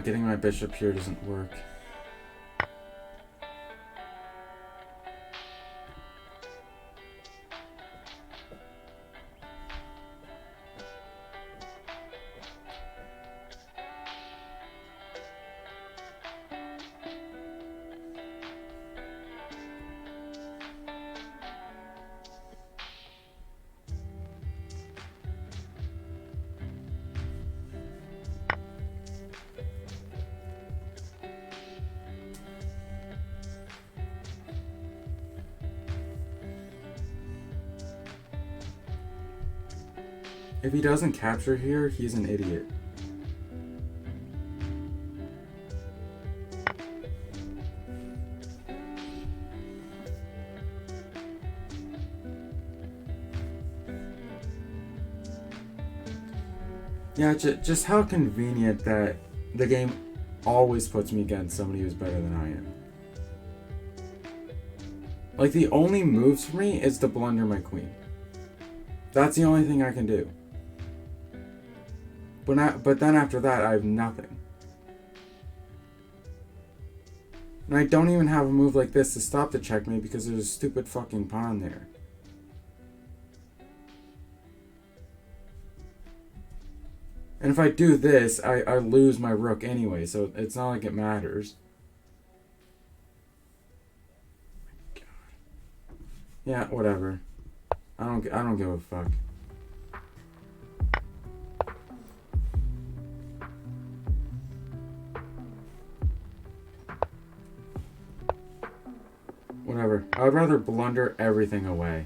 [SPEAKER 1] Getting my bishop here doesn't work. If he doesn't capture here, he's an idiot. Yeah, just how convenient that the game always puts me against somebody who's better than I am. Like, the only moves for me is to blunder my queen. That's the only thing I can do. But then after that, I have nothing. And I don't even have a move like this to stop the checkmate because there's a stupid fucking pawn there. And if I do this, I lose my rook anyway, so it's not like it matters. God. Yeah, whatever. I don't give a fuck. Whatever. I would rather blunder everything away.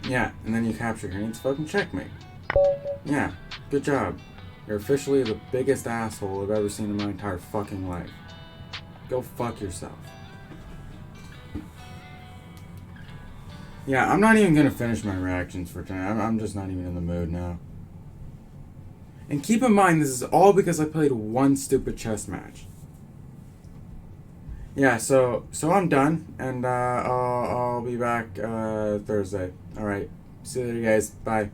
[SPEAKER 1] Yeah, and then you capture her and it's fucking checkmate. Yeah, good job. You're officially the biggest asshole I've ever seen in my entire fucking life. Go fuck yourself. Yeah, I'm not even gonna finish my reactions for tonight. I'm just not even in the mood now. And keep in mind, this is all because I played one stupid chess match. Yeah, so I'm done, and I'll be back Thursday. All right, see you later, guys. Bye.